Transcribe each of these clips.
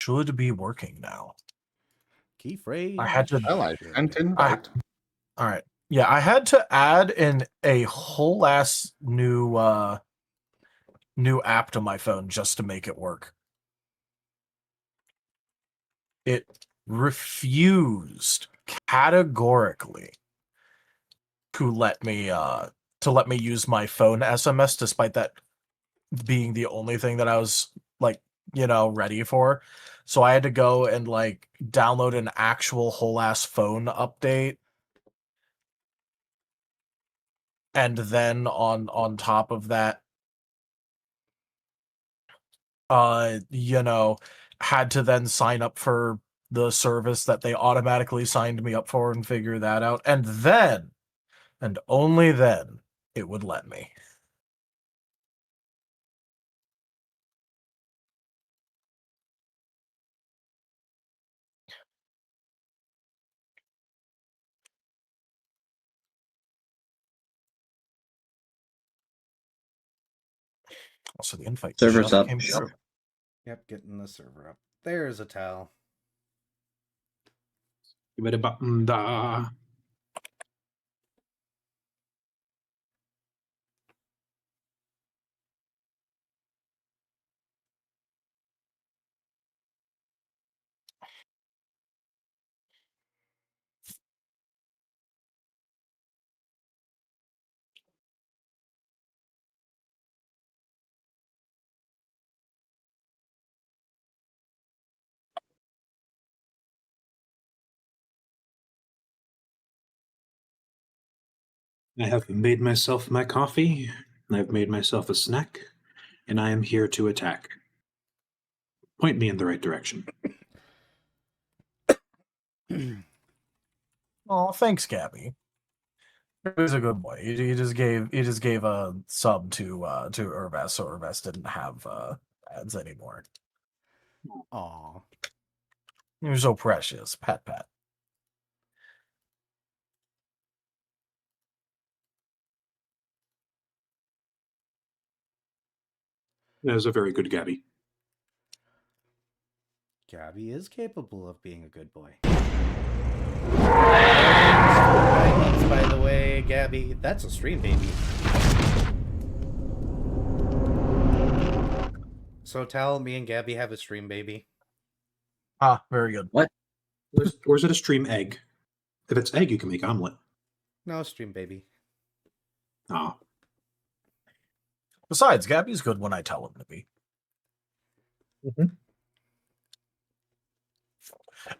should be working now. Key phrase. I had to. Well, I sent invite. All right. Yeah, I had to add in a whole ass new app to my phone just to make it work. It refused categorically to let me use my phone SMS, despite that being the only thing that I was ready for. So I had to go and download an actual whole ass phone update. And then on top of that, had to then sign up for the service that they automatically signed me up for and figure that out. And then, and only then, it would let me. Also, the invite Server's just up. came through. Yep, getting the server up. There's a towel. Da. I have made myself my coffee, and I've made myself a snack, and I am here to attack. Point me in the right direction. Oh, thanks, Gabby. He's a good boy. He just gave a sub to Urvas, so Urvas didn't have ads anymore. Aw. You're so precious, pat. That is a very good Gabby. Gabby is capable of being a good boy. By the way, Gabby, that's a stream baby. So tell me and Gabby have a stream baby. Ah, very good. What? Or is it a stream egg? If it's egg, you can make omelet. No, stream baby. Oh. Besides, Gabby's good when I tell him to be. Mhm.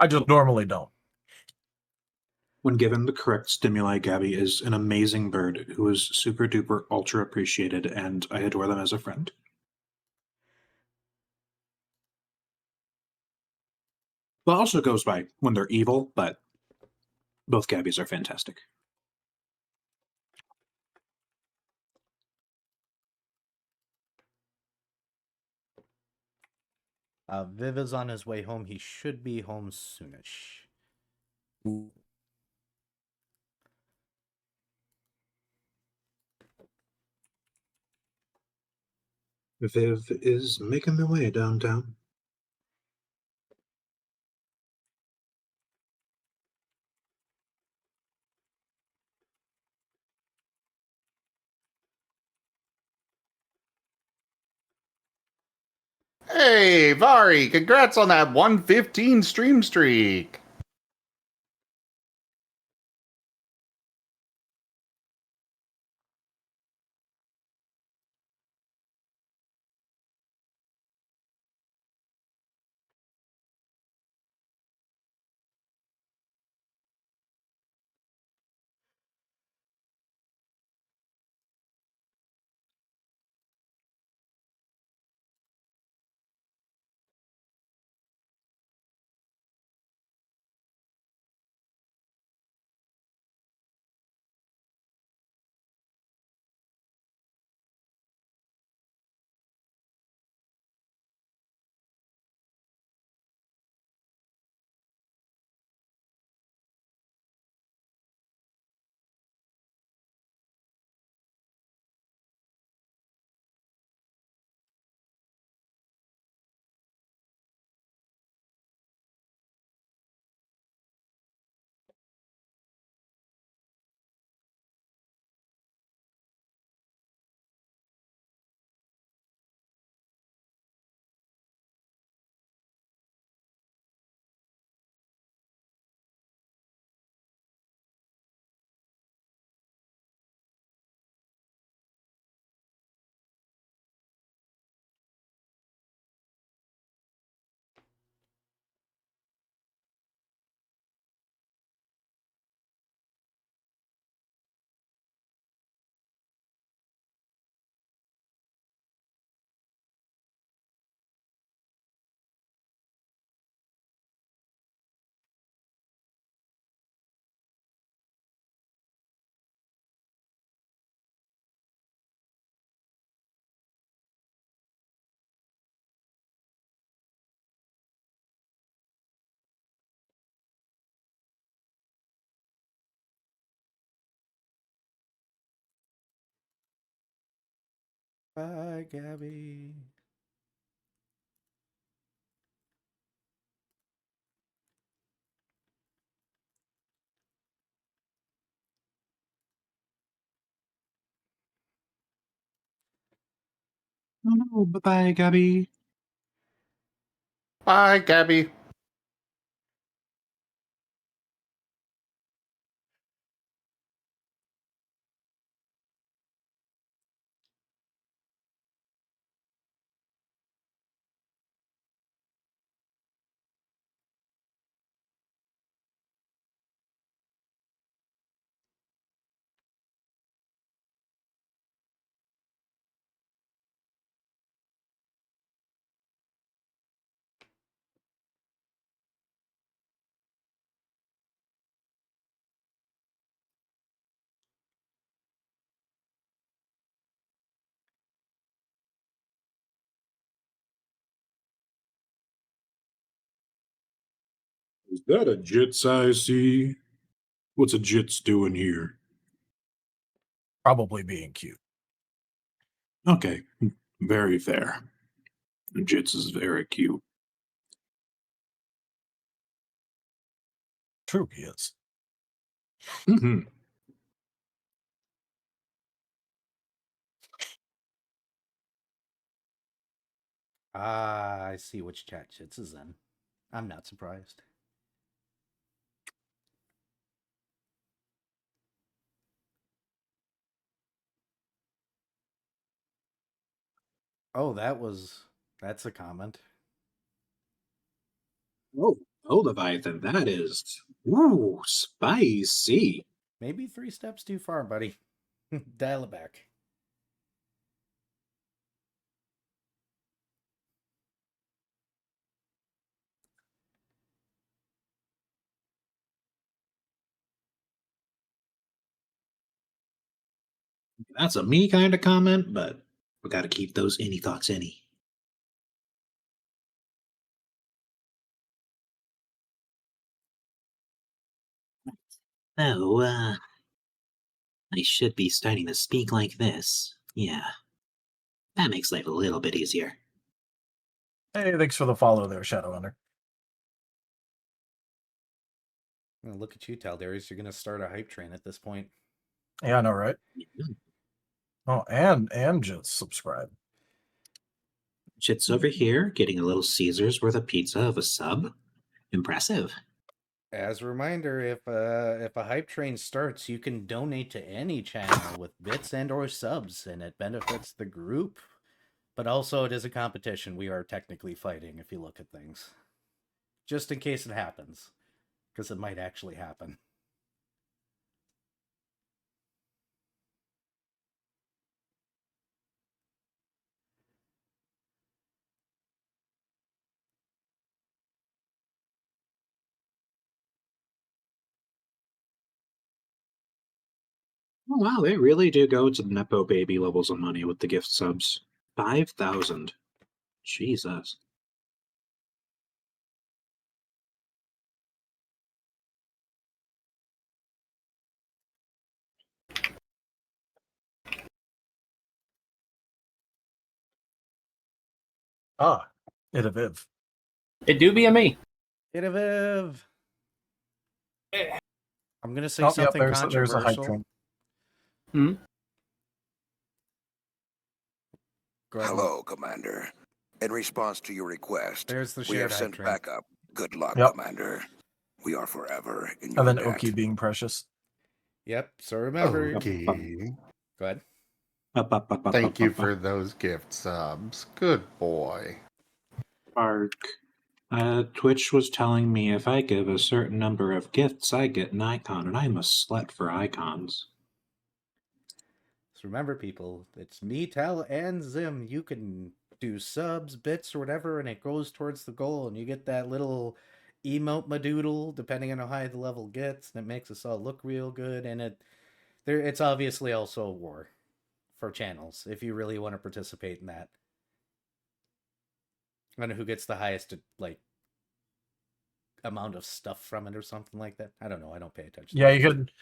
I just normally don't. When given the correct stimuli, Gabby is an amazing bird who is super duper ultra appreciated, and I adore them as a friend. Well, also goes by when they're evil, but both Gabbies are fantastic. Viv is on his way home. He should be home soonish. Viv is making their way downtown. Hey, Vari, congrats on that 115 stream streak. Bye, Gabby. Oh no, bye-bye, Gabby. Bye, Gabby. Is that a jits I see? What's a jits doing here? Probably being cute. Okay, very fair. Jits is very cute. True, he is. Hmm. Ah, I see which chat Jits is in. I'm not surprised. Oh, that's a comment. Oh, Leviathan, that is. Ooh, spicy. Maybe 3 steps too far, buddy. Dial it back. That's a me kind of comment, but we got to keep those any thoughts any. Oh, I should be starting to speak like this. Yeah, that makes life a little bit easier. Hey, thanks for the follow there, Shadowhunter. Well, look at you, Taldarius. You're going to start a hype train at this point. Yeah, I know, right? Oh, and just subscribe. Chits over here getting a little Caesar's worth of pizza of a sub. Impressive. As a reminder, if a hype train starts, you can donate to any channel with bits and or subs, and it benefits the group. But also, it is a competition. We are technically fighting, if you look at things. Just in case it happens, because it might actually happen. Oh wow, they really do go to the Nepo baby levels of money with the gift subs. 5,000. Jesus. Ah, Itaviv. It do be a me. Viv! I'm going to say Oh, yep, something there's a hype controversial. train. Hmm? Go ahead. Hello, Commander. In response to your request, There's the we have shared hype sent train. backup. Good luck, Yep. Commander. We are forever in your And then debt. Oki being precious. Yep, so remember... Okay. Go ahead. Thank you for those gift subs. Good boy. Bark. Twitch was telling me if I give a certain number of gifts, I get an icon, and I'm a slut for icons. So remember, people, it's me, Tal, and Zim. You can do subs, bits, or whatever, and it goes towards the goal, and you get that little emote madoodle, depending on how high the level gets, and it makes us all look real good. And it's obviously also a war for channels if you really want to participate in that. I don't know who gets the highest amount of stuff from it or something like that. I don't know. I don't pay attention. Yeah, you could,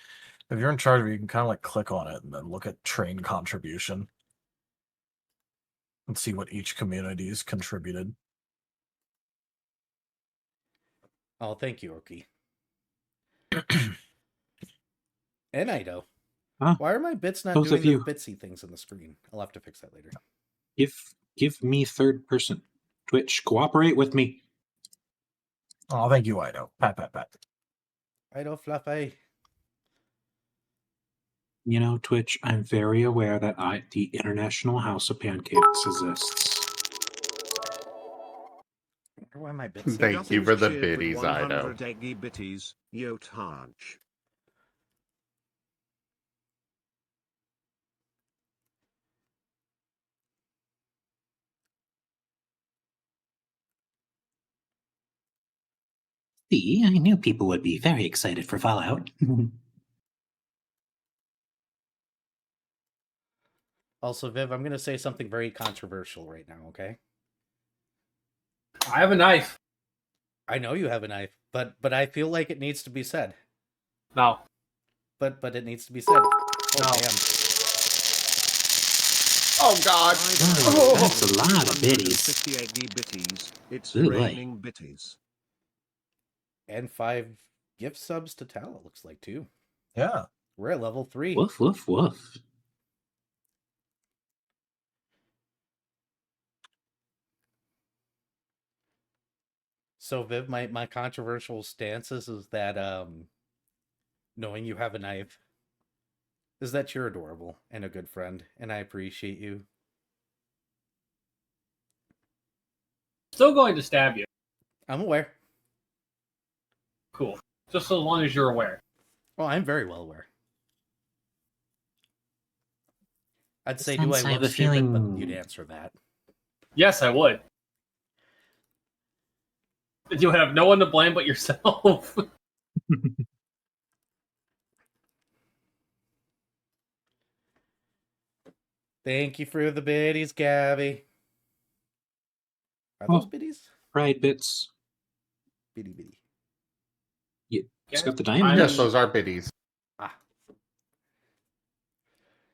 if you're in charge of it, you can kind of like click on it and then look at train contribution. Let's see what each community's contributed. Oh, thank you, Orky. And Ido. Huh? Why are my bits not Both doing of the you. bitsy things on the screen? I'll have to fix that later. Give me third person. Twitch, cooperate with me. Oh, thank you, Ido. Pat, pat, pat. Ido Fluffy. You know, Twitch, I'm very aware that the International House of Pancakes exists. I wonder why my bits. Thank you for the Cheered with biddies, Ido. 100 eggy bitties, Yot Harj. See, I knew people would be very excited for Fallout. Also, Viv, I'm going to say something very controversial right now, okay? I have a knife. I know you have a knife, but I feel like it needs to be said. No. But it needs to be said. Oh, No. damn. Oh God! Oh, that's a lot of biddies. 50 eggy bitties, it's Ooh, boy. raining bitties. And 5 gift subs to Tal, it looks like, too. Yeah. We're at level 3. Woof, woof, woof. So, Viv, my controversial stance is that knowing you have a knife is that you're adorable and a good friend, and I appreciate you. Still going to stab you. I'm aware. Cool. Just so long as you're aware. Well, I'm very well aware. I'd say, do Since I I have look a stupid? feeling- But you'd answer that. Yes, I would. You have no one to blame but yourself. Thank you for the biddies, Gabby. Are those Oh. biddies? Right, bits. Biddy biddy. It's got the diamond. Yes, those are biddies. Ah.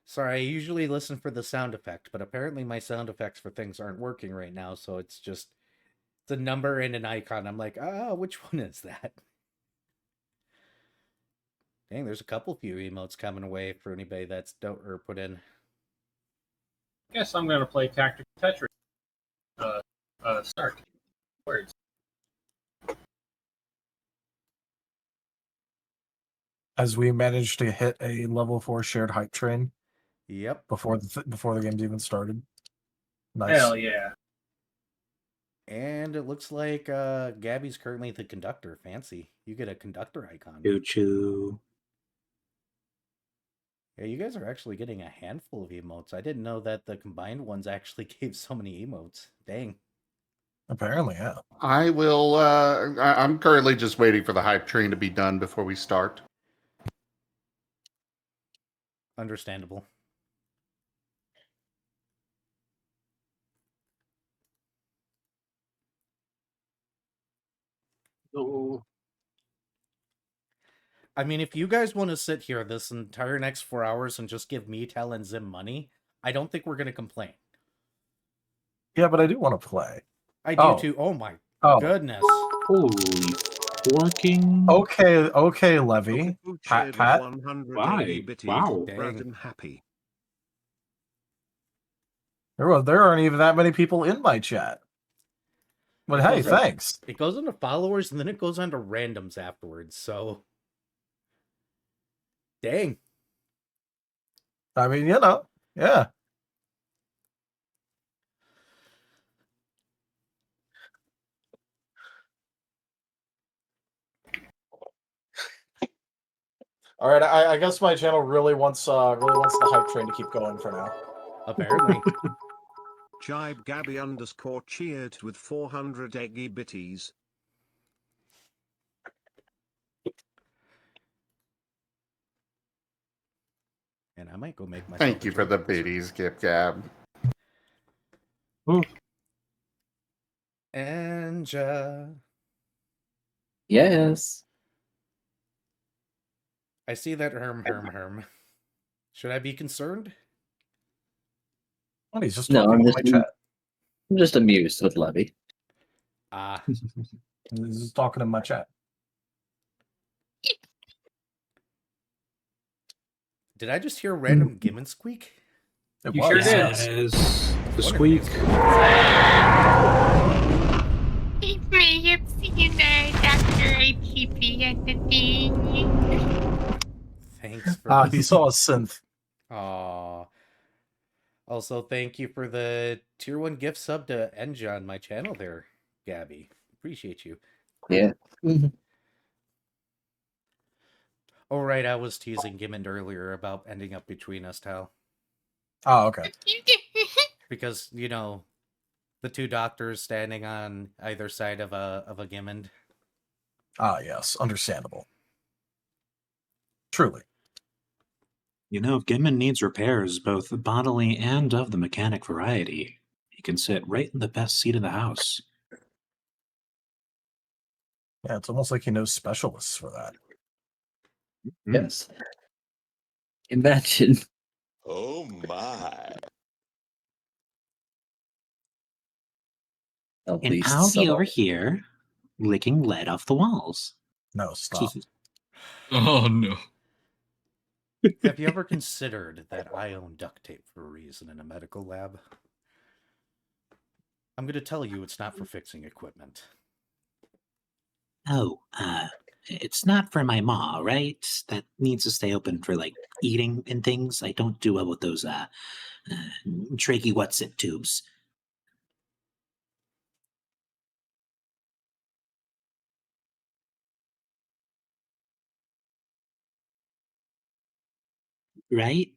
Sorry, I usually listen for the sound effect, but apparently my sound effects for things aren't working right now, so it's just the number and an icon. I'm like, which one is that? Dang, there's a couple few emotes coming away for anybody that's don't or put in. Guess I'm going to play Tactical Tetris. Start. Words. As we managed to hit a level 4 shared hype train Yep. before the game's even started. Nice. Hell yeah. And it looks like Gabby's currently the conductor. Fancy. You get a conductor icon. Choo choo. Yeah, you guys are actually getting a handful of emotes. I didn't know that the combined ones actually gave so many emotes. Dang. Apparently, yeah. I will. I'm currently just waiting for the hype train to be done before we start. Understandable. Oh. I mean, if you guys want to sit here this entire next 4 hours and just give me, Tal, and Zim money, I don't think we're going to complain. Yeah, but I do want to play. I do Oh. too. Oh my Oh. goodness. Holy forking. Okay, Levy. Who Pat, cheered with Pat. 100 Why? eggy bitties, Wow. Brad Dang. and happy. There aren't even that many people in my chat. But hey, Those are- thanks. It goes into followers and then it goes on to randoms afterwards. So, dang. I mean, yeah. All right, I guess my channel really wants the hype train to keep going for now. Apparently. Jibe Gabby _ cheered with 400 eggy bitties. And I might go make myself Thank a you for the drink. biddies, Gip Gab. Oh. And Yes. I see that herm. Should I be concerned? What, he's just No, talking I'm in just my chat. I'm just amused with Levy. Ah, This is talking in my chat. did I just hear a random Gimmon squeak? It You was. sure did. Yes. The Wondering squeak. It's me, it's Cena, Dr. ITP and the thing. Thanks for He saw a synth. Aw. Also, thank you for the tier 1 gift sub to Enja on my channel there, Gabby. Appreciate you. Yeah. Oh, right, I was teasing Gimmond earlier about ending up between us, Tal. Oh, okay. Because, you know, the two doctors standing on either side of a Gimmond. Ah, yes. Understandable. Truly. You know, if Gimmin needs repairs, both bodily and of the mechanic variety, he can sit right in the best seat in the house. Yeah, it's almost like he knows specialists for that. Yes. Imagine. Oh my. At And least I'll be some over of it. here licking lead off the walls. No, stop. Oh no. Have you ever considered that I own duct tape for a reason in a medical lab? I'm going to tell you it's not for fixing equipment. Oh, it's not for my maw, right? That needs to stay open for, like, eating and things. I don't do well with those, trachy whatsit tubes. Right?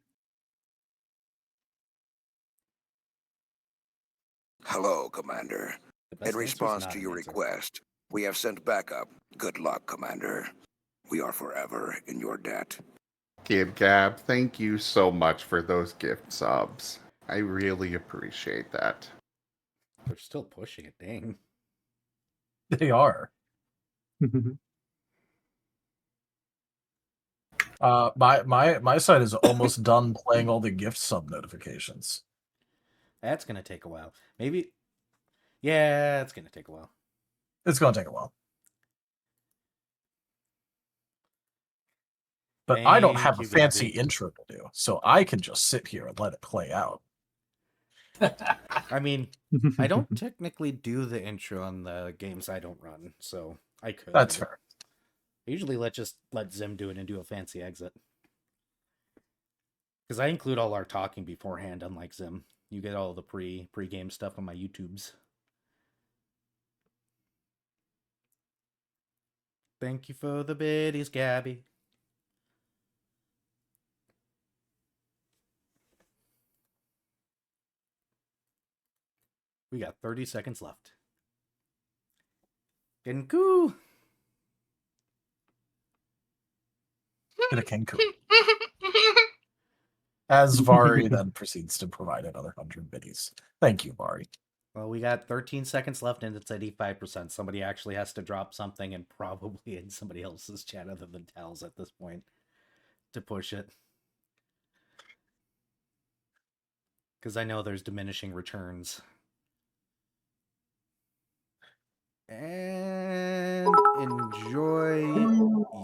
Hello, Commander. The best In answer is response not to an your answer. request, we have sent backup. Good luck, Commander. We are forever in your debt. Gib Gab, thank you so much for those gift subs. I really appreciate that. They're still pushing it, dang. They are. My site is almost done playing all the gift sub notifications. That's going to take a while. Maybe. Yeah, it's going to take a while. It's gonna take a while. But I don't have Thank a you, fancy Gabby. intro to do, so I can just sit here and let it play out. I mean, I don't technically do the intro on the games I don't run, so I could. That's fair. I usually let Zim do it and do a fancy exit. Because I include all our talking beforehand, unlike Zim. You get all the pre-game stuff on my YouTubes. Thank you for the biddies, Gabby. We got 30 seconds left. Genku! Get a Kenku. As Vari then proceeds to provide another 100 biddies. Thank you, Vari. Well, we got 13 seconds left and it's 85%. Somebody actually has to drop something and probably in somebody else's chat other than Tal's at this point to push it. Because I know there's diminishing returns. And enjoy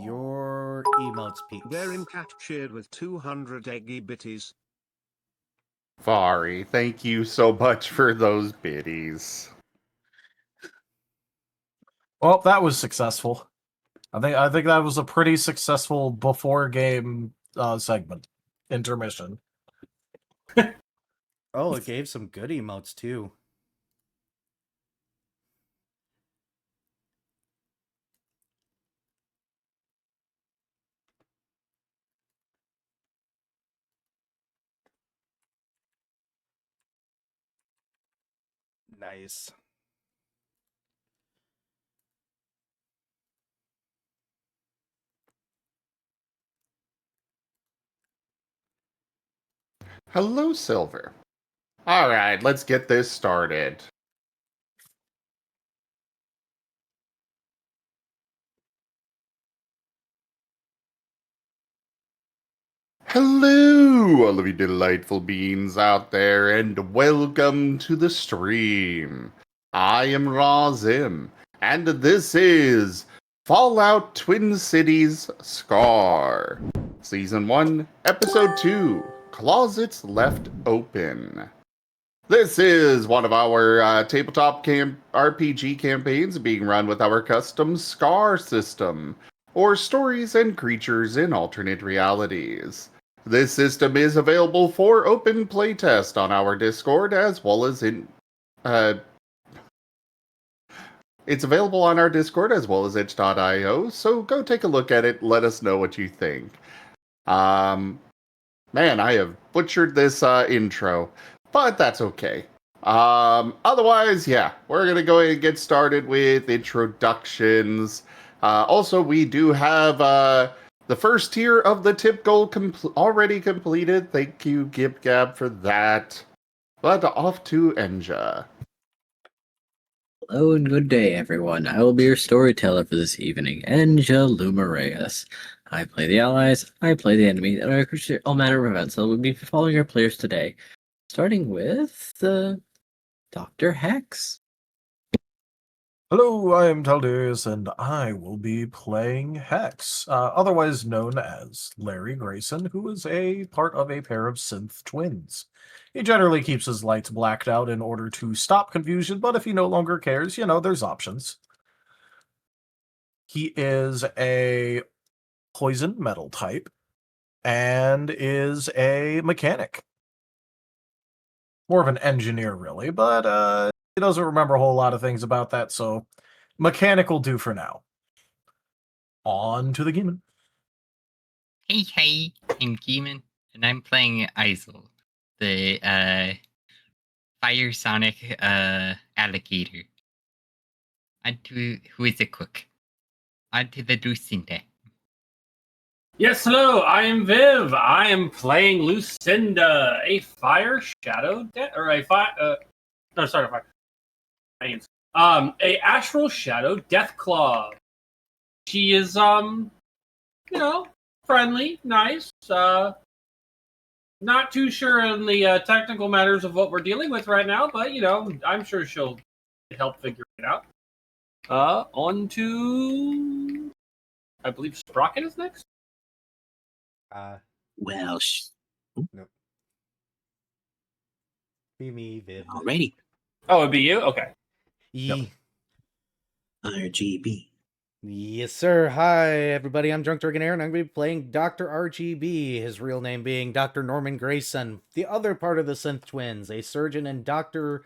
your emotes, peeps. Daring Cat cheered with 200 eggy bitties. Vari, thank you so much for those biddies. Well, that was successful. I think that was a pretty successful before game segment intermission. Oh, it gave some good emotes too. Nice. Hello, Silver. Alright, let's get this started. Hello, all of you delightful beings out there, and welcome to the stream. I am Razim, and this is Fallout Twin Cities Scar, Season 1, Episode 2, Closets Left Open. This is one of our tabletop RPG campaigns being run with our custom Scar system, or Stories and Creatures in Alternate Realities. This system is available for open playtest on our Discord as well as it's available on our Discord as well as itch.io, so go take a look at it, let us know what you think. Man, I have butchered this intro, but that's okay. Otherwise, yeah, we're gonna go ahead and get started with introductions. Also, we do have the first tier of the tip goal already completed. Thank you, Gib Gab, for that. But off to Enja. Hello and good day, everyone. I will be your storyteller for this evening, Enja Lumareus. I play the allies, I play the enemy, and I appreciate all manner of events that will be following our players today. Starting with Dr. Hex. Hello, I am Taldeus, and I will be playing Hex, otherwise known as Larry Grayson, who is a part of a pair of synth twins. He generally keeps his lights blacked out in order to stop confusion, but if he no longer cares, there's options. He is a poison metal type and is a mechanic. More of an engineer, really, but he doesn't remember a whole lot of things about that, so mechanic will do for now. On to the Geeman. Hey, I'm Geeman, and I'm playing Isel, the fire sonic alligator. Who is a cook. On to the Lucinda. Yes, hello, I am Viv. I am playing Lucinda, a fire shadow a astral shadow deathclaw. She is friendly, nice, not too sure in the technical matters of what we're dealing with right now, but I'm sure she'll help figure it out. On to, I believe Sprocket is next. Well, Nope. Be me, Viv. alrighty. Oh, it'd be you? Okay. Yep. RGB. Yes, sir. Hi, everybody. I'm Drunk Dragonair, and I'm going to be playing Dr. RGB, his real name being Dr. Norman Grayson, the other part of the Synth Twins, a surgeon and doctor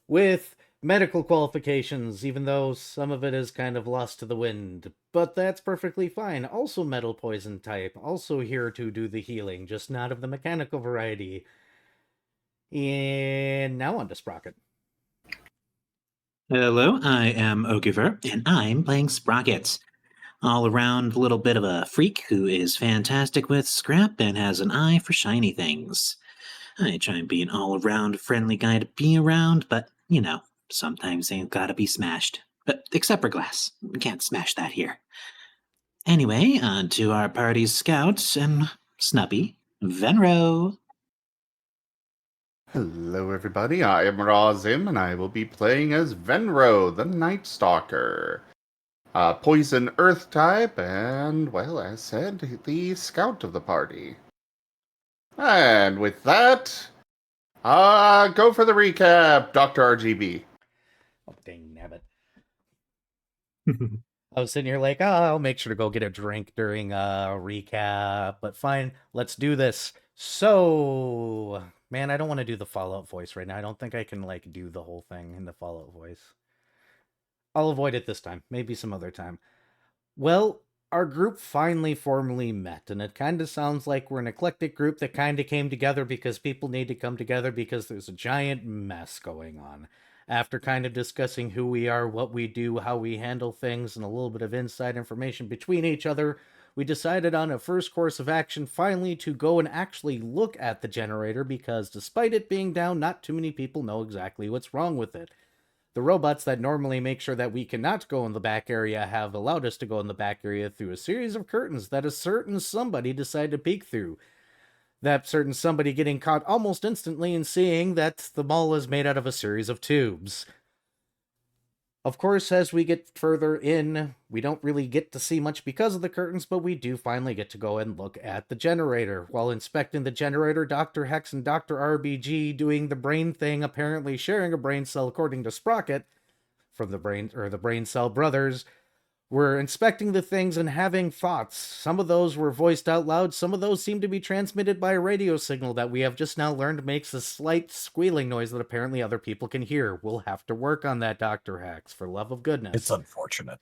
with medical qualifications, even though some of it is kind of lost to the wind. But that's perfectly fine. Also metal poison type, also here to do the healing, just not of the mechanical variety. And now on to Sprocket. Hello, I am Ogiver, and I'm playing Sprocket. All around little bit of a freak who is fantastic with scrap and has an eye for shiny things. I try and be an all-around friendly guy to be around, but, sometimes they gotta be smashed. But except for glass. Can't smash that here. Anyway, on to our party's scouts and Snuppy, Venro. Hello, everybody. I am Razim, and I will be playing as Venro, the Night Stalker. Poison Earth type, and, well, as said, the scout of the party. And with that, go for the recap, Dr. RGB. Oh, dang nabbit. I was sitting here like, I'll make sure to go get a drink during a recap, but fine, let's do this. So, man, I don't want to do the Fallout voice right now. I don't think I can, do the whole thing in the Fallout voice. I'll avoid it this time. Maybe some other time. Well, our group finally formally met, and it kind of sounds like we're an eclectic group that kind of came together because people need to come together because there's a giant mess going on. After kind of discussing who we are, what we do, how we handle things, and a little bit of inside information between each other, we decided on a first course of action finally to go and actually look at the generator because despite it being down, not too many people know exactly what's wrong with it. The robots that normally make sure that we cannot go in the back area have allowed us to go in the back area through a series of curtains that a certain somebody decided to peek through. that certain somebody getting caught almost instantly and seeing that the mall is made out of a series of tubes. Of course, as we get further in, we don't really get to see much because of the curtains, but we do finally get to go and look at the generator. While inspecting the generator, Dr. Hex and Dr. RBG doing the brain thing, apparently sharing a brain cell according to Sprocket from the brain cell brothers, were inspecting the things and having thoughts. Some of those were voiced out loud, some of those seem to be transmitted by a radio signal that we have just now learned makes a slight squealing noise that apparently other people can hear. We'll have to work on that, Dr. Hex, for love of goodness. It's unfortunate.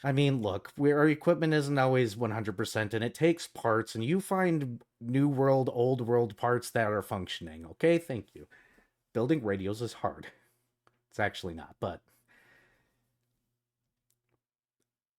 I mean, look, our equipment isn't always 100%, and it takes parts, and you find new world, old world parts that are functioning, okay? Thank you. Building radios is hard. It's actually not, but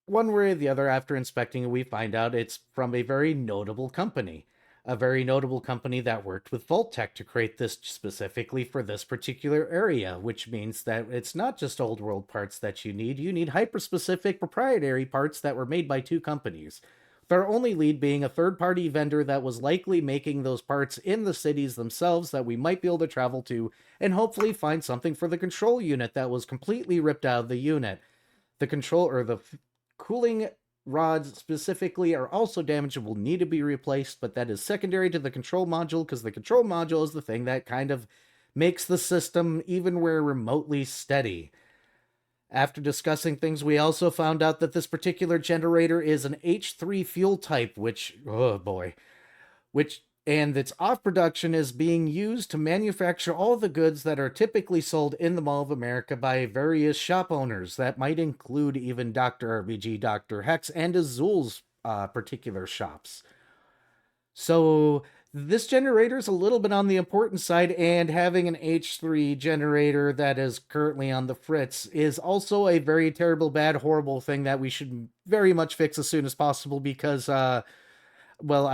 one way or the other, after inspecting it, we find out it's from a very notable company. A very notable company that worked with Voltec to create this specifically for this particular area, which means that it's not just old world parts that you need hyper-specific proprietary parts that were made by two companies. Their only lead being a third-party vendor that was likely making those parts in the cities themselves that we might be able to travel to and hopefully find something for the control unit that was completely ripped out of the unit. The cooling rods specifically are also damaged and will need to be replaced, but that is secondary to the control module because the control module is the thing that kind of makes the system even where remotely steady. After discussing things, we also found out that this particular generator is an H3 fuel type, and its off production is being used to manufacture all the goods that are typically sold in the Mall of America by various shop owners. That might include even Dr. RBG, Dr. Hex, and Azul's particular shops. So this generator is a little bit on the important side, and having an H3 generator that is currently on the fritz is also a very terrible, bad, horrible thing that we should very much fix as soon as possible because, I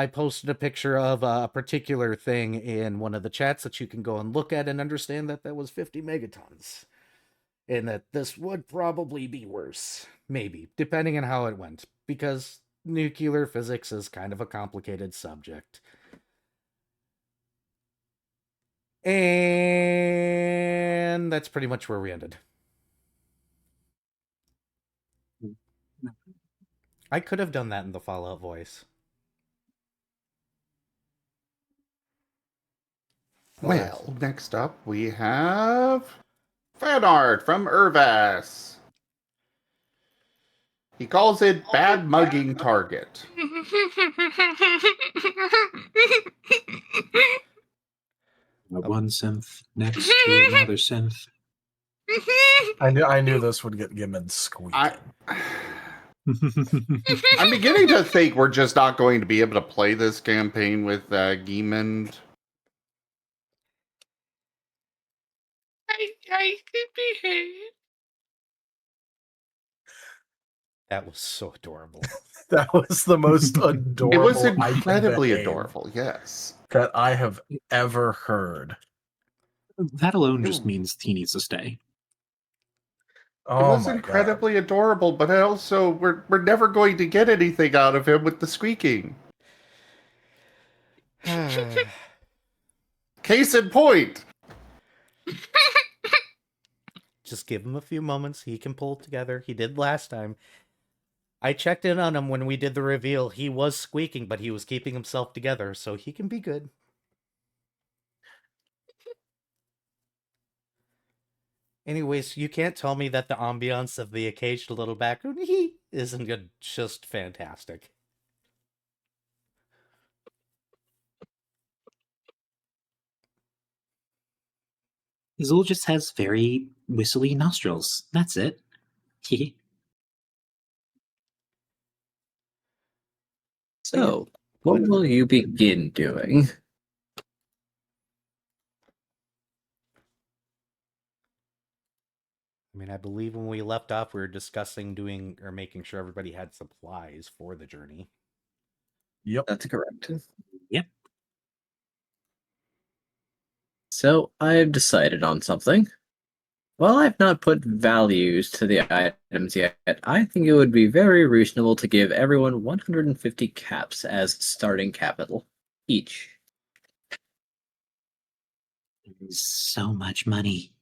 posted a picture of a particular thing in one of the chats that you can go and look at and understand that was 50 megatons. And that this would probably be worse. Maybe, depending on how it went. Because nuclear physics is kind of a complicated subject. And that's pretty much where we ended. I could have done that in the Fallout voice. Well, next up we have fan art from Irvas. He calls it Bad Mugging Target. One synth next to another synth. I knew this would get Gimmon squeaking. I'm beginning to think we're just not going to be able to play this campaign with Gimmon. I could be hurt. That was so adorable. That was the most adorable. It was incredibly adorable, yes. That I have ever heard. That alone just means he needs to stay. It was incredibly adorable, but also we're never going to get anything out of him with the squeaking. Case in point. Just give him a few moments. He can pull it together. He did last time. I checked in on him when we did the reveal. He was squeaking, but he was keeping himself together, so he can be good. Anyways, you can't tell me that the ambiance of the occasional little background isn't just fantastic. Azul just has very whistly nostrils. That's it. So, what will you begin doing? I mean, I believe when we left off, we were discussing doing or making sure everybody had supplies for the journey. Yep. That's correct. Yep. So, I've decided on something. While I've not put values to the items yet, I think it would be very reasonable to give everyone 150 caps as starting capital each. So much money.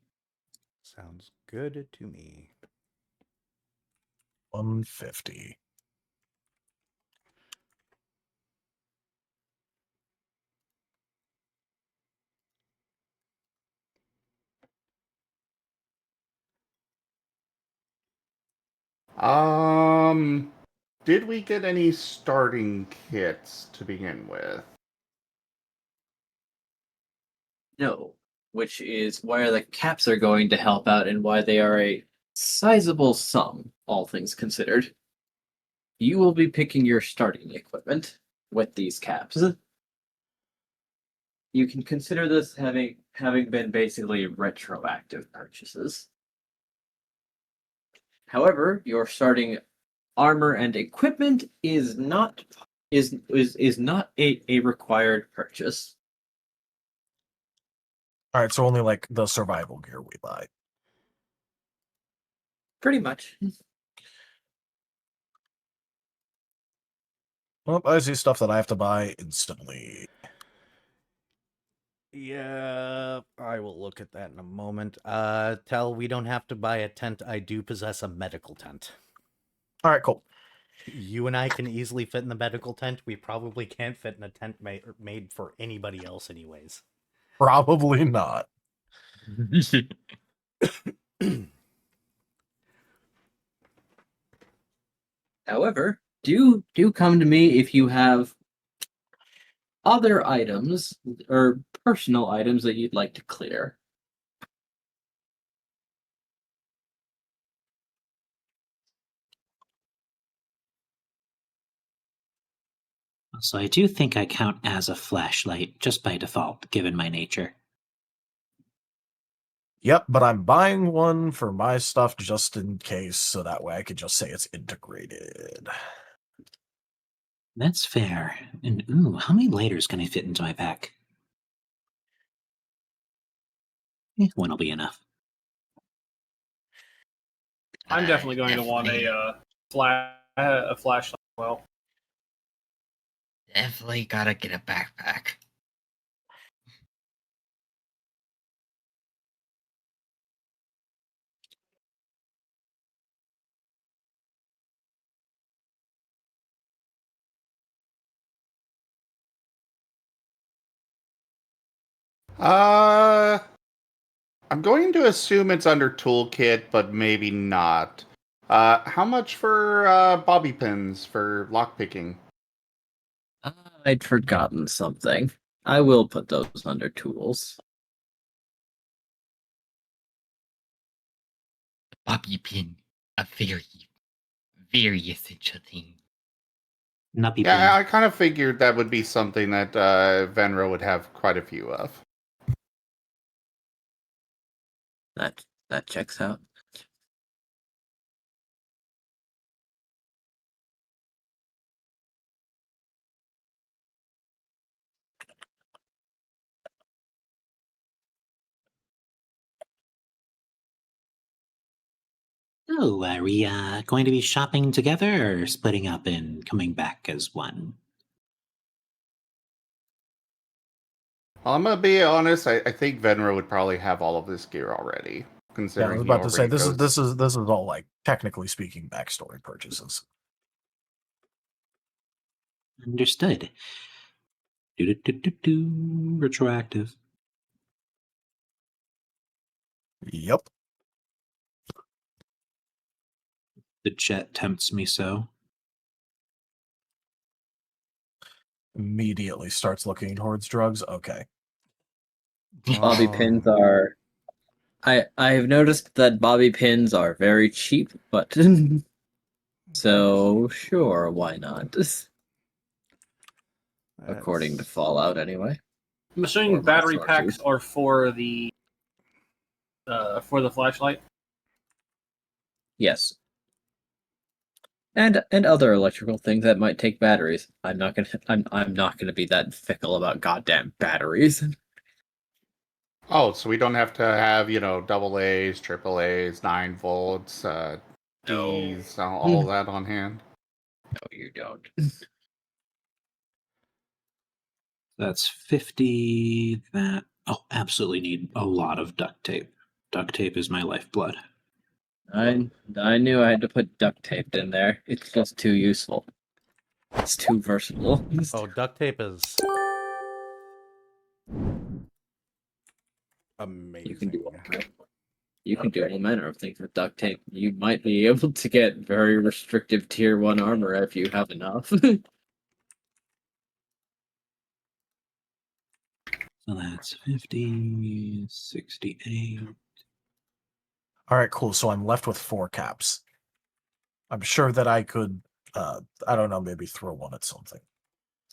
Sounds good to me. 150. Did we get any starting kits to begin with? No, which is where the caps are going to help out and why they are a sizable sum, all things considered. You will be picking your starting equipment with these caps. You can consider this having been basically retroactive purchases. However, your starting armor and equipment is not a required purchase. All right, so only like the survival gear we buy. Pretty much. Well, I see stuff that I have to buy instantly. Yeah, I will look at that in a moment. Tell we don't have to buy a tent. I do possess a medical tent. All right, cool. You and I can easily fit in the medical tent. We probably can't fit in a tent made for anybody else, anyways. Probably not. However, do come to me if you have other items or personal items that you'd like to clear. So I do think I count as a flashlight just by default, given my nature. Yep, but I'm buying one for my stuff just in case, so that way I could just say it's integrated. That's fair. And ooh, how many lighters can I fit into my pack? One will be enough. I'm definitely going to want a flashlight as well. Definitely gotta get a backpack. I'm going to assume it's under toolkit, but maybe not. How much for bobby pins for lockpicking? I'd forgotten something. I will put those under tools. Bobby pin, a very, very essential thing. Nuppy Yeah, pin. I kind of figured that would be something that Venro would have quite a few of. That checks out. Oh, are we going to be shopping together or splitting up and coming back as one? Well, I'm gonna be honest. I think Venro would probably have all of this gear already, Yeah, I considering was he about to say already goes. this is all like technically speaking backstory purchases. Understood. Do retroactive. Yep. The jet tempts me so. Immediately starts looking towards drugs. Okay. Bobby pins are. I've noticed that bobby pins are very cheap, but so sure, why not? According to Fallout, anyway. I'm assuming Or my battery sources. packs are for the flashlight. Yes. And other electrical things that might take batteries. I'm not gonna be that fickle about goddamn batteries. Oh, so we don't have to have double A's, triple A's, 9 volts, D's, all that on hand. No, you don't. That's 50. That Oh, absolutely need a lot of duct tape. Duct tape is my lifeblood. I knew I had to put duct tape in there. It's just too useful. It's too versatile. Oh, duct tape is amazing. You can do all manner of things with duct tape. You might be able to get very restrictive tier 1 armor if you have enough. So that's 50, 68. All right, cool. So I'm left with 4 caps. I'm sure that I could, I don't know, maybe throw one at something.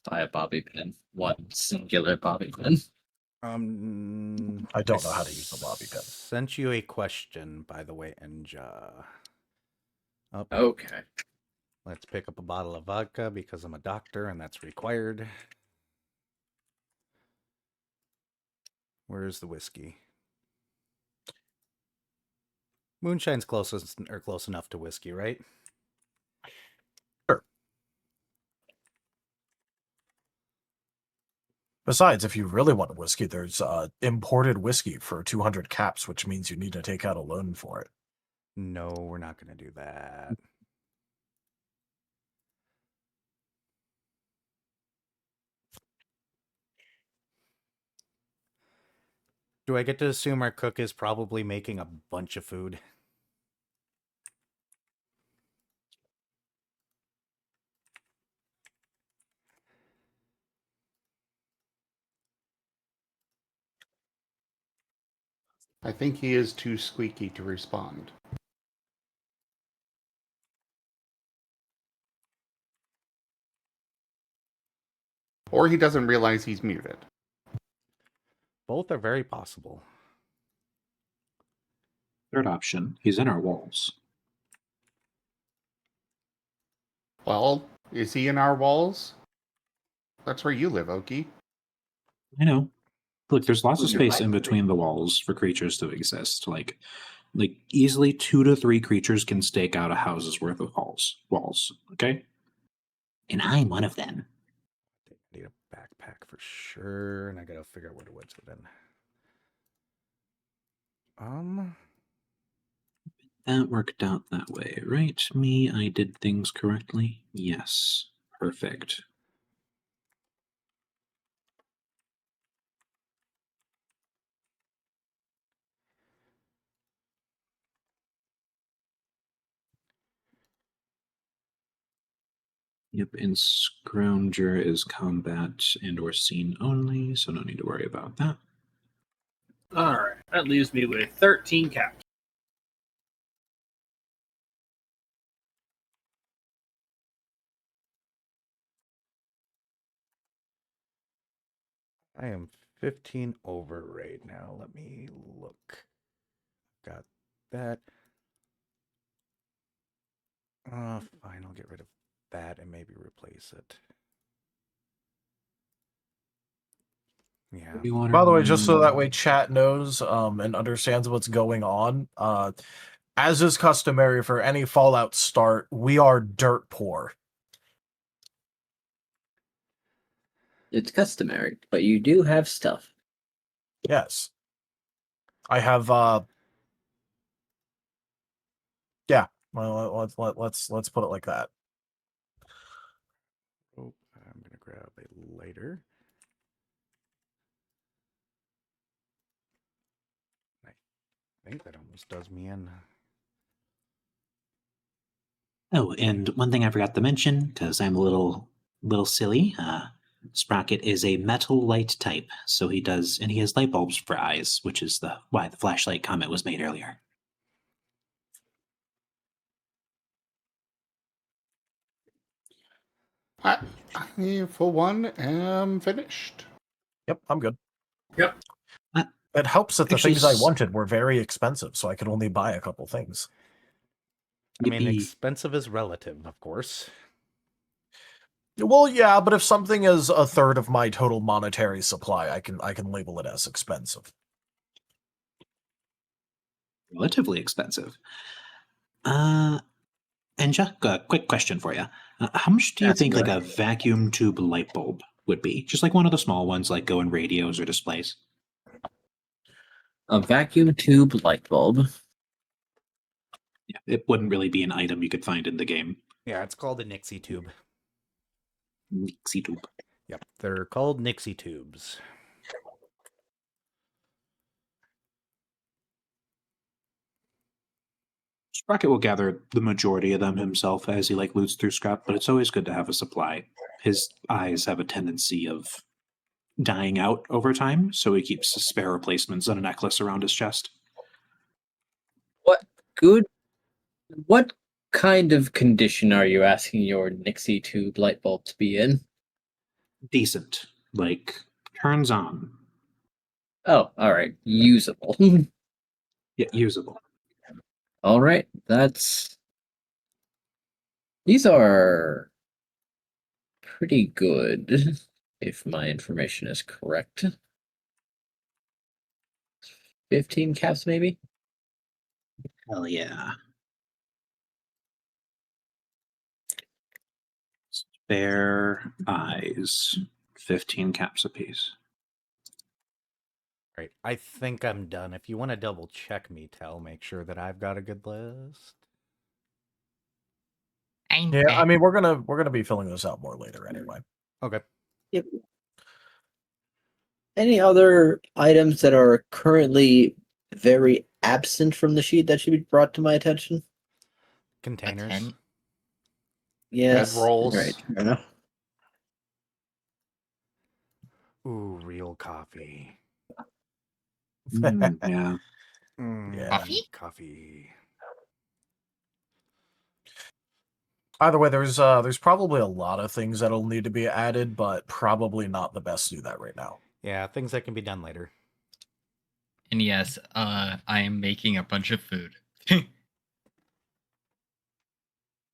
Buy a bobby pin. One singular bobby pin. I don't know how to use the bobby pin. Sent you a question, by the way, Enja. Oh, Okay. let's pick up a bottle of vodka because I'm a doctor and that's required. Where's the whiskey? Moonshine's close enough to whiskey, right? Sure. Besides, if you really want whiskey, there's imported whiskey for 200 caps, which means you need to take out a loan for it. No, we're not going to do that. Do I get to assume our cook is probably making a bunch of food? I think he is too squeaky to respond. Or he doesn't realize he's muted. Both are very possible. Third option, he's in our walls. Well, is he in our walls? That's where you live, Oki. I know. Look, there's lots of space in between the walls for creatures to exist. Like easily 2 to 3 creatures can stake out a house's worth of walls. Okay? And I'm one of them. I need a backpack for sure, and I gotta figure out where to wedge it in. That worked out that way, right? Me, I did things correctly? Yes. Perfect. Yep, and Scrounger is combat and or scene only, so no need to worry about that. All right, that leaves me with 13 caps. I am 15 over right now. Let me look. Got that. Fine, I'll get rid of that and maybe replace it. Yeah. By the way, just so that way chat knows and understands what's going on, as is customary for any Fallout start, we are dirt poor. It's customary, but you do have stuff. Yes. I have yeah, well let's put it like that. Oh, I'm gonna grab a lighter. I think that almost does me in. Oh, and one thing I forgot to mention, because I'm a little silly, Sprocket is a metal light type, so he has light bulbs for eyes, which is why the flashlight comment was made earlier. I, for one, am finished. Yep, I'm good. Yep. It helps that the Actually, things I wanted were very expensive, so I could only buy a couple things. I mean, expensive is relative, of course. Well, yeah, but if something is a third of my total monetary supply, I can label it as expensive. Relatively expensive. And Jack, a quick question for you. How much do you think like a vacuum tube light bulb would be? Just like one of the small ones, like go in radios or displays. A vacuum tube light bulb. Yeah, it wouldn't really be an item you could find in the game. Yeah, it's called a Nixie tube. Nixie tube. Yep, they're called Nixie tubes. Sprocket will gather the majority of them himself as he loots through scrap, but it's always good to have a supply. His eyes have a tendency of dying out over time, so he keeps spare replacements on a necklace around his chest. What kind of condition are you asking your Nixie tube light bulb to be in? Decent. Turns on. Oh, alright. Usable. Yeah, usable. Alright, these are pretty good, if my information is correct. 15 caps, maybe? Hell yeah. Spare eyes. 15 caps apiece. Right, I think I'm done. If you want to double check me, make sure that I've got a good list. Yeah, I mean we're gonna be filling this out more later anyway. Okay. Yep. Any other items that are currently very absent from the sheet that should be brought to my attention? Containers. Yes. rolls. Right. Fair enough. Ooh, real coffee. Yeah. Yeah. Coffee? Coffee. Either way, there's probably a lot of things that'll need to be added, but probably not the best to do that right now. Yeah, things that can be done later. And yes, I am making a bunch of food.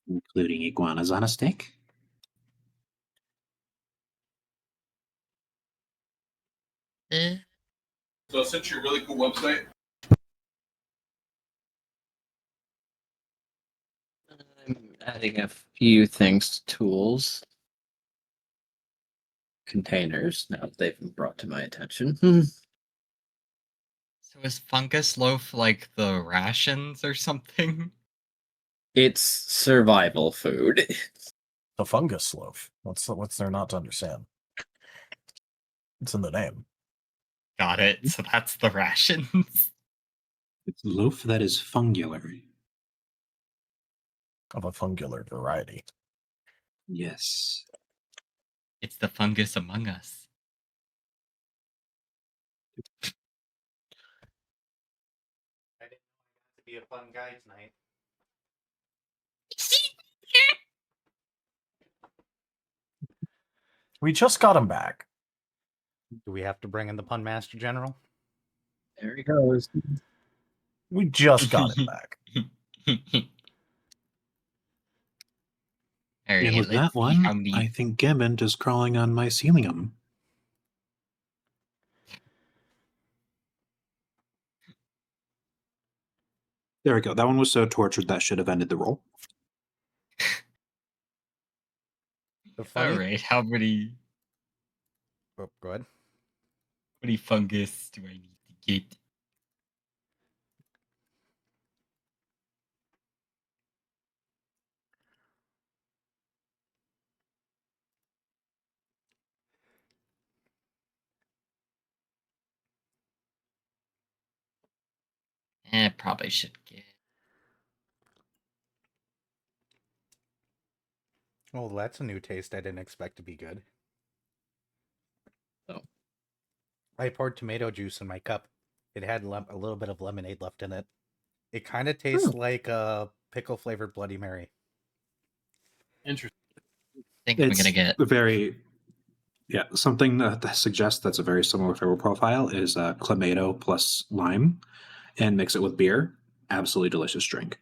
Including iguanas on a stick. So I sent you a really cool website. I'm adding a few things to tools. Containers, now that they've been brought to my attention. So is fungus loaf like the rations or something? It's survival food. The fungus loaf. What's there not to understand? It's in the name. Got it. So that's the rations. It's loaf that is fungular. Of a fungular variety. Yes. It's the fungus among us. I didn't know I got to be a fun guy tonight. We just got him back. Do we have to bring in the Pun Master General? There he goes. We just got him back. All right, And with let's that see how one, many. I think Gibbon is crawling on my ceiling. There we go. That one was so tortured that should have ended the roll. The funny... All right, how many? Oh, go ahead. How many fungus do I need to get? Probably should get. Oh, that's a new taste I didn't expect to be good. Oh. I poured tomato juice in my cup. It had a little bit of lemonade left in it. It kind of tastes like a pickle flavored Bloody Mary. Interesting. I think I'm gonna get. Something that suggests that's a very similar flavor profile is clamato plus lime, and mix it with beer. Absolutely delicious drink.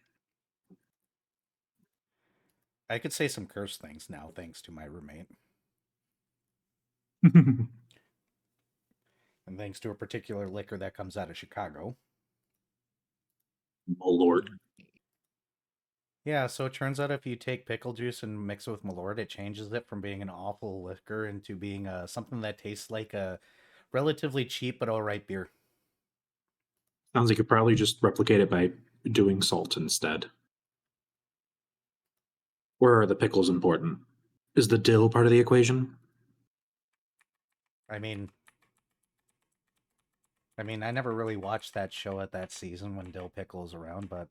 I could say some curse things now, thanks to my roommate. And thanks to a particular liquor that comes out of Chicago. Malort. Yeah, so it turns out if you take pickle juice and mix it with Malort, it changes it from being an awful liquor into being something that tastes like a relatively cheap but alright beer. Sounds like you could probably just replicate it by doing salt instead. Or are the pickles important? Is the dill part of the equation? I mean, I never really watched that show at that season when Dill Pickle was around, but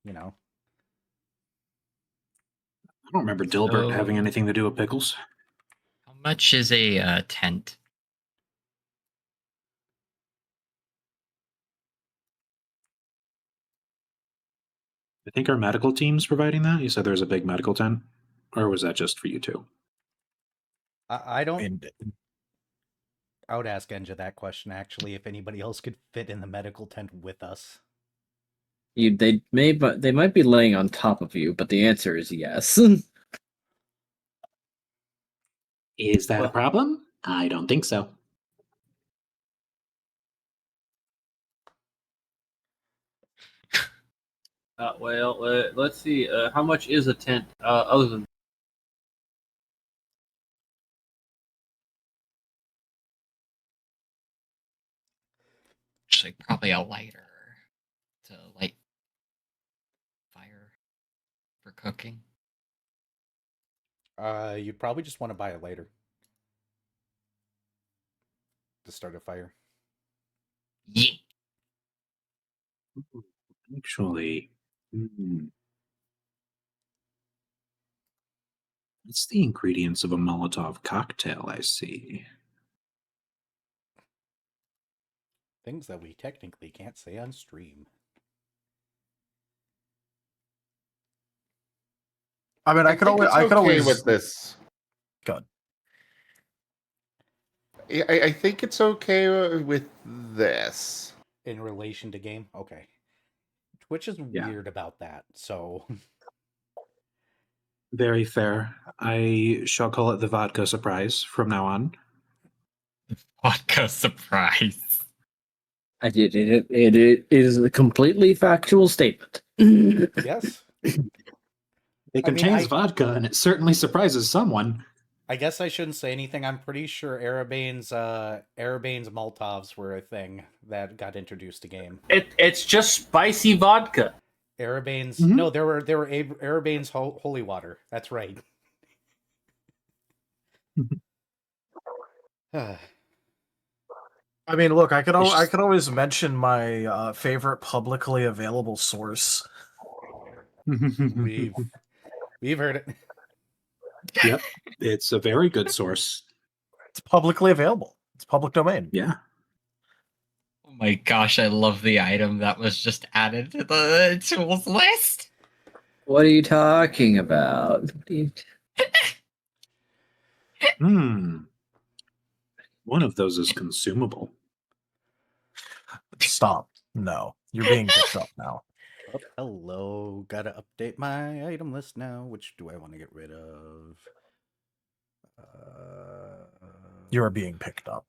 you know, I don't remember Dilbert having So- anything to do with pickles. How much is a tent? I think our medical team's providing that. You said there's a big medical tent, or was that just for you two? I don't. And I would ask Enja that question actually, if anybody else could fit in the medical tent with us. They might be laying on top of you, but the answer is yes. Is that a Well- problem? I don't think so. Let's see. How much is a tent? Other than Actually, probably a lighter to light fire for cooking. You'd probably just want to buy it later to start a fire. Yeah. Actually, it's the ingredients of a Molotov cocktail, I see. Things that we technically can't say on stream. I mean, I could think always, it's I could okay always. with this. God. I think it's okay with this. In relation to game? Okay. Twitch is Yeah. weird about that, so Very fair. I shall call it the vodka surprise from now on. Vodka surprise. I did it. It is a completely factual statement. yes. It I mean, contains I- vodka, and it certainly surprises someone. I guess I shouldn't say anything. I'm pretty sure Arabane's Moltovs were a thing that got introduced to game. it's just spicy vodka. Arabane's Mhm. no, there were Arabane's holy water. That's right. I mean, look, I could It's I just- could always mention my favorite publicly available source. we've heard it. Yep, it's a very good source. It's publicly available. It's public domain. Yeah. Oh my gosh, I love the item that was just added to the tools list. What are you talking about? One of those is consumable. Stop. No, you're being picked up now. Oh, hello. Gotta update my item list now. Which do I want to get rid of? You are being picked up.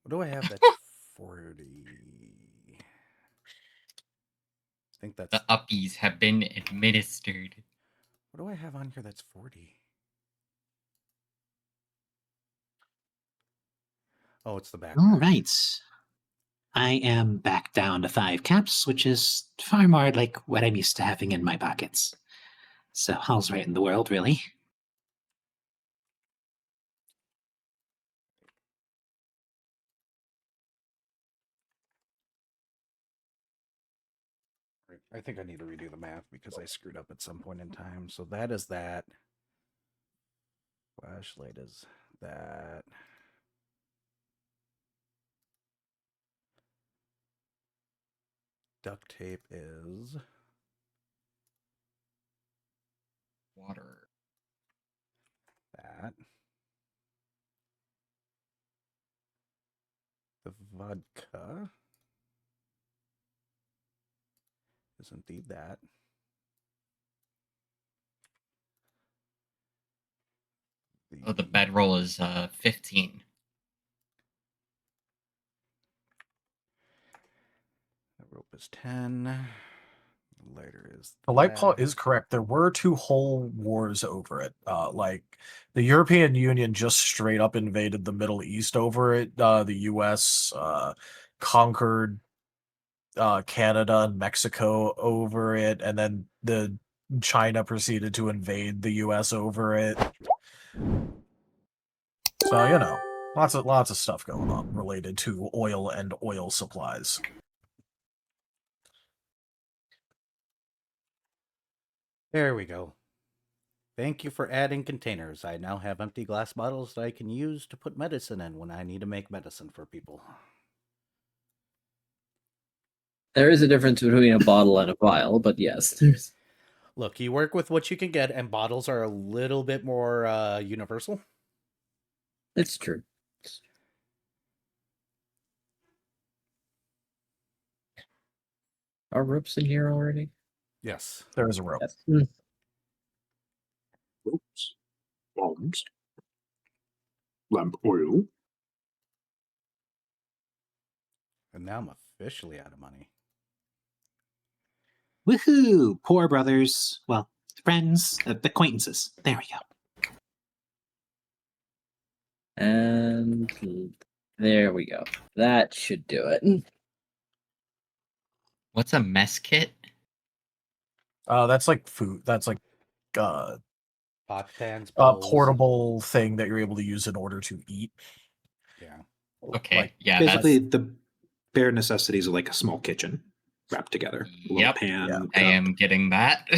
What do I have that's 40? I think that's... The uppies have been administered. What do I have on here that's 40? Oh, it's the back. All right. I am back down to 5 caps, which is far more like what I'm used to having in my pockets. So all's right in the world, really. I think I need to redo the math because I screwed up at some point in time. So that is that. Flashlight is that. Duct tape is Water. that. The vodka is indeed that. Oh, the bedroll is 15. The rope is 10. The lighter is The light paw that. is correct. There were 2 whole wars over it. Like the European Union just straight up invaded the Middle East over it. The U.S. Conquered Canada and Mexico over it, and then China proceeded to invade the U.S. over it. So lots of stuff going on related to oil and oil supplies. There we go. Thank you for adding containers. I now have empty glass bottles that I can use to put medicine in when I need to make medicine for people. There is a difference between a bottle and a vial, but yes, there's. Look, you work with what you can get, and bottles are a little bit more universal. It's true. Are ropes in here already? Yes. There is a rope. Yes. Oops. Bombs. Lamp oil. And now I'm officially out of money. Woohoo! Poor brothers. Well, friends, acquaintances. There we go. And there we go. That should do it. What's a mess kit? That's like food. That's like Pot pans, bowls. portable thing that you're able to use in order to eat. Yeah. Okay, Like, yeah, Basically, that's... the bare necessities of like a small kitchen wrapped together. A little Yep, pan, yeah. I cup. am getting that.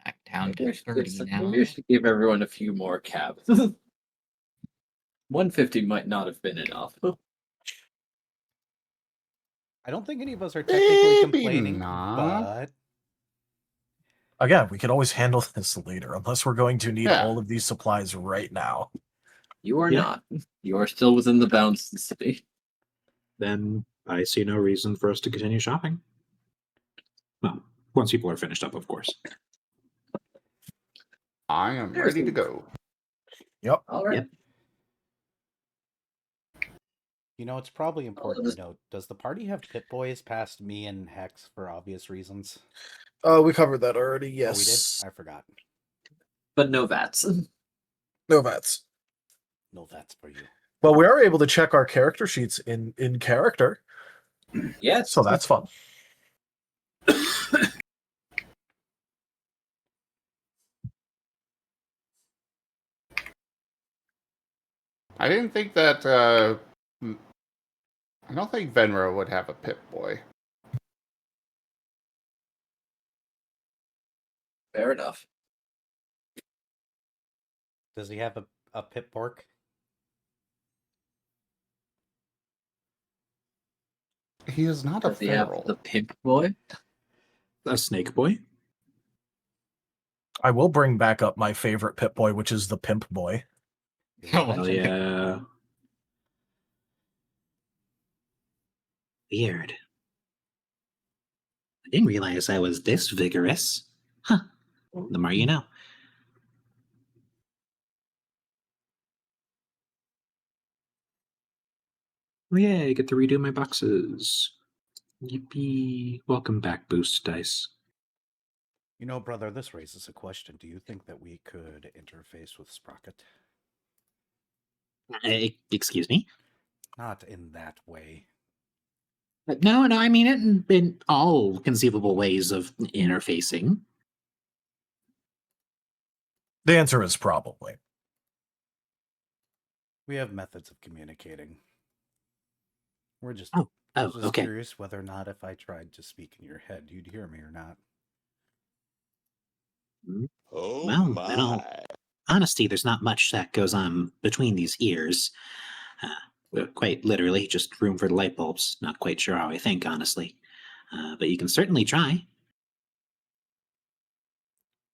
Back down to 30 now. Maybe we should give everyone a few more cabs. 150 might not have been enough. I don't think any of us are technically Maybe complaining, not. but Again, we can always handle this later, unless we're going to need Yeah. all of these supplies right now. You are Yeah. not. You are still within the bounds of the city. Then I see no reason for us to continue shopping. Well, once people are finished up, of course. I am ready to go. Yep. All right. Yep. you know, it's probably important to note, does the party have Pit Boys past me and Hex for obvious reasons? We covered that already. Oh, we Yes. did? I forgot. But no VATs. No VATs. No, that's for you. Well, we are able to check our character sheets in character, Yes. so that's fun. I didn't think that. I don't think Venro would have a Pip Boy. Fair enough. Does he have a Pip Pork? He is not a Does he have feral. the pimp boy? A snake boy? I will bring back up my favorite Pip Boy, which is the Pimp Boy. Hell yeah. Weird. I didn't realize I was this vigorous. Huh. The more you know. Oh yeah, I get to redo my boxes. Yippee. Welcome back, Boost Dice. You know, brother, this raises a question. Do you think that we could interface with Sprocket? Excuse me? Not in that way. No, I mean it in all conceivable ways of interfacing. The answer is probably. We have methods of communicating. We're just, Oh, I was just okay. curious whether or not if I tried to speak in your head, you'd hear me or not. Oh, well, in all honesty, there's not much that goes on between these ears. Quite literally, just room for the light bulbs. Not quite sure how I think, honestly. But you can certainly try.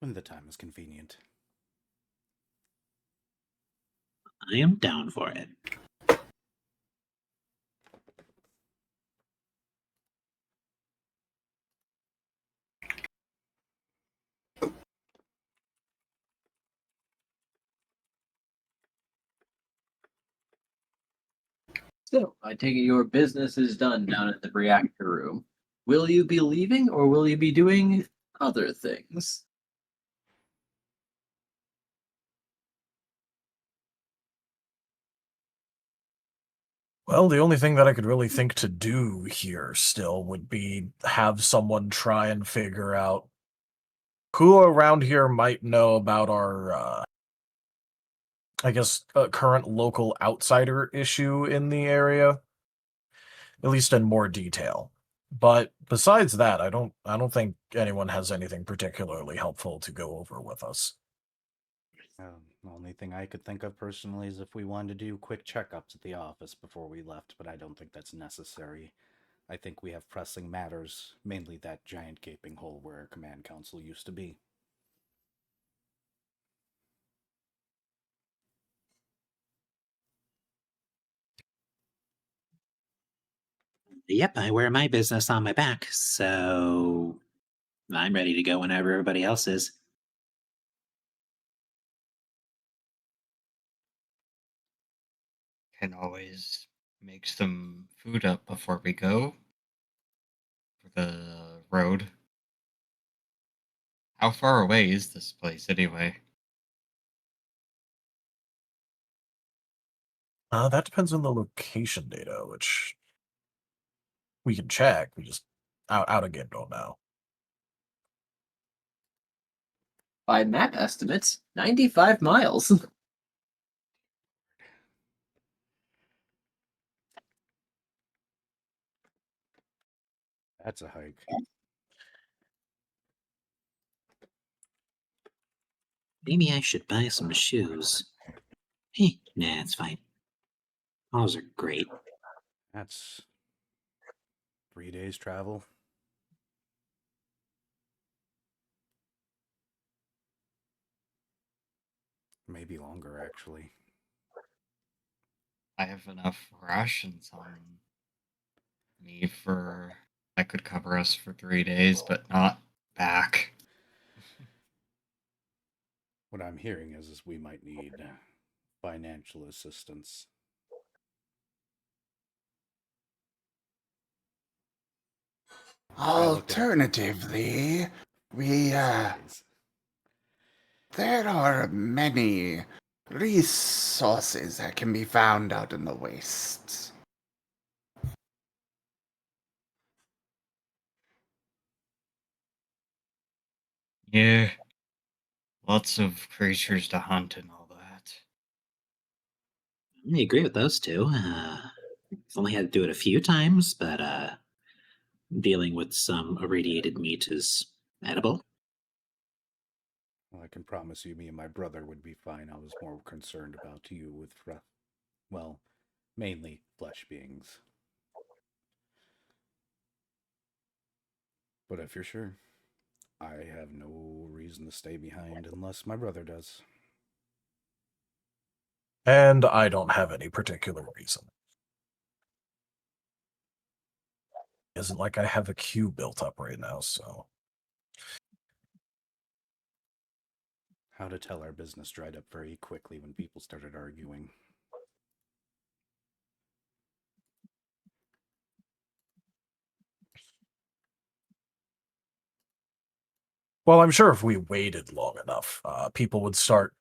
When the time is convenient. I am down for it. So, I take it your business is done down at the reactor room. Will you be leaving, or will you be doing other things? Well, the only thing that I could really think to do here still would be have someone try and figure out who around here might know about our, I guess, current local outsider issue in the area, at least in more detail. But besides that, I don't think anyone has anything particularly helpful to go over with us. The only thing I could think of personally is if we wanted to do quick checkups at the office before we left, but I don't think that's necessary. I think we have pressing matters, mainly that giant gaping hole where our command council used to be. Yep, I wear my business on my back, so I'm ready to go whenever everybody else is. Can always make some food up before we go for the road. How far away is this place anyway? That depends on the location data, which we can check. We just out of game don't know. By map estimates, 95 miles. That's a hike. Maybe I should buy some shoes. Nah, it's fine. Those are great. That's 3 days travel. Maybe longer, actually. I have enough rations on me for that could cover us for 3 days, but not back. What I'm hearing is we might need financial assistance. Alternatively, there are many resources that can be found out in the wastes. Yeah. Lots of creatures to hunt and all that. I agree with those two. Only had to do it a few times, but dealing with some irradiated meat is edible. Well, I can promise you, me and my brother would be fine. I was more concerned about you with, well, mainly flesh beings. But if you're sure, I have no reason to stay behind unless my brother does. And I don't have any particular reason. Isn't like I have a queue built up right now, so. How to tell our business dried up very quickly when people started arguing. Well, I'm sure if we waited long enough, people would start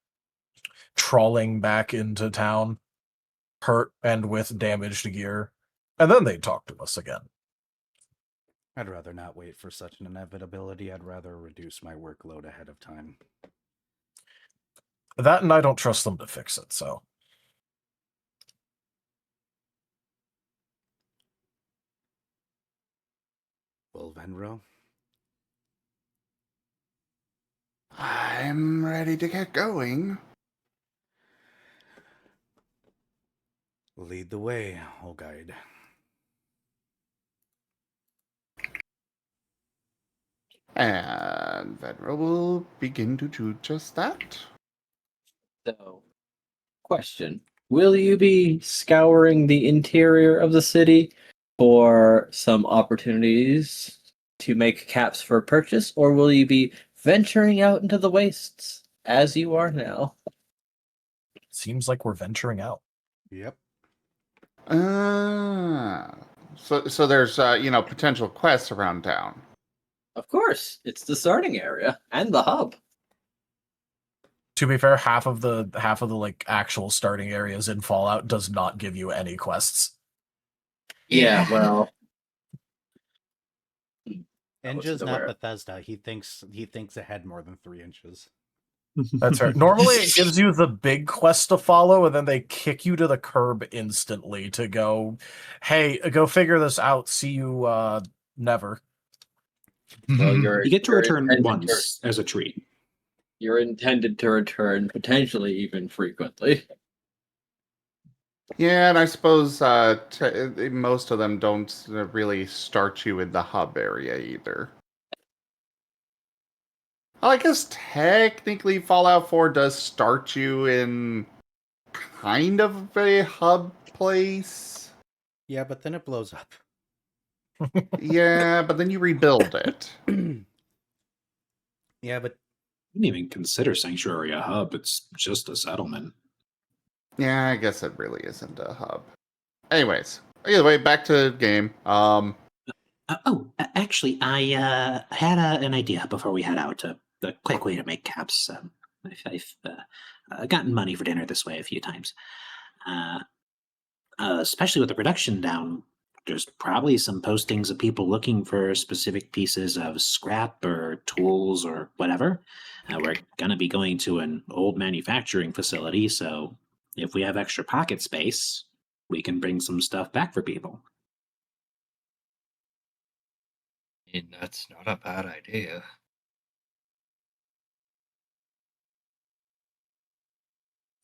trawling back into town, hurt and with damaged gear, and then they'd talk to us again. I'd rather not wait for such an inevitability. I'd rather reduce my workload ahead of time. That and I don't trust them to fix it, so. Well, Venro, I'm ready to get going. lead the way, O guide. And Venro will begin to do just that. So, question. Will you be scouring the interior of the city for some opportunities to make caps for purchase, or will you be venturing out into the wastes as you are now? Seems like we're venturing out. Yep. So there's potential quests around town. Of course, it's the starting area and the hub. To be fair, half of the like actual starting areas in Fallout does not give you any quests. Yeah, well, Enja's not Bethesda. He thinks ahead more than 3 inches. That's right. Normally, it gives you the big quest to follow, and then they kick you to the curb instantly to go, "Hey, go figure this out. See you never." well, You get to you're return intended once as a treat. You're intended to return potentially even frequently. Yeah, and I suppose most of them don't really start you in the hub area either. Well, I guess technically Fallout 4 does start you in kind of a hub place. Yeah, but then it blows up. Yeah, but then you rebuild it. Yeah, but I didn't even consider Sanctuary a hub. It's just a settlement. Yeah, I guess it really isn't a hub. Anyways, either way, back to game. Actually, I had an idea before we head out. A quick way to make caps. I've gotten money for dinner this way a few times. Especially with the production down, there's probably some postings of people looking for specific pieces of scrap or tools or whatever. We're going to be going to an old manufacturing facility, so if we have extra pocket space, we can bring some stuff back for people. That's not a bad idea.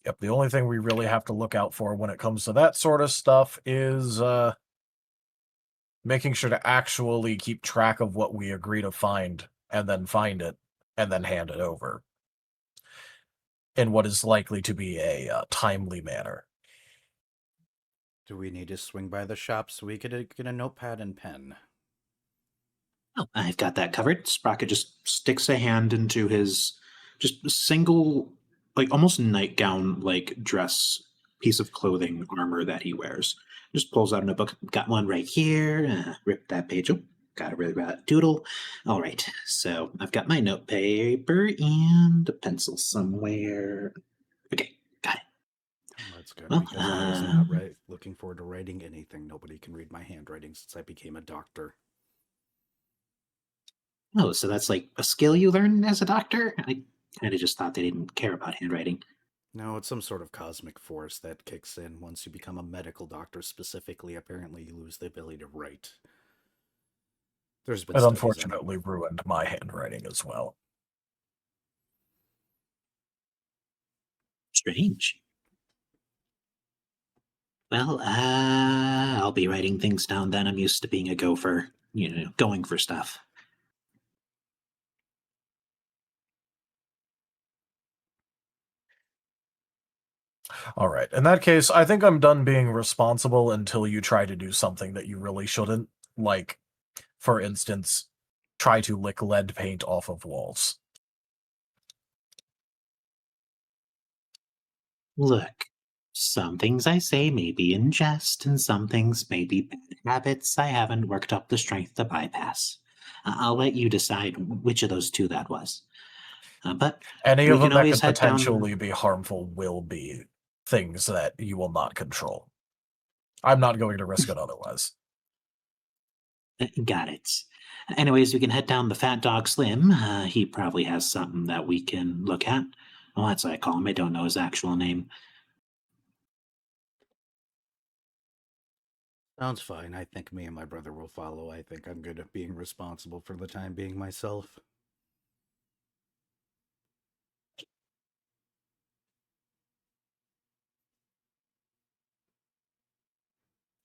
Yep, the only thing we really have to look out for when it comes to that sort of stuff is making sure to actually keep track of what we agree to find find it and then hand it over in what is likely to be a timely manner. do we need to swing by the shop so we could get a notepad and pen? Oh, I've got that covered. Sprocket just sticks a hand into his just single, like almost nightgown like dress piece of clothing armor that he wears. Just pulls out a notebook. Got one right here. Rip that page. Oh, got a really bad doodle. All right. So I've got my note paper and a pencil somewhere. Okay, got it. Oh, that's good, Well, because I was not looking forward to writing anything. Nobody can read my handwriting since I became a doctor. Oh, so that's like a skill you learn as a doctor? I kind of just thought they didn't care about handwriting. No, it's some sort of cosmic force that kicks in once you become a medical doctor specifically. Apparently, you lose the ability to write. There's been It studies on it. unfortunately ruined my handwriting as well. Strange. Well, I'll be writing things down then. I'm used to being a gopher, going for stuff. All right. In that case, I think I'm done being responsible until you try to do something that you really shouldn't. Like, for instance, try to lick lead paint off of walls. Look, some things I say may be in jest, and some things may be bad habits I haven't worked up the strength to bypass. I'll let you decide which of those two that was. But Any we of them can that always could head down. potentially be harmful will be things that you will not control. I'm not going to risk it otherwise. Got it. Anyways, we can head down the Fat Dog Slim. He probably has something that we can look at. Well, that's what I call him. I don't know his actual name. Sounds fine. I think me and my brother will follow. I think I'm good at being responsible for the time being myself.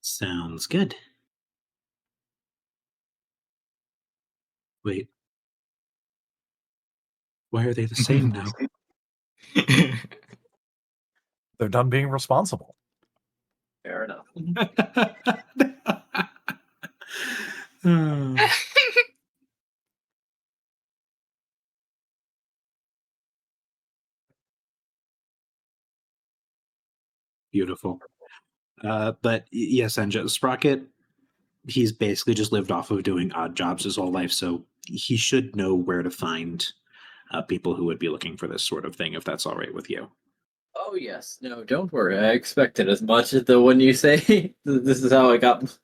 Sounds good. Wait. Why are they the same now? They're done being responsible. Fair enough. Beautiful. But yes, Enja, Sprocket, he's basically just lived off of doing odd jobs his whole life, so he should know where to find people who would be looking for this sort of thing, if that's all right with you. Oh yes, no, don't worry. I expected as much. Though when you say this is how I got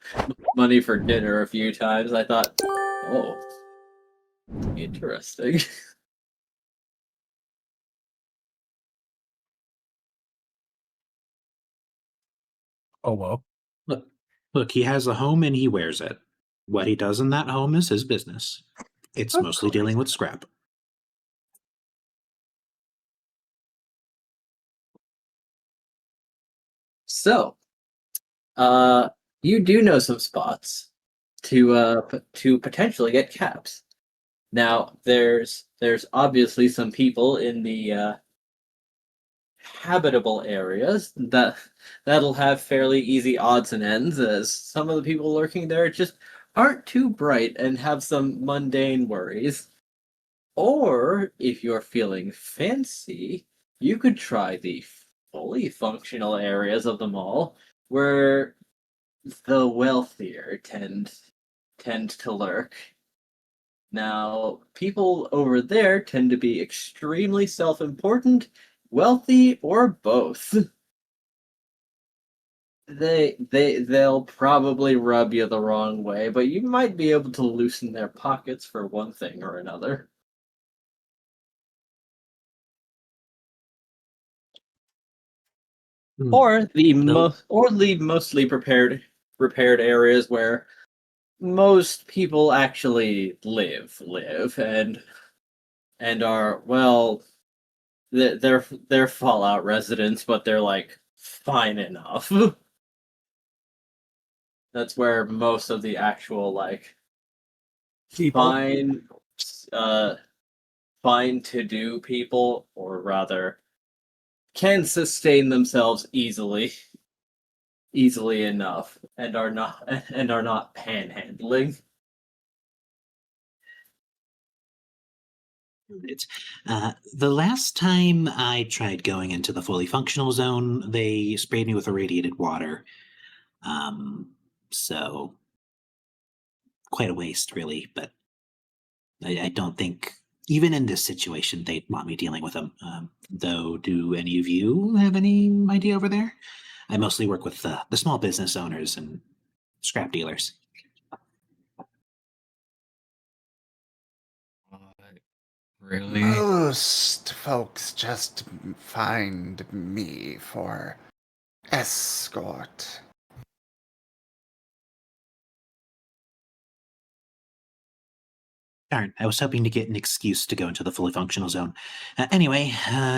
money for dinner a few times, I thought, oh, interesting. Oh well. Look, he has a home and he wears it. What he does in that home is his business. It's Of mostly course. dealing with scrap. So, you do know some spots to potentially get caps. Now, there's obviously some people in the habitable areas that'll have fairly easy odds and ends, as some of the people lurking there just aren't too bright and have some mundane worries. Or if you're feeling fancy, you could try the fully functional areas of the mall, where the wealthier tend to lurk. Now, people over there tend to be extremely self-important, wealthy, or both. They'll probably rub you the wrong way, but you might be able to loosen their pockets for one thing or another. Hmm. Or No. the mostly prepared areas where most people actually live and are, well, they're Fallout residents, but they're like fine enough. That's where most of the actual like People. fine uh fine to do people, or rather can sustain themselves easily enough and are not panhandling. The last time I tried going into the fully functional zone, they sprayed me with irradiated water. So quite a waste, really. But I don't think, even in this situation, they'd want me dealing with them. Though, do any of you have any idea over there? I mostly work with the small business owners and scrap dealers. Really? Most folks just find me for escort. Darn, I was hoping to get an excuse to go into the fully functional zone. Anyway,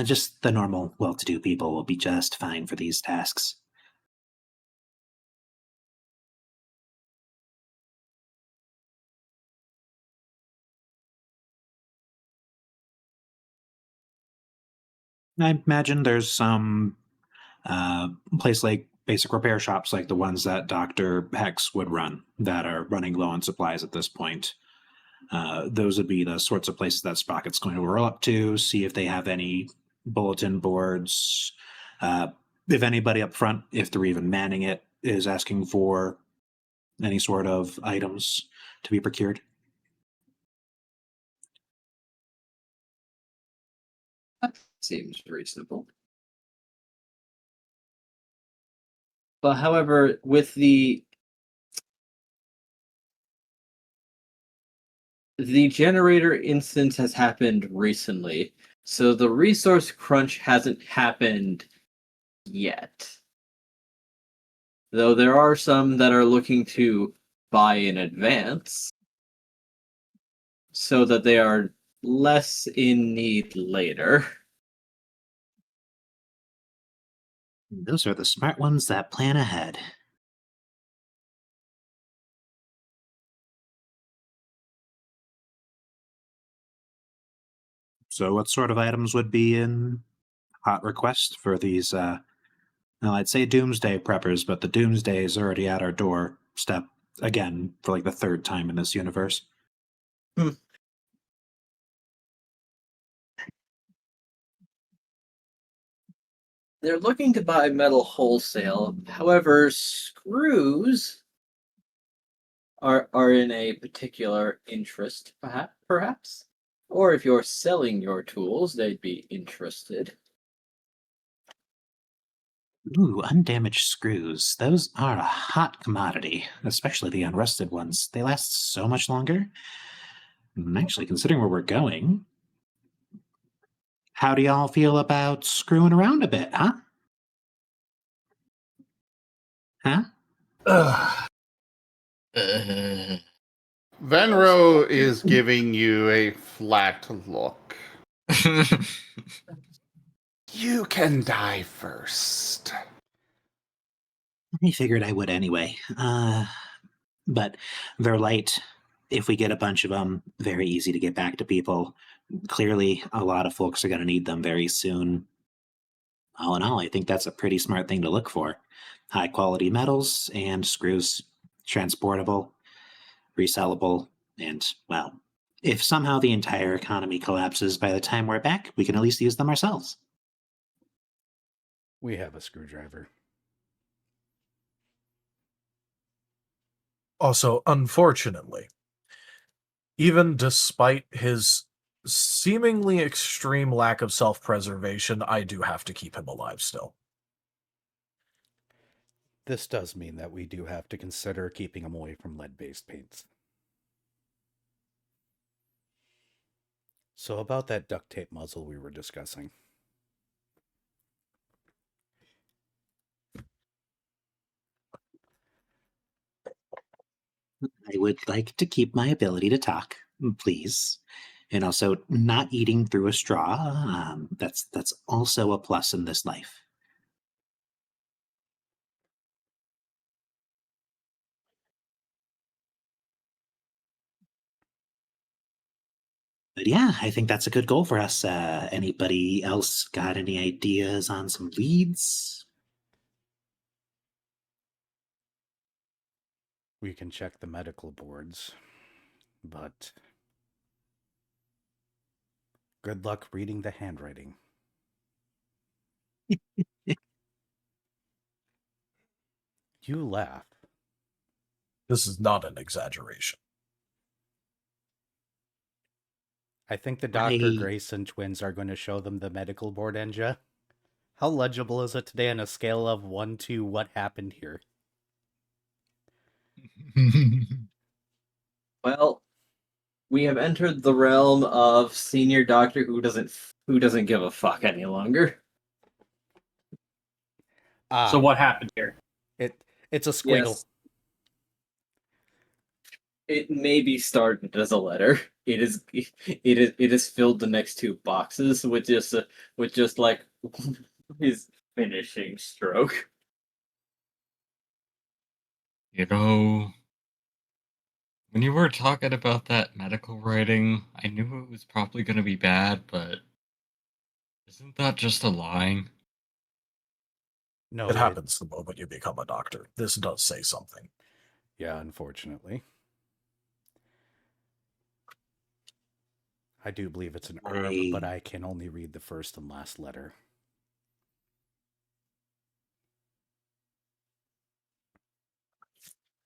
just the normal well-to-do people will be just fine for these tasks. I imagine there's some place like basic repair shops like the ones that Dr. Hex would run that are running low on supplies at this point. Those would be the sorts of places that Sprocket's going to roll up to, see if they have any bulletin boards. If anybody up front, if they're even manning it, is asking for any sort of items to be procured. That seems reasonable. But however, with the generator instance has happened recently, so the resource crunch hasn't happened yet. Though there are some that are looking to buy in advance so that they are less in need later. Those are the smart ones that plan ahead. So, what sort of items would be in hot request for these? Well, I'd say doomsday preppers, but the doomsday is already at our doorstep again for like the third time in this universe. They're looking to buy metal wholesale. However, screws are in a particular interest, perhaps. Or if you're selling your tools, they'd be interested. Ooh, undamaged screws. Those are a hot commodity, especially the unrusted ones. They last so much longer. Actually, considering where we're going, how do y'all feel about screwing around a bit, huh? Huh? Ugh. Venro is giving you a flat look. You can die first. I figured I would anyway. But they're light. If we get a bunch of them, very easy to get back to people. Clearly, a lot of folks are going to need them very soon. All in all, I think that's a pretty smart thing to look for. High quality metals and screws, transportable, resellable, and, well, if somehow the entire economy collapses by the time we're back, we can at least use them ourselves. We have a screwdriver. Also, unfortunately, even despite his seemingly extreme lack of self-preservation, I do have to keep him alive still. This does mean that we do have to consider keeping him away from lead-based paints. So about that duct tape muzzle we were discussing. I would like to keep my ability to talk, please. And also, not eating through a straw. That's also a plus in this life. But yeah, I think that's a good goal for us. Anybody else got any ideas on some leads? We can check the medical boards, but good luck reading the handwriting. You laugh. This is not an exaggeration. I think the Dr. Grayson twins are going to show them the medical board, Enja. How legible is it today on a scale of 1 to what happened here? Well, we have entered the realm of senior doctor who doesn't give a fuck any longer. So what happened here? It's a squiggle. Yes. It may be started as a letter. It is filled the next two boxes with just like his finishing stroke. You know, when you were talking about that medical writing, I knew it was probably going to be bad, but isn't that just a lying? No, It happens the moment you become a doctor. This does say something. Yeah, unfortunately. I do believe it's an herb, but I can only read the first and last letter.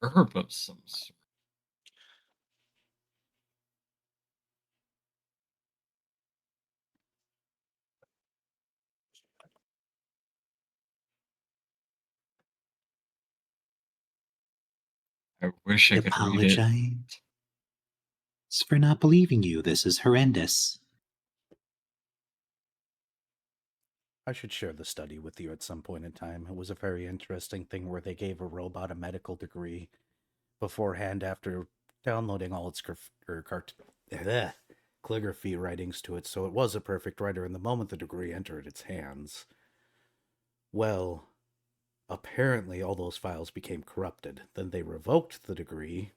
Herb of some sort. I wish I could read it. Apologize for not believing you. This is horrendous. I should share the study with you at some point in time. It was a very interesting thing where they gave a robot a medical degree beforehand after downloading all its calligraphy writings to it, so it was a perfect writer. And the moment the degree entered its hands, well, apparently all those files became corrupted. Then they revoked the degree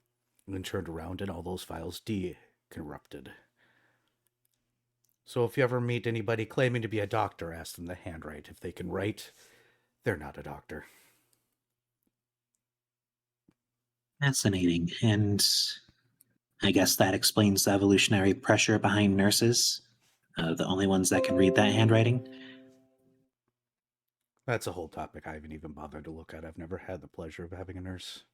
and turned around and all those files de-corrupted. So if you ever meet anybody claiming to be a doctor, ask them to handwrite. If they can write, they're not a doctor. Fascinating. And I guess that explains the evolutionary pressure behind nurses. The only ones that can read that handwriting. That's a whole topic I haven't even bothered to look at. I've never had the pleasure of having a nurse.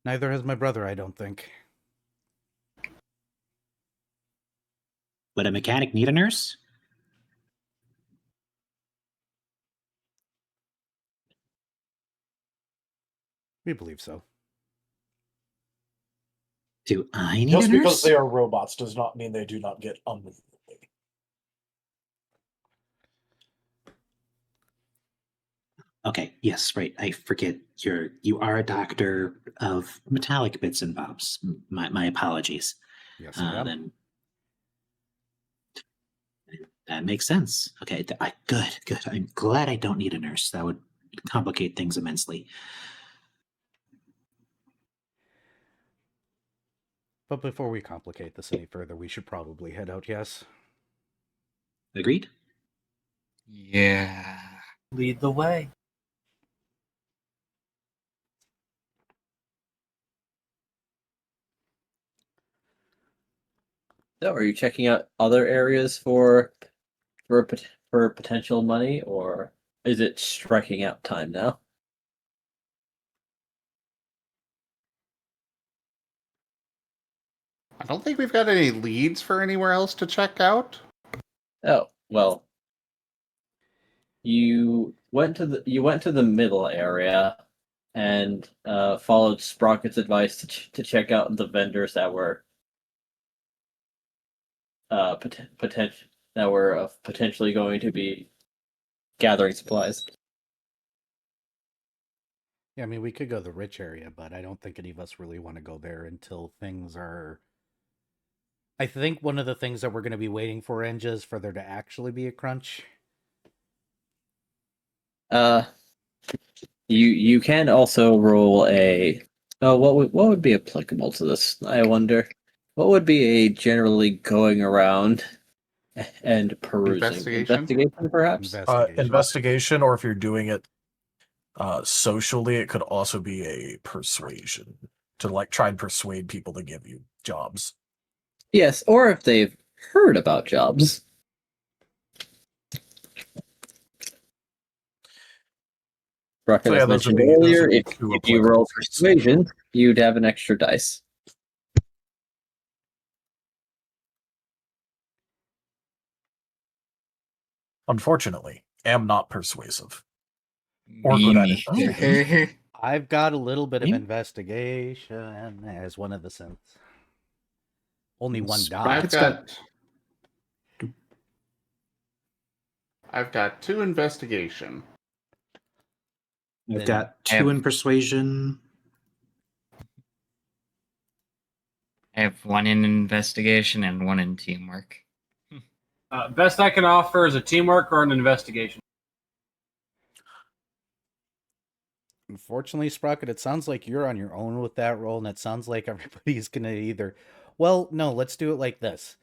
Neither has my brother, I don't think. Would a mechanic need a nurse? We believe so. Do I need Just a because nurse? they are robots does not mean they do not get unruly. Okay, yes, right. I forget you are a doctor of metallic bits and bobs. My apologies. Yes, I am. Then that makes sense. Okay, good. I'm glad I don't need a nurse. That would complicate things immensely. But before we complicate this any further, we should probably head out, yes? Agreed? Yeah. Lead the way. So, are you checking out other areas for potential money, or is it striking out time now? I don't think we've got any leads for anywhere else to check out. Oh, well. You went to the middle area and followed Sprocket's advice to check out the vendors that were potentially going to be gathering supplies. Yeah, I mean, we could go the rich area, but I don't think any of us really want to go there until things are. I think one of the things that we're going to be waiting for, Enja, is for there to actually be a crunch. You can also roll a. Oh, what would be applicable to this? I wonder. What would be a generally going around and perusing? Investigation? Investigation, perhaps? Investigation, or if you're doing it socially, it could also be a persuasion to like try and persuade people to give you jobs. Yes, or if they've heard about jobs. Rocket, So as yeah, those would mentioned be earlier, if two you applicable roll things. persuasion, you'd have an extra dice. Unfortunately, am not persuasive or good at investigation. I've got a little bit of Yeah. investigation as one of the synths. Only one I've die. got 2 investigation. I've Then- got 2 in persuasion. I have 1 in investigation and 1 in teamwork. Best I can offer is a teamwork or an investigation. Unfortunately, Sprocket, it sounds like you're on your own with that role, and it sounds like everybody's gonna either. Well, no, let's do it like this.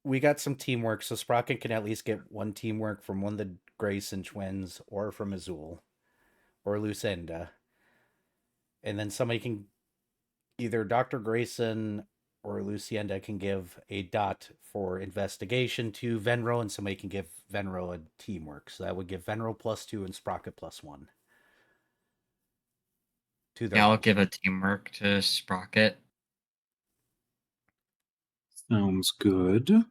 We got some teamwork, so Sprocket can at least get 1 teamwork from one of the Grayson twins, or from Azul, or Lucinda, and then somebody can either Dr. Grayson or Lucinda can give a dot for investigation to Venro, and somebody can give Venro a teamwork. So that would give Venro +2 and Sprocket +1. Yeah, I'll give a teamwork to Sprocket. Sounds good. All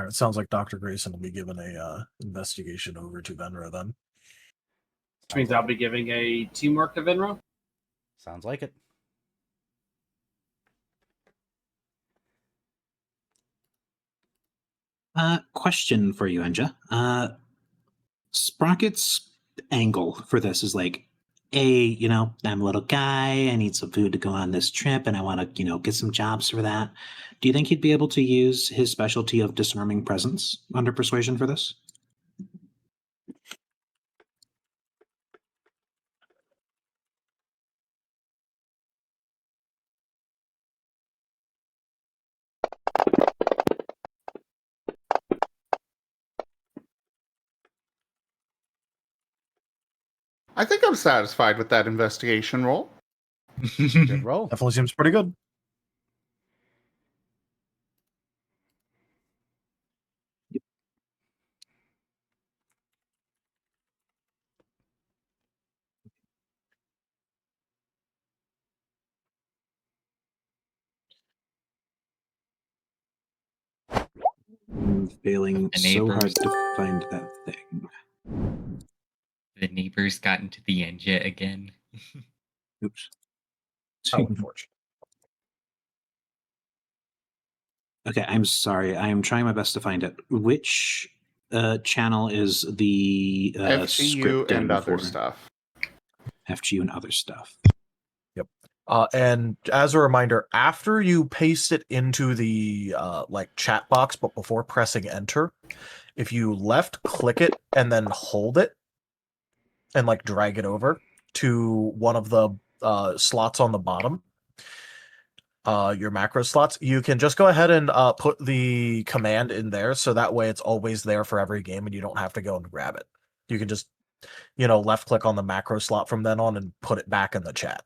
right, it sounds like Dr. Grayson will be given a investigation over to Venra then. Which means I'll be giving a teamwork to Venro. Sounds like it. Question for you, Enja. Sprocket's angle for this is like, I'm a little guy, I need some food to go on this trip, and I want to, get some jobs for that. Do you think he'd be able to use his specialty of disarming presence under persuasion for this? I think I'm satisfied with that investigation roll. Good roll. Definitely seems pretty good. I'm failing The so hard neighbors. to find that thing. The neighbors got into the end yet again. Oops. How unfortunate. Okay, I'm sorry. I am trying my best to find it. Which channel is the FGU script and in other for? stuff. FGU and other stuff. And as a reminder, after you paste it into the like chat box, but before pressing enter, if you left click it and then hold it and like drag it over to one of the slots on the bottom, your macro slots, you can just go ahead and put the command in there, so that way it's always there for every game and you don't have to go and grab it. You can just, left click on the macro slot from then on and put it back in the chat.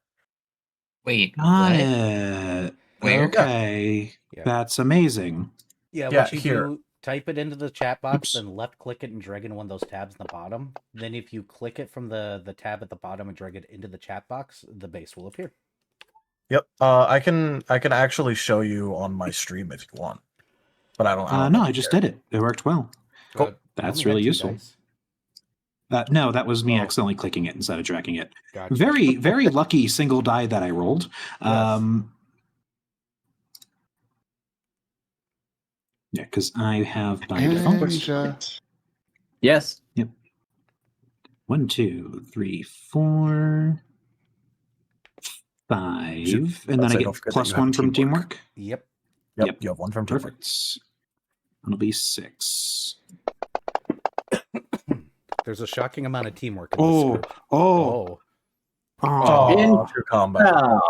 Wait, Got what? it. Where? Okay. Yeah. That's amazing. Yeah, Yeah, what you here. do, type it into the chat box, Oops. then left click it and drag in one of those tabs in the bottom. Then if you click it from the tab at the bottom and drag it into the chat box, the base will appear. Yep. I can actually show you on my stream if you want, but I don't. No, I just did it. It worked well. Cool. You That's only had really 2 useful. dice. No, that was me Oh. accidentally clicking it instead of dragging it. Gotcha. Very, very lucky single die that I rolled. Yes. Yeah, because I have by default. Yes. Yep. 1, 2, 3, 4, 5, Shoot. and then I Don't get forget that you have +1 from teamwork. teamwork. Yep. Yep. You have 1 from teamwork. Perfect. That'll be 6. There's a shocking amount of teamwork in this script. Oh. True combo. Oh.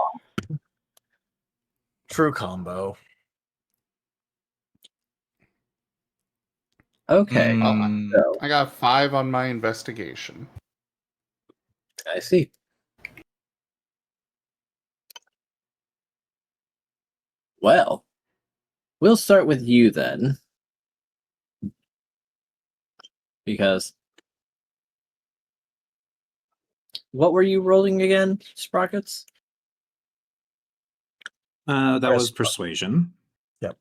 True combo. Okay. Oh, I got 5 on my investigation. I see. Well, we'll start with you then. Because what were you rolling again, Sprockets? That was persuasion. Yep.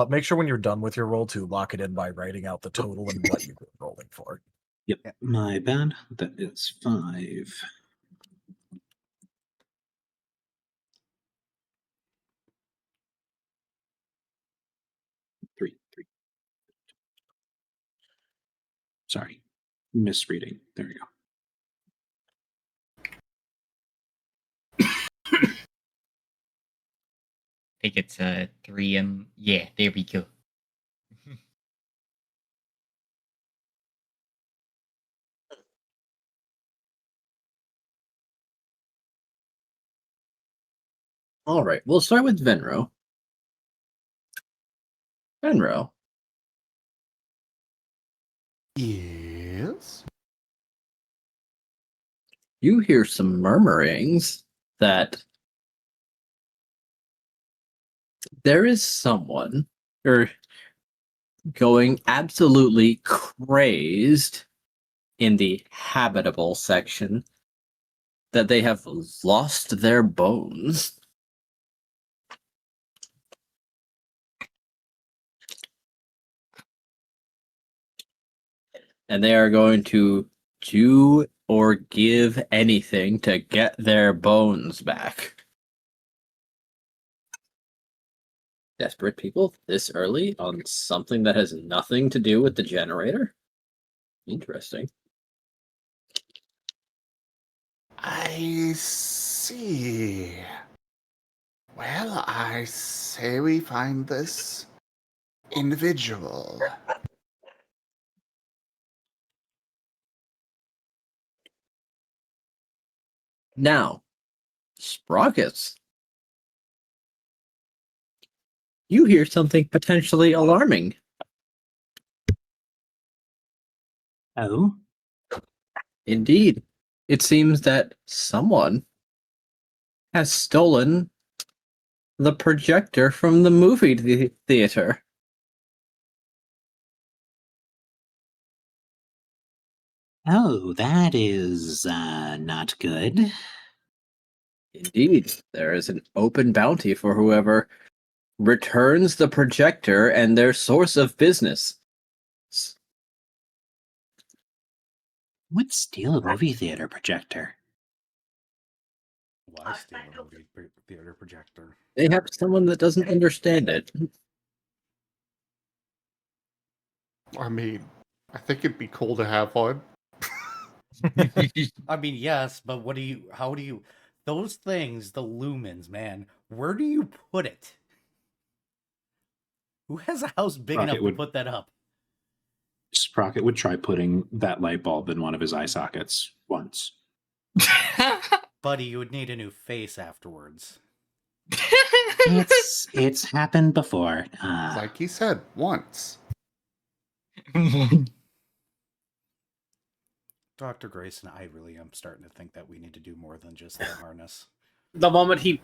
Make sure when you're done with your roll to lock it in by writing out the total and what you're rolling for. Yep. My bad. That is 5. Three. Sorry. Misreading. There we go. I think it's 3 and yeah, there we go. All right, we'll start with Venro. Venro. Yes. You hear some murmurings that there is someone going absolutely crazed in the habitable section, that they have lost their bones. And they are going to do or give anything to get their bones back. Desperate people this early on something that has nothing to do with the generator? Interesting. I see. Well, I say we find this individual. Now, Sprockets, you hear something potentially alarming. Oh? Indeed. It seems that someone has stolen the projector from the movie theater. Oh, that is not good. Indeed. There is an open bounty for whoever returns the projector and their source of business. would steal a movie theater projector? Why steal a movie theater projector? They have someone that doesn't understand it. I mean, I think it'd be cool to have one. I mean, yes, but how do you, those things, the lumens, man, where do you put it? Who has a house big enough to put that up? Sprocket would try putting that light bulb in one of his eye sockets once. Buddy, you would need a new face afterwards. It's happened before. Like he said, once. Dr. Grayson, I really am starting to think that we need to do more than just the harness. The moment he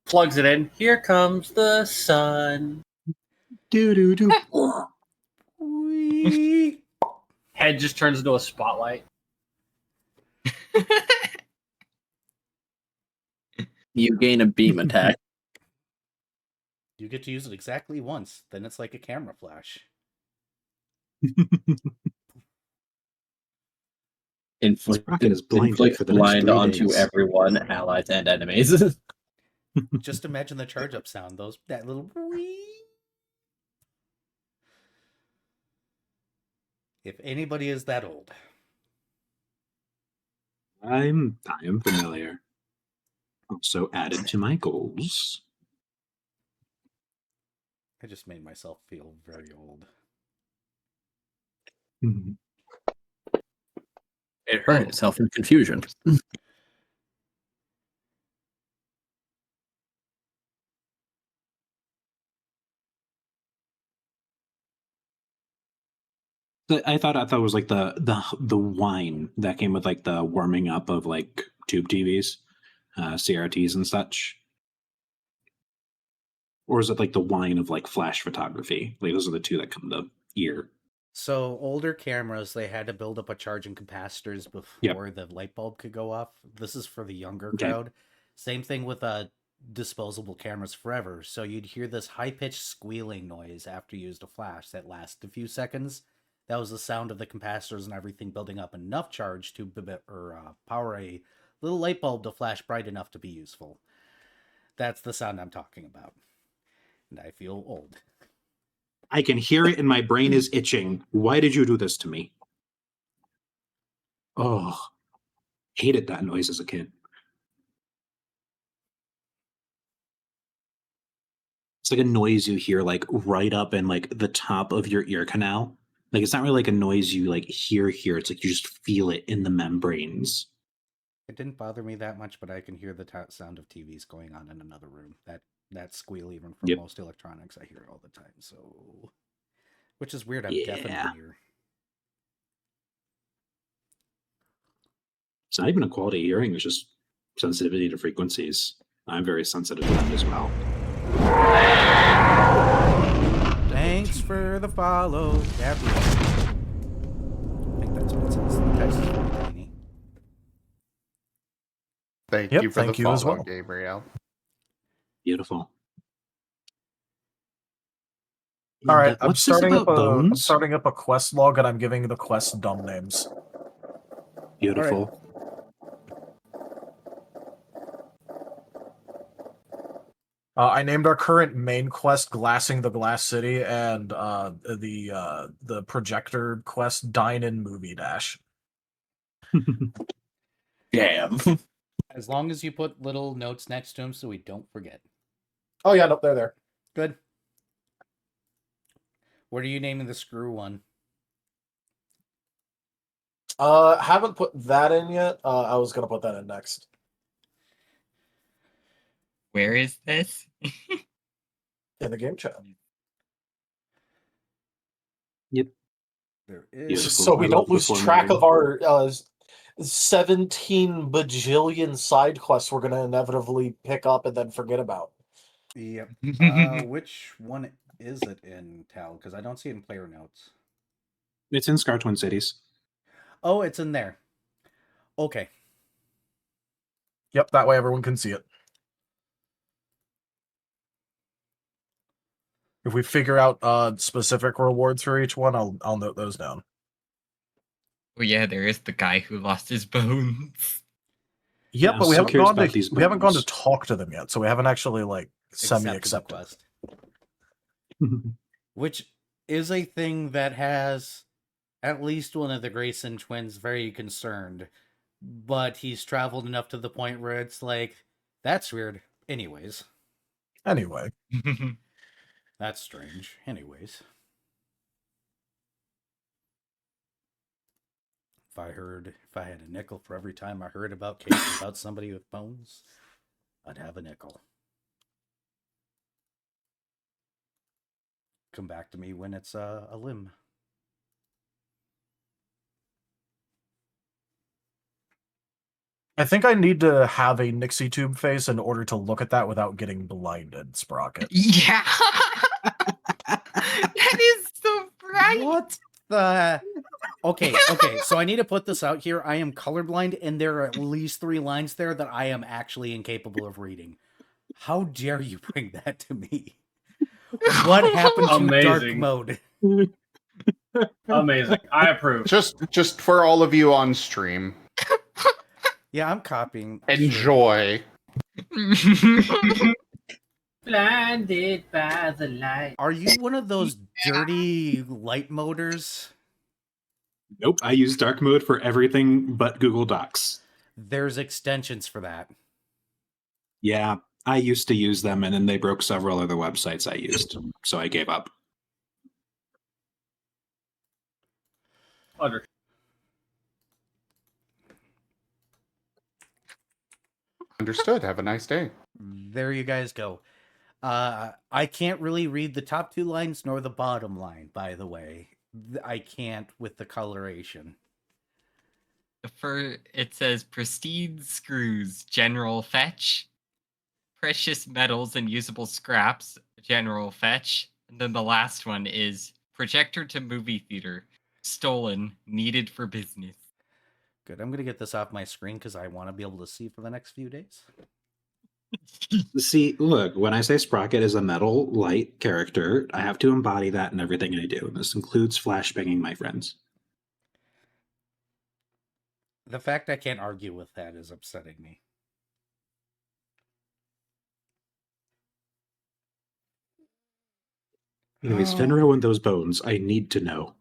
plugs it in, here comes the sun. Do do do. Head just turns into a spotlight. You gain a beam attack. You get to use it exactly once, then it's like a camera flash. Inflict blind onto everyone, allies and enemies. Just imagine the charge up sound, that little wee. If anybody is that old. I am familiar. Also added to my goals. I just made myself feel very old. It hurt itself in confusion. I thought it was like the wine that came with like the warming up of like tube TVs, CRTs and such. Or is it like the wine of like flash photography? Like those are the two that come to ear. So older cameras, they had to build up a charging capacitors before the light bulb could go off. This is for the younger crowd. Same thing with disposable cameras forever. So you'd hear this high-pitched squealing noise after you used a flash that lasted a few seconds. That was the sound of the capacitors and everything building up enough charge to power a little light bulb to flash bright enough to be useful. That's the sound I'm talking about. And I feel old. I can hear it and my brain is itching. Why did you do this to me? Oh, hated that noise as a kid. It's like a noise you hear like right up in like the top of your ear canal. Like it's not really like a noise you like hear here. It's like you just feel it in the membranes. It didn't bother me that much, but I can hear the sound of TVs going on in another room. That squeal, even for most electronics, I hear it all the time. So, which is weird. I'm deaf in one ear. It's not even a quality hearing. It's just sensitivity to frequencies. I'm very sensitive to that as well. Thanks for the follow, Gabrielle. I think that's what it says. The text is very tiny. Thank you for the follow, as well. Gabriel. Beautiful. All right, I'm starting up a quest log, and I'm giving the quest dumb names. Beautiful. I named our current main quest "Glassing the Glass City" and the projector quest "Dine in Movie Dash." Damn. As long as you put little notes next to them so we don't forget. Oh yeah, nope, they're there. Good. What are you naming the screw one? Haven't put that in yet. I was gonna put that in next. Where is this? In the game chat. Yep. There is. So we don't lose track of our 17 bajillion side quests we're gonna inevitably pick up and then forget about. Yep. Which one is it in, Tal? Because I don't see it in player notes. It's in Scar Twin Cities. Oh, it's in there. Okay. Yep, that way everyone can see it. If we figure out specific rewards for each one, I'll note those down. Oh yeah, there is the guy who lost his bones. Yep, Yeah, but we so haven't curious gone to about these we haven't gone to bones. talk to them yet, so we haven't actually like Accepted the semi-accepted. quest. Which is a thing that has at least one of the Grayson twins very concerned. But he's traveled enough to the point where it's like, that's weird. Anyways. Anyway. That's strange. Anyways. If I had a nickel for every time I heard about cases about somebody with bones, I'd have a nickel. Come back to me when it's a limb. I think I need to have a Nixie tube face in order to look at that without getting blinded, Sprocket. Yeah. That is so bright. What the... Okay, so I need to put this out here. I am colorblind, and there are at least 3 lines there that I am actually incapable of reading. How dare you bring that to me? What happened to dark mode? Amazing. I approve. Just for all of you on stream. Yeah, I'm copying. Enjoy. Blinded by the light. Are you one of those dirty light moders? Nope, I use dark mode for everything but Google Docs. There's extensions for that. Yeah, I used to use them, and then they broke several other websites I used, so I gave up. Understood. Have a nice day. There you guys go. I can't really read the top 2 lines nor the bottom line, by the way. I can't with the coloration. It says pristine screws, general fetch, precious metals and usable scraps, general fetch, and then the last one is projector to movie theater, stolen, needed for business. Good. I'm going to get this off my screen because I want to be able to see for the next few days. See, look, when I say Sprocket is a metal light character, I have to embody that in everything I do. This includes flashbanging my friends. The fact I can't argue with that is upsetting me. Anyways, Fenro and those bones, I need to know.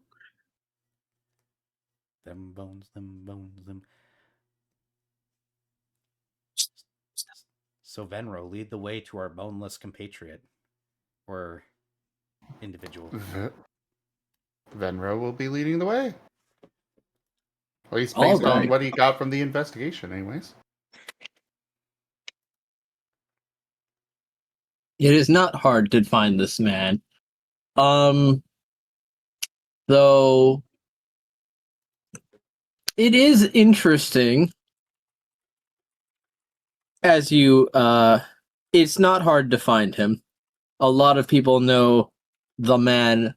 Them bones, them. So Venro, lead the way to our boneless compatriot. Or individual. Venro will be leading the way. At least based on what he got from the investigation, anyways. It is not hard to find this man. Though it is interesting as you it's not hard to find him. A lot of people know the man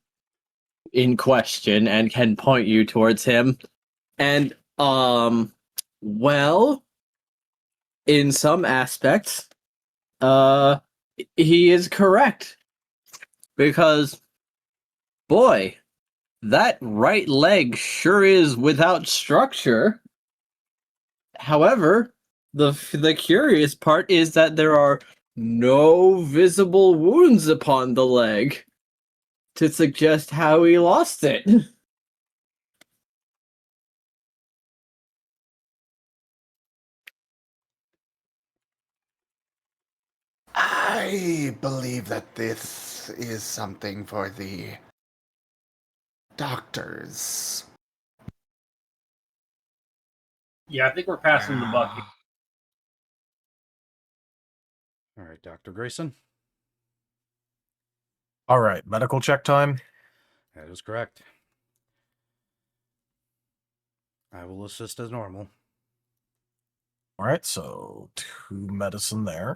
in question and can point you towards him. And well, in some aspects, he is correct. Because boy, that right leg sure is without structure. However, the curious part is that there are no visible wounds upon the leg to suggest how he lost it. I believe that this is something for the doctors. Yeah, I think we're passing the buck. All right, Dr. Grayson. All right, medical check time. That is correct. I will assist as normal. All right, so 2 medicine there.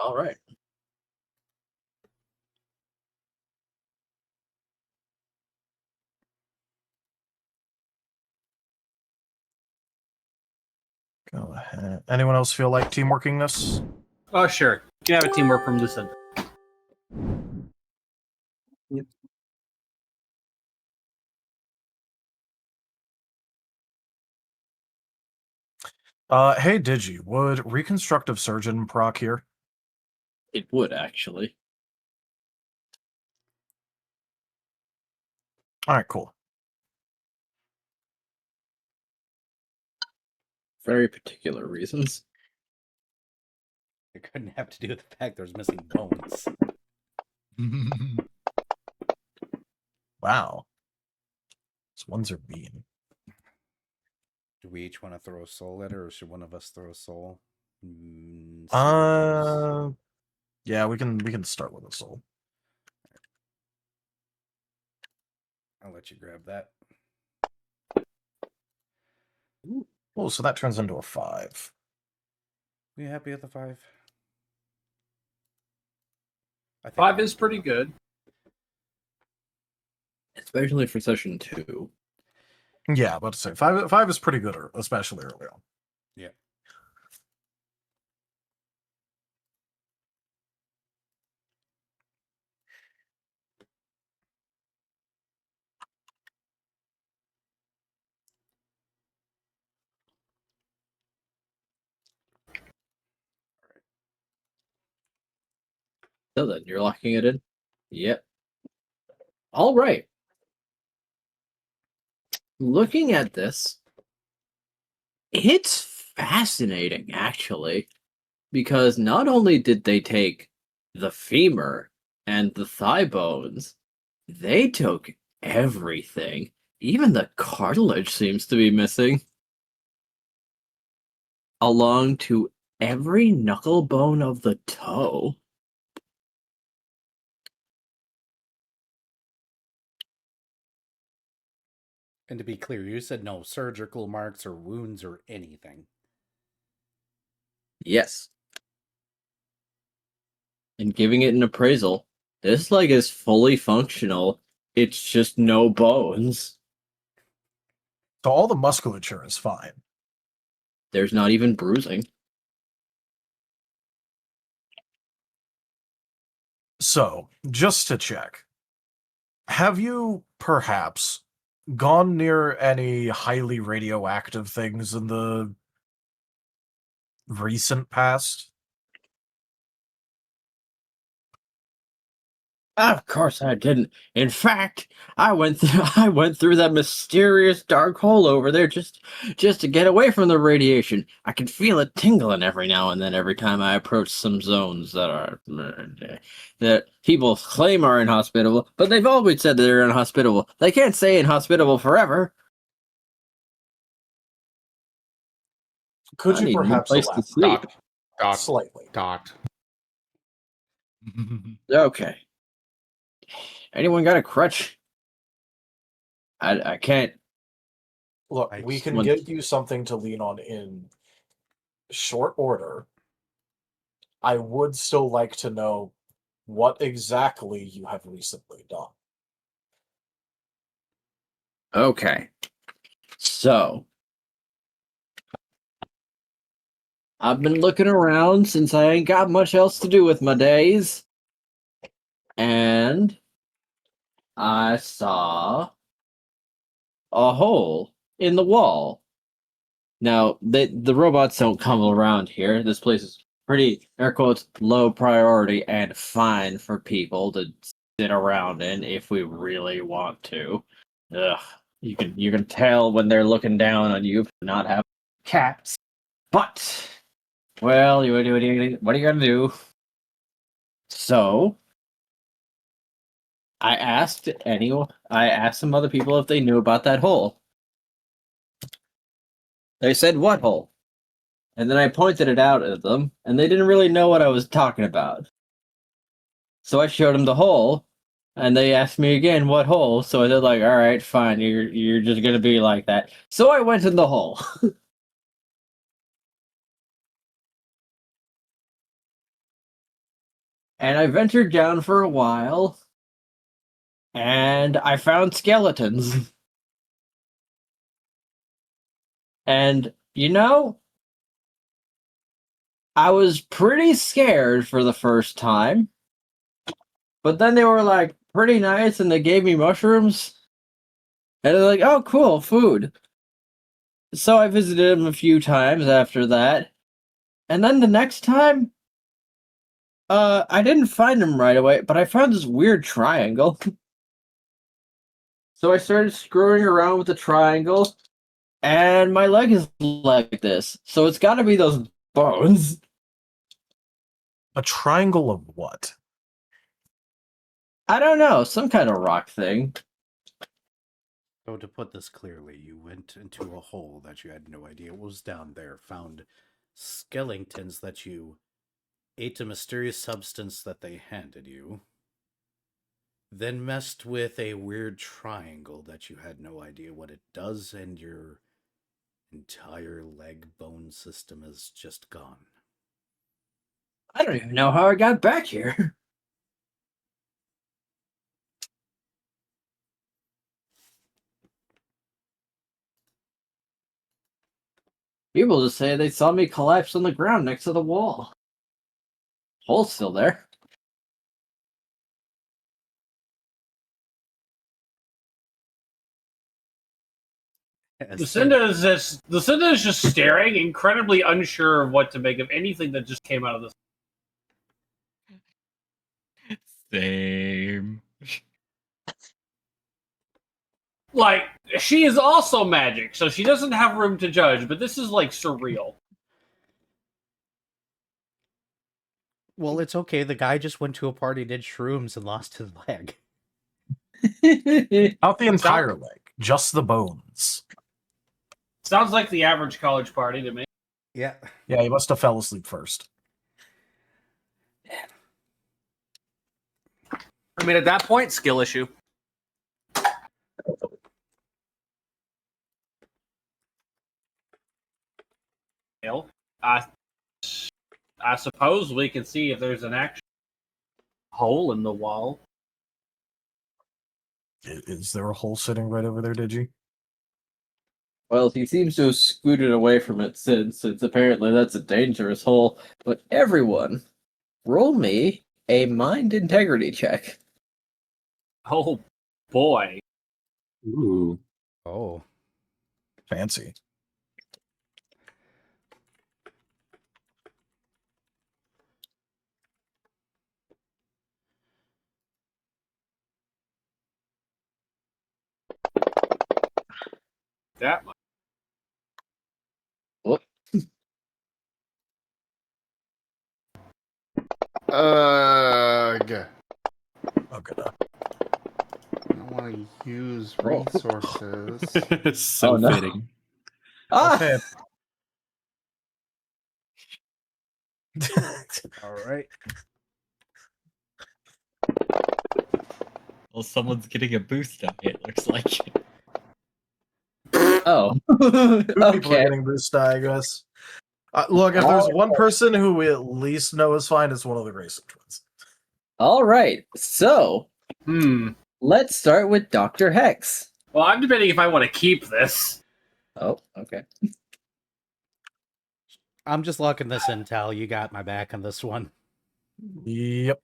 All right. Go ahead. Anyone else feel like teamworking this? Oh, sure. You can have a teamwork from this end. Yep. Hey Digi, would Reconstructive Surgeon proc here? It would actually. Alright, cool. Very particular reasons. It couldn't have to do with the fact there's missing bones. Wow. These ones are mean. Do we each want to throw a soul at her, or should one of us throw a soul? See what goes. Yeah, we can start with a soul. I'll let you grab that. Oh, so that turns into a 5. You happy with the 5? I think 5 is pretty good. Especially for session 2. Yeah, about to say 5 is pretty good, especially early on. Yeah. So then, you're locking it in? Yep. All right. Looking at this, it's fascinating, actually, because not only did they take the femur and the thigh bones, they took everything. Even the cartilage seems to be missing. Along to every knuckle bone of the toe. And to be clear, you said no surgical marks or wounds or anything. Yes. And giving it an appraisal, this leg is fully functional. It's just no bones. So all the musculature is fine. There's not even bruising. So, just to check, have you perhaps gone near any highly radioactive things in the recent past? Of course I didn't. In fact, I went through that mysterious dark hole over there just to get away from the radiation. I can feel it tingling every now and then every time I approach some zones that people claim are inhospitable, but they've always said they're inhospitable. They can't say inhospitable forever. Could I you need a new perhaps place to elaborate sleep. slightly? Okay. Anyone got a crutch? I can't. Look, I we just can want- give you something to lean on in short order. I would still like to know what exactly you have recently done. Okay. So, I've been looking around since I ain't got much else to do with my days. And I saw a hole in the wall. Now, the robots don't come around here. This place is pretty, air quotes, low priority and fine for people to sit around in if we really want to. Ugh. You can tell when they're looking down on you for not having cats. But well, what are you gonna do? So I asked some other people if they knew about that hole. They said what hole? And then I pointed it out at them, and they didn't really know what I was talking about. So I showed them the hole, and they asked me again what hole. So they're like, "All right, fine, you're just gonna be like that." So I went in the hole. And I ventured down for a while, and I found skeletons. And, I was pretty scared for the first time. But then they were like, pretty nice, and they gave me mushrooms. And they're like, oh, cool, food. So I visited him a few times after that. And then the next time, I didn't find him right away, but I found this weird triangle. So I started screwing around with the triangle, and my leg is like this. So it's gotta be those bones. A triangle of what? I don't know, some kind of rock thing. So to put this clearly, you went into a hole that you had no idea was down there, found skeletons that you ate a mysterious substance that they handed you, then messed with a weird triangle that you had no idea what it does, and your entire leg bone system is just gone. I don't even know how I got back here. People just say they saw me collapse on the ground next to the wall. Hole's still there. Lucinda is just staring, incredibly unsure of what to make of anything that just came out of this. Same. Like, she is also magic, so she doesn't have room to judge, but this is like surreal. Well, it's okay. The guy just went to a party, did shrooms, and lost his leg. Not the entire leg, just the bones. Sounds like the average college party to me. Yeah. Yeah, he must have fell asleep first. I mean, at that point, skill issue. I suppose we can see if there's an actual hole in the wall. Is there a hole sitting right over there, Digi? Well, he seems to have scooted away from it since apparently that's a dangerous hole. But everyone, roll me a mind integrity check. Oh, boy. Ooh. Oh. Fancy. That much. Whoop. Ugh. Okay. I don't want to use resources. So Oh, no. fitting. Ah! Okay. All right. Well, someone's getting a boost on it, looks like. Oh. Two people are Okay. getting boost die, I guess. Look, if there's Oh. one person who we at least know is fine, it's one of the Grayson twins. All right. So, Hmm. let's start with Dr. Hex. Well, I'm debating if I want to keep this. Oh, okay. I'm just locking this in, Tal. You got my back on this one. Yep.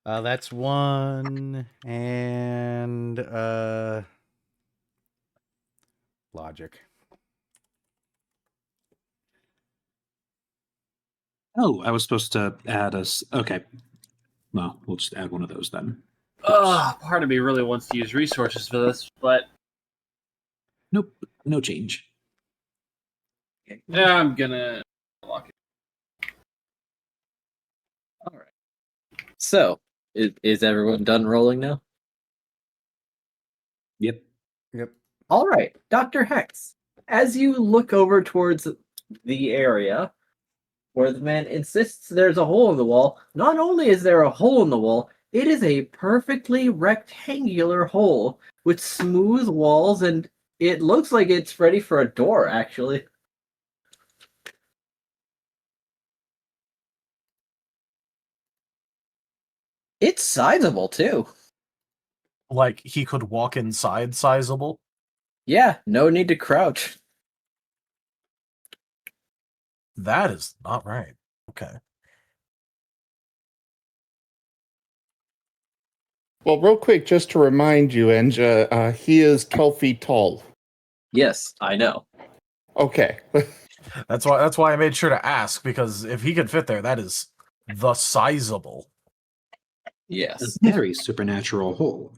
That's one, and logic. Oh, I was supposed to add okay. Well, we'll just add one of those then. Part of me really wants to use resources for this, but Nope, no change. yeah, I'm gonna lock it. All right. So, is everyone done rolling now? Yep. Yep. All right, Dr. Hex. As you look over towards the area where the man insists there's a hole in the wall, not only is there a hole in the wall, it is a perfectly rectangular hole with smooth walls, and it looks like it's ready for a door, actually. It's sizable, too. Like, he could walk inside sizable. Yeah, no need to crouch. That is not right. Okay. Well, real quick, just to remind you, Enja, he is 12 feet tall. Yes, I know. Okay. That's why I made sure to ask, because if he could fit there, that is the sizable. Yes. A very supernatural hole.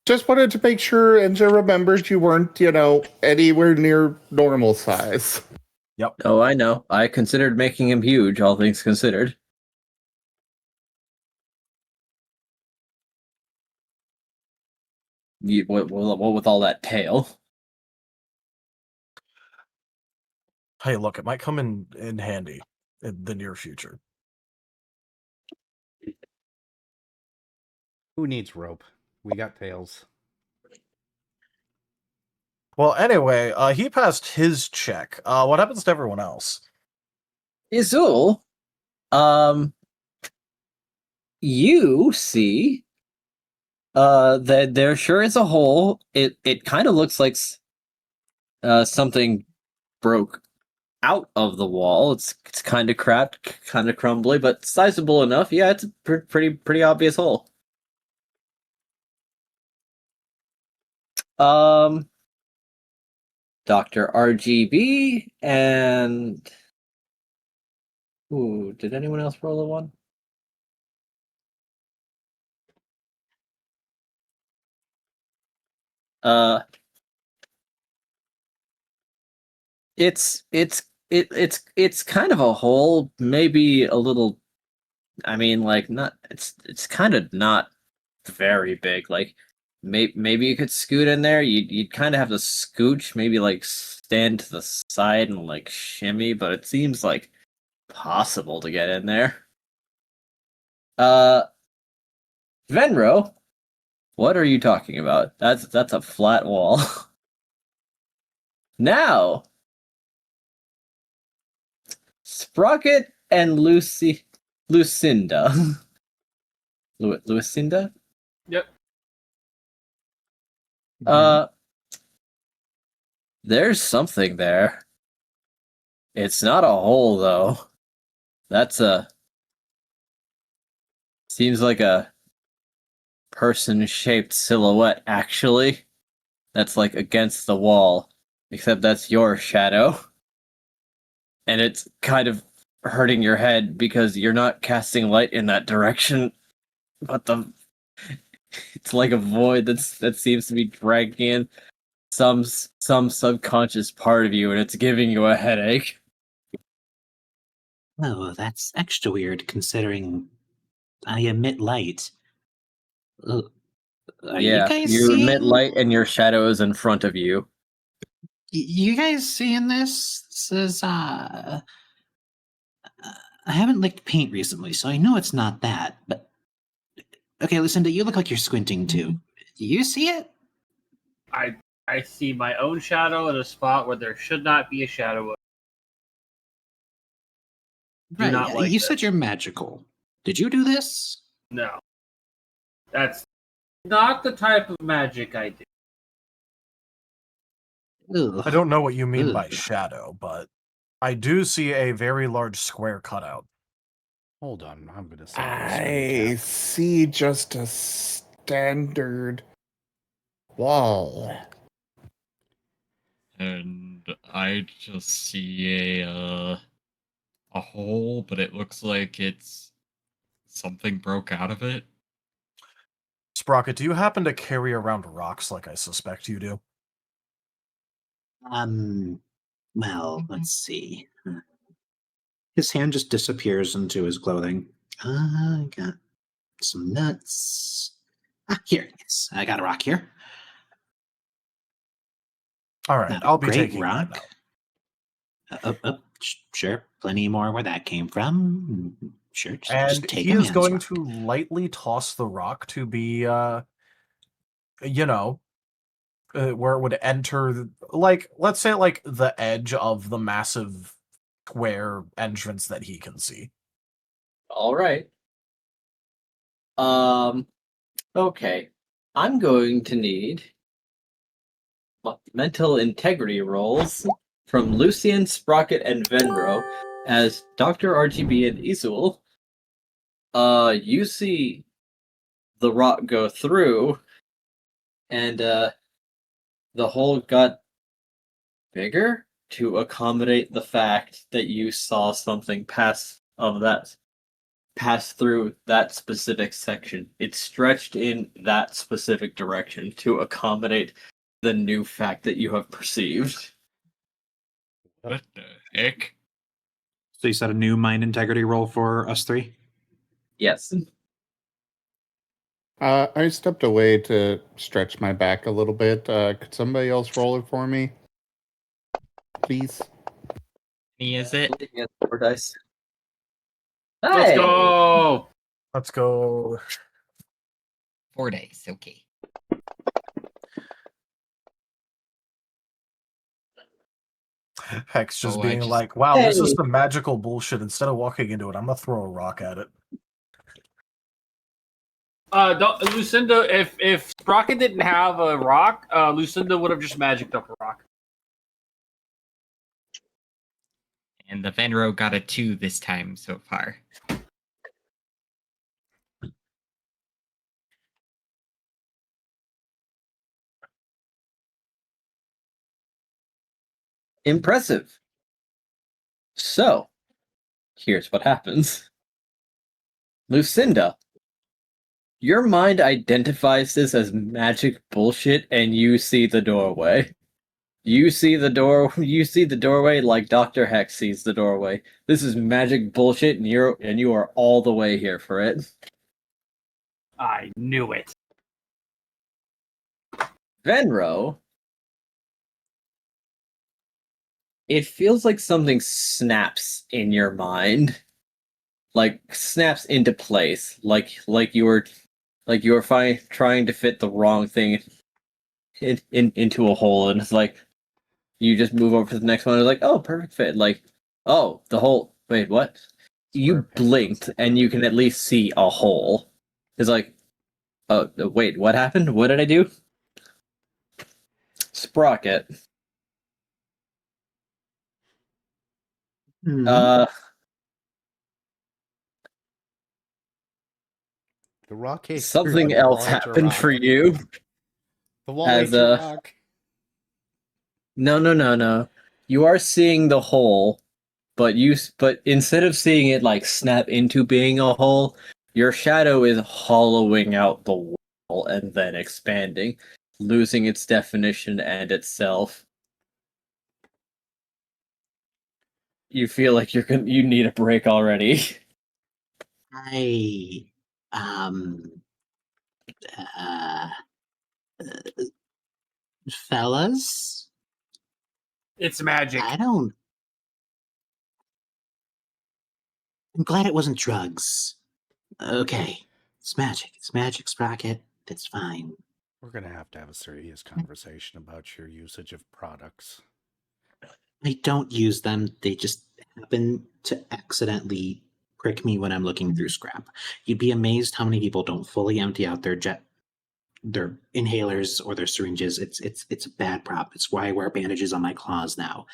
Just wanted to make sure Enja remembered you weren't, anywhere near normal size. Yep. Oh, I know. I considered making him huge, all things considered. What with all that tail? Hey, look, it might come in handy in the near future. Who needs rope? We got tails. Well, anyway, he passed his check. What happens to everyone else? Izul, you see, that there sure is a hole. It kind of looks like something broke out of the wall. It's kind of cracked, kind of crumbly, but sizable enough. Yeah, it's a pretty obvious hole. Dr. RGB and ooh, did anyone else roll a one? It's kind of a hole, maybe a little. I mean, like not. It's kind of not very big. Like maybe you could scoot in there. You'd kind of have to scooch, maybe like stand to the side and like shimmy, but it seems like possible to get in there. Uh, Venro, what are you talking about? That's a flat wall. Now, Sprocket and Lucinda. Lucinda? Yep. There's something there. It's not a hole, though. That's seems like a person-shaped silhouette, actually. That's like against the wall. Except that's your shadow. And it's kind of hurting your head because you're not casting light in that direction. But it's like a void that seems to be dragging in some subconscious part of you, and it's giving you a headache. Oh, that's extra weird considering I emit light. Ugh. Are you guys you seeing? emit light, and your shadow is in front of you. You guys seeing this? This is I haven't licked paint recently, so I know it's not that. But okay, Lucinda, you look like you're squinting too. Do you see it? I see my own shadow in a spot where there should not be a shadow. Right. Not like you this. said you're magical. Did you do this? No, that's not the type of magic I do. Ugh. I don't know what you mean by Ugh. shadow, but I do see a very large square cutout. Hold on, I'm gonna say I see just a standard wall. And I just see a hole, but it looks like it's something broke out of it. Sprocket, do you happen to carry around rocks like I suspect you do? Well, let's see. His hand just disappears into his clothing. I got some nuts. Here, yes, I got a rock here. All right, I'll be Great taking rock. that now. Sure, plenty more where that came from. Sure, just And take he a is man's going rock. to lightly toss the rock to be, where it would enter, like, let's say, like, the edge of the massive square entrance that he can see. All right. Okay. I'm going to need mental integrity rolls from Lucian, Sprocket, and Venro as Dr. RGB and Isul You see the rock go through, and the hole got bigger to accommodate the fact that you saw something pass through that specific section. It stretched in that specific direction to accommodate the new fact that you have perceived. What the heck? So you set a new mind integrity roll for us three? Yes. I stepped away to stretch my back a little bit. Could somebody else roll it for me? Please? Is it? Looking at 4 dice. Let's Hey! go. Let's go. 4 days. Okay. Hex just Oh, I being just- like, wow, this is Hey! some magical bullshit. Instead of walking into it, I'm gonna throw a rock at it. Lucinda, if Sprocket didn't have a rock, Lucinda would have just magicked up a rock. And the Venro got a 2 this time so far. Impressive. So, here's what happens. Lucinda, your mind identifies this as magic bullshit, and you see the doorway. You see the doorway like Dr. Hex sees the doorway. This is magic bullshit, and you are all the way here for it. I knew it. Venro, it feels like something snaps in your mind. Like snaps into place. Like you were trying to fit the wrong thing into a hole, and it's like you just move over to the next one, and it's like, oh, perfect fit. Like, oh, the hole. Wait, what? You blinked, and you can at least see a hole. It's like, oh, wait, what happened? What did I do? Sprocket. The rock ate through Something the else wall ate your happened rock. for you. The wall As ate your rock. No. You are seeing the hole, but instead of seeing it like snap into being a hole, your shadow is hollowing out the wall and then expanding, losing its definition and itself. You feel like you need a break already. I, um, uh, fellas, It's magic. I'm glad it wasn't drugs. Okay, it's magic. It's magic, Sprocket. It's fine. We're going to have a serious conversation about your usage of products. I don't use them. They just happen to accidentally prick me when I'm looking through scrap. You'd be amazed how many people don't fully empty out their inhalers or their syringes. It's a bad prop. It's why I wear bandages on my claws now.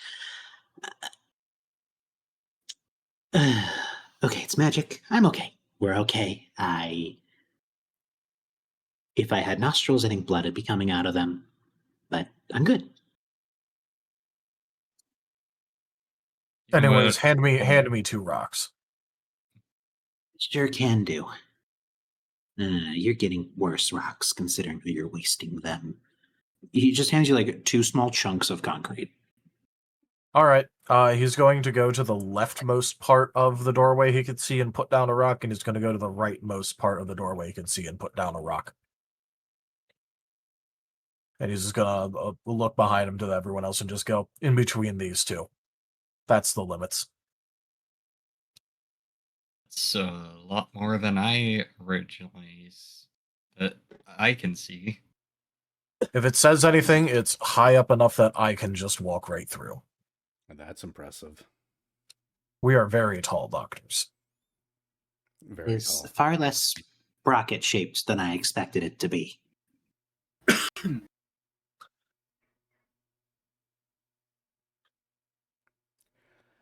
Okay, it's magic. I'm okay. We're okay. If I had nostrils, I think blood would be coming out of them. But I'm good. Anyways, hand me 2 rocks. Sure can do. You're getting worse rocks considering that you're wasting them. He just hands you like 2 small chunks of concrete. All right. He's going to go to the leftmost part of the doorway he could see and put down a rock, and he's going to go to the rightmost part of the doorway he can see and put down a rock. And he's just going to look behind him to everyone else and just go in between these two. That's the limits. It's a lot more than I originally that I can see. If it says anything, it's high up enough that I can just walk right through. And that's impressive. We are very tall doctors. Very It's tall. far less sprocket shaped than I expected it to be.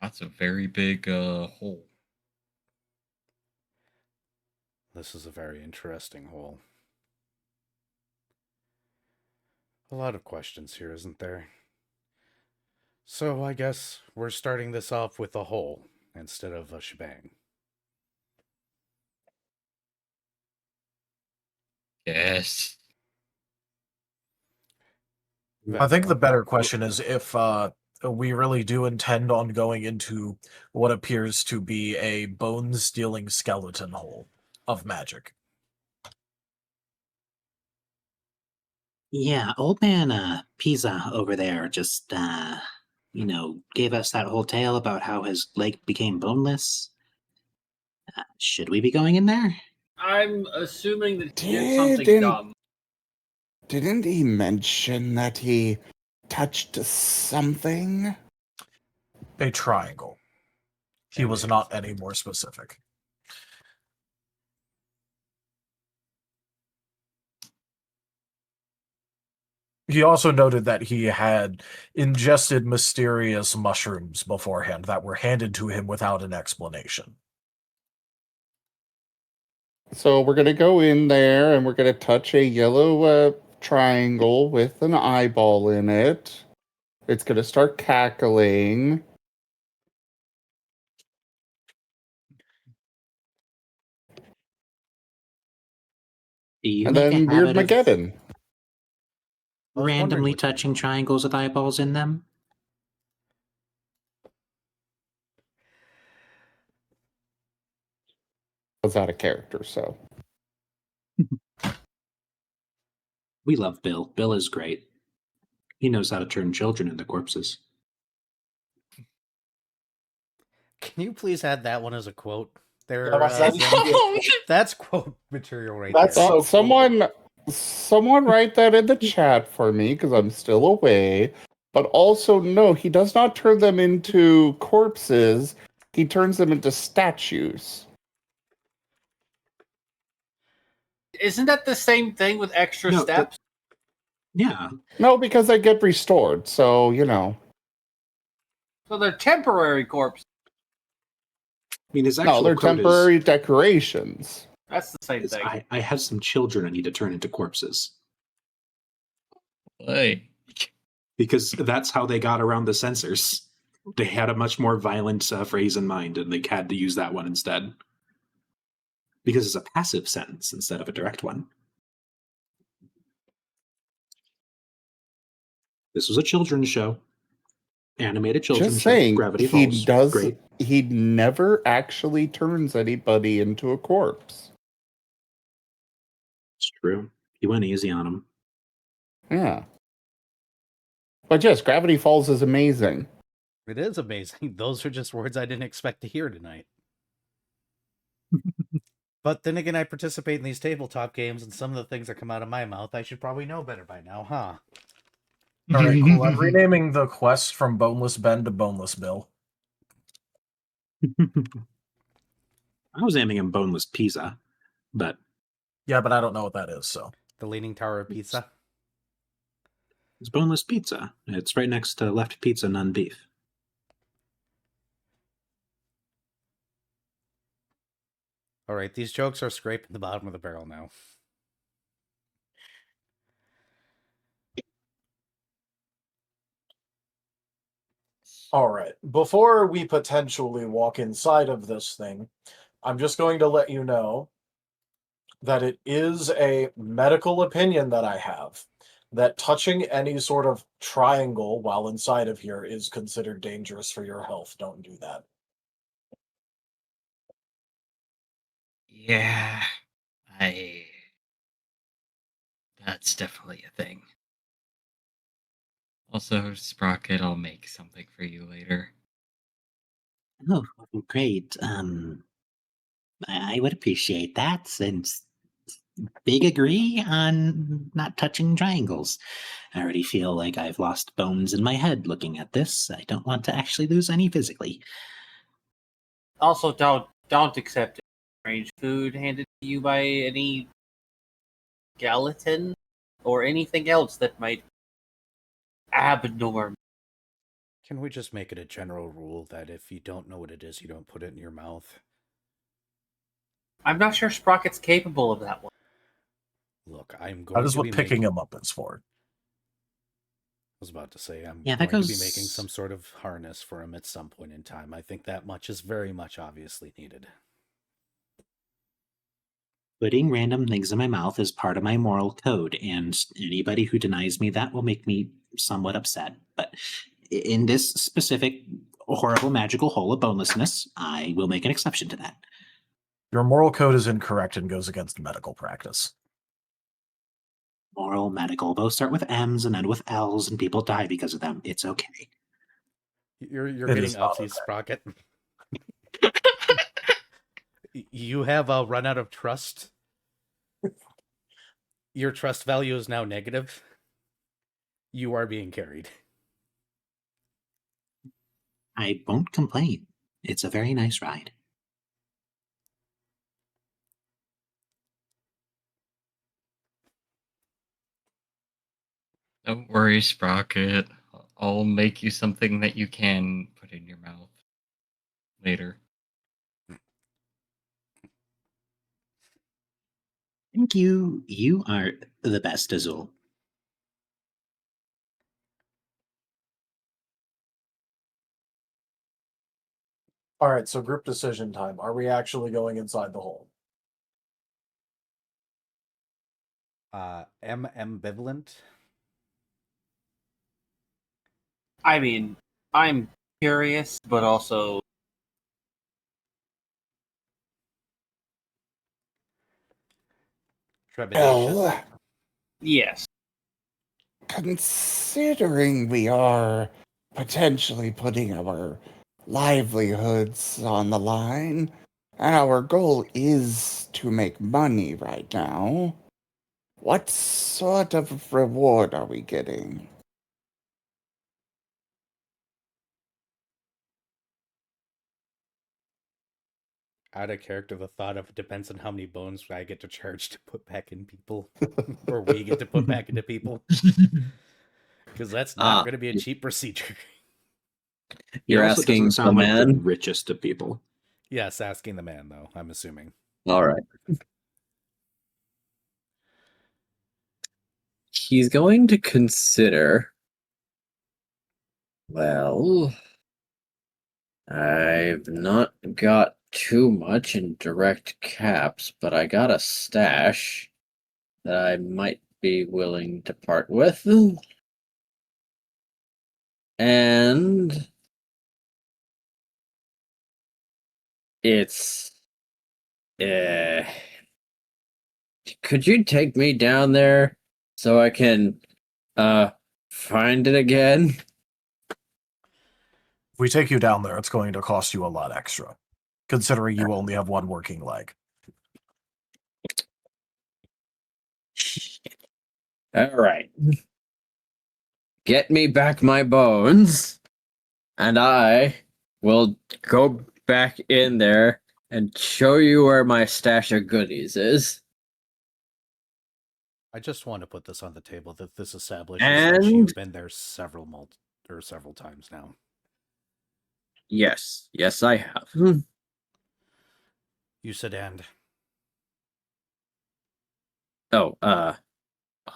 That's a very big hole. this is a very interesting hole. A lot of questions here, isn't there? So I guess we're starting this off with a hole instead of a shebang. Yes. I think the better question is if we really do intend on going into what appears to be a bone-stealing skeleton hole of magic. Yeah, old man Pisa over there just gave us that whole tale about how his leg became boneless. Should we be going in there? I'm assuming that he did something dumb. Didn't he mention that he touched something? A triangle. He was not any more specific. He also noted that he had ingested mysterious mushrooms beforehand that were handed to him without an explanation. So we're going to go in there and we're going to touch a yellow triangle with an eyeball in it. It's going to start cackling. Do you And make then a habit of Weirdmageddon. randomly touching triangles with eyeballs in them? Was out of character, so. We love Bill. Bill is great. He knows how to turn children into corpses. Can you please add that one as a quote? That's quote material right That's there. so cool. Someone write that in the chat for me, because I'm still away. But also, no, he does not turn them into corpses. He turns them into statues. Isn't that the same thing with extra steps? Yeah. No, because they get restored, so, you know. So they're temporary corpses. I mean, his actual No, they're quote temporary decorations. That's the same thing. I have some children I need to turn into corpses. Hey. Because that's how they got around the censors. They had a much more violent phrase in mind, and they had to use that one instead. Because it's a passive sentence instead of a direct one. This was a children's show. Animated children's Just saying, show. Gravity Falls. Great. He never actually turns anybody into a corpse. It's true. He went easy on him. Yeah. But yes, Gravity Falls is amazing. It is amazing. Those are just words I didn't expect to hear tonight. But then again, I participate in these tabletop games, and some of the things that come out of my mouth, I should probably know better by now, huh? All right, cool. I'm renaming the quest from Boneless Ben to Boneless Bill. I was naming him Boneless Pizza, but... Yeah, but I don't know what that is, so... The Leaning Tower of Pizza? It's Boneless Pizza. It's right next to Left Pizza, None Beef. All right, these jokes are scraping the bottom of the barrel now. All right. Before we potentially walk inside of this thing, I'm just going to let you know that it is a medical opinion that I have that touching any sort of triangle while inside of here is considered dangerous for your health. Don't do that. Yeah. That's definitely a thing. Also, Sprocket, I'll make something for you later. Oh, great. I would appreciate that, since big agree on not touching triangles. I already feel like I've lost bones in my head looking at this. I don't want to actually lose any physically. Also, don't accept strange food handed to you by any skeleton or anything else that might abnormal. Can we just make it a general rule that if you don't know what it is, you don't put it in your mouth? I'm not sure Sprocket's capable of that one. Look, I'm That going is to what be picking making... him up is for. I was about to say, I'm Yeah, that going to be making goes- some sort of harness for him at some point in time. I think that much is very much obviously needed. Putting random things in my mouth is part of my moral code, and anybody who denies me that will make me somewhat upset. But in this specific horrible magical hole of bonelessness, I will make an exception to that. Your moral code is incorrect and goes against medical practice. Moral, medical, both start with M's and end with L's, and people die because of them. It's okay. You're It getting is not uppity, okay. Sprocket. You have run out of trust. Your trust value is now negative. You are being carried. I won't complain. It's a very nice ride. Don't worry, Sprocket. I'll make you something that you can put in your mouth later. Thank you. You are the best, Azul. All right, so group decision time. Are we actually going inside the hole? Ambivalent. I mean, I'm curious, but also Trepidatious. Well, yes. considering we are potentially putting our livelihoods on the line, and our goal is to make money right now, what sort of reward are we getting? Out of character, the thought of it depends on how many bones I get to charge to put back in people, or we get to put back into people, because that's not going to be a cheap procedure. He You're also asking doesn't sound the like the man? richest of people. Yes, asking the man, though, I'm assuming. All right. He's going to consider. Well, I've not got too much in direct caps, but I got a stash that I might be willing to part with. And it's could you take me down there so I can find it again? If we take you down there, it's going to cost you a lot extra, considering you only have one working leg. All right. Get me back my bones, and I will go back in there and show you where my stash of goodies is. I just want to put this on the table that this establishes that you've And been there several times now. yes, I have. You said and. Oh,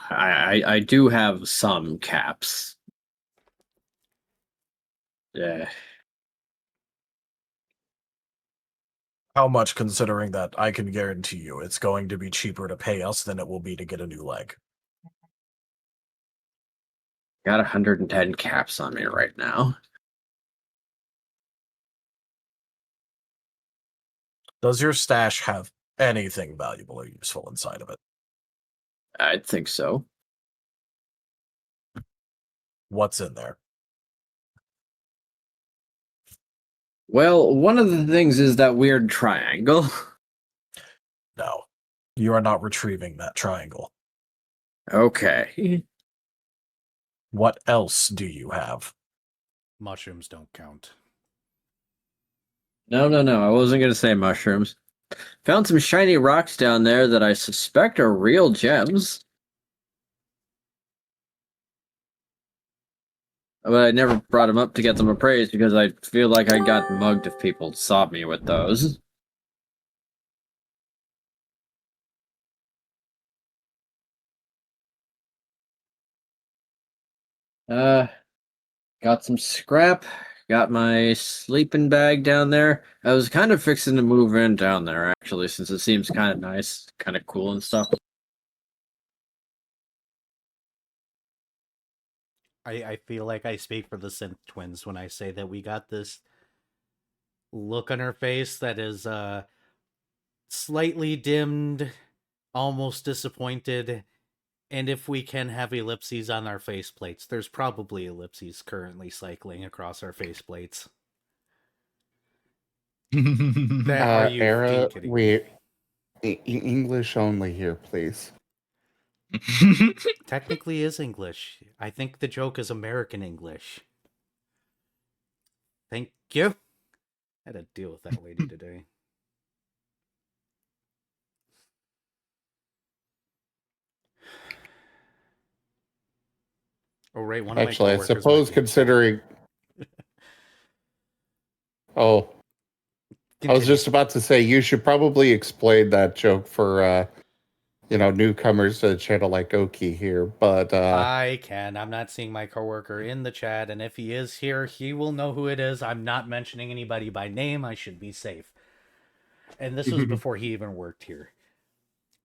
I do have some caps. Yeah. How much, considering that I can guarantee you it's going to be cheaper to pay us than it will be to get a new leg? Got 110 caps on me right now. Does your stash have anything valuable or useful inside of it? I think so. What's in there? Well, one of the things is that weird triangle. No. You are not retrieving that triangle. Okay. What else do you have? Mushrooms don't count. No, I wasn't going to say mushrooms. Found some shiny rocks down there that I suspect are real gems. But I never brought them up to get them appraised because I feel like I got mugged if people saw me with those. Got some scrap. Got my sleeping bag down there. I was kind of fixing to move in down there, actually, since it seems kind of nice, kind of cool and stuff. I feel like I speak for the Synth Twins when I say that we got this look on our face that is slightly dimmed, almost disappointed, and if we can have ellipses on our faceplates, there's probably ellipses currently cycling across our faceplates. Are you Era, fucking kidding me? English only here, please. Technically is English. I think the joke is American English. Thank you. I had to deal with that lady today. Oh, right. One of my Actually, I coworkers suppose might be upset. considering. Oh, I was Continue. just about to say you should probably explain that joke for newcomers to the channel like Oki here, but I can. I'm not seeing my coworker in the chat, and if he is here, he will know who it is. I'm not mentioning anybody by name. I should be safe. And this was before he even worked here.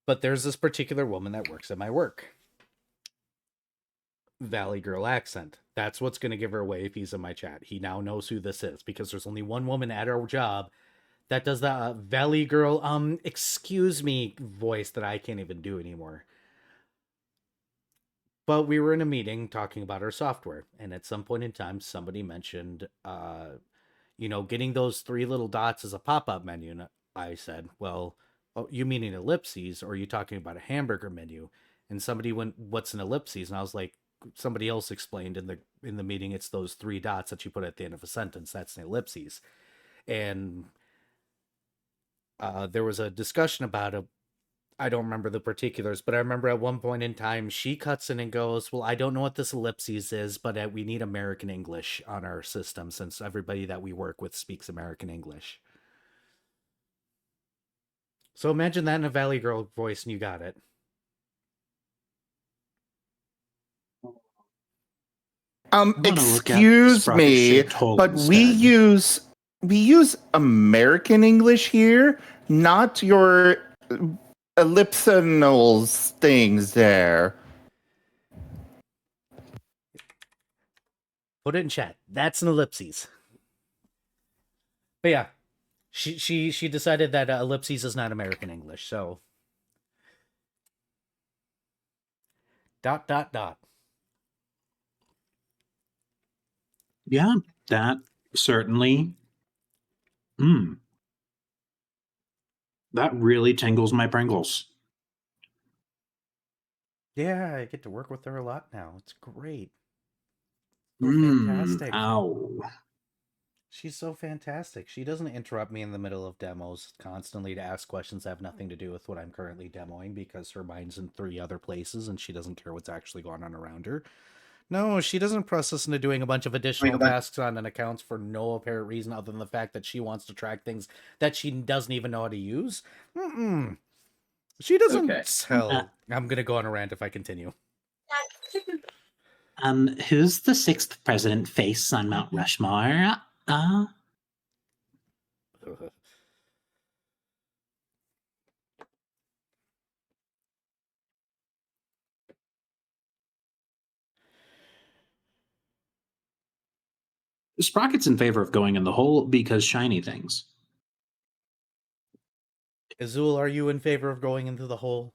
But there's this particular woman that works at my work. Valley Girl accent. That's what's going to give her away if he's in my chat. He now knows who this is because there's only one woman at our job that does the Valley Girl, excuse me voice that I can't even do anymore. But we were in a meeting talking about our software, and at some point in time, somebody mentioned, getting those three little dots as a pop-up menu. And I said, well, oh, you mean an ellipses, or are you talking about a hamburger menu? And somebody went, what's an ellipses? And I was like, somebody else explained in the meeting, it's those three dots that you put at the end of a sentence. That's an ellipses. And there was a discussion about it. I don't remember the particulars, but I remember at one point in time, she cuts in and goes, well, I don't know what this ellipses is, but we need American English on our system since everybody that we work with speaks American English. So imagine that in a Valley Girl voice and you got it. Excuse me, but we use American English here, not your ellipsinals things there. Put it in chat. That's an ellipses. But yeah, she decided that ellipses is not American English. So ... Yeah, that certainly. That really tingles my Pringles. Yeah, I get to work with her a lot now. It's great. So fantastic. Ow. She's so fantastic. She doesn't interrupt me in the middle of demos constantly to ask questions that have nothing to do with what I'm currently demoing because her mind's in 3 other places and she doesn't care what's actually going on around her. No, she doesn't press us into doing a bunch of additional tasks on an account for no apparent reason other than the fact that she wants to track things that she doesn't even know how to use. She doesn't tell. I'm going to go on a rant if I continue. Who's the 6th president face on Mount Rushmore? Sprocket's in favor of going in the hole because shiny things. Azul, are you in favor of going into the hole?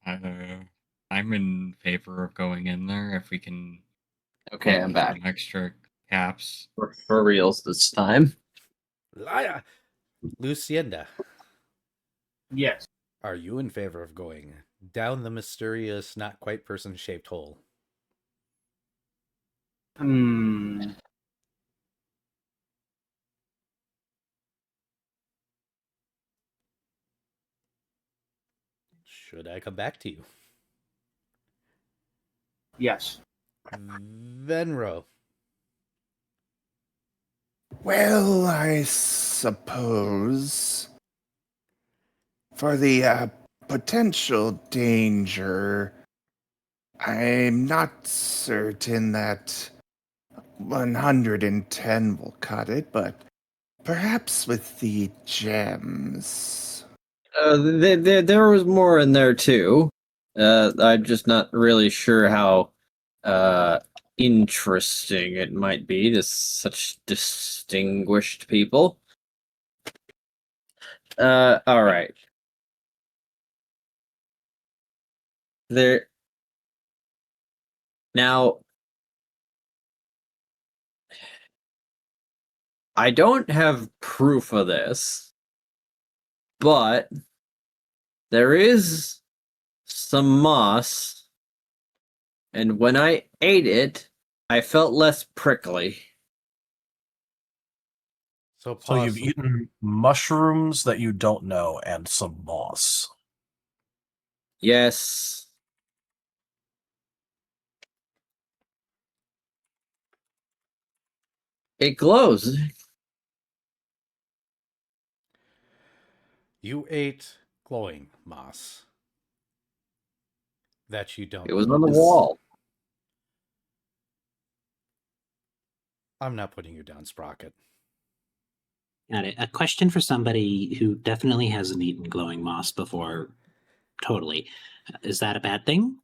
I'm in favor of going in there if we can. Okay, I'm back. Some extra caps. For reals this time. Liar! Lucienda. Yes. Are you in favor of going down the mysterious, not quite person-shaped hole? Should I come back to you? Yes. Venro. Well, I suppose for the potential danger, I'm not certain that 110 will cut it, but perhaps with the gems. There was more in there too. I'm just not really sure how interesting it might be to such distinguished people. All right. There. Now, I don't have proof of this, but there is some moss, and when I ate it, I felt less prickly. So So you've possible. eaten mushrooms that you don't know and some moss. Yes. It glows. You ate glowing moss that you don't It was on the use. wall. I'm not putting you down, Sprocket. Got it. A question for somebody who definitely hasn't eaten glowing moss before. Totally. Is that a bad thing?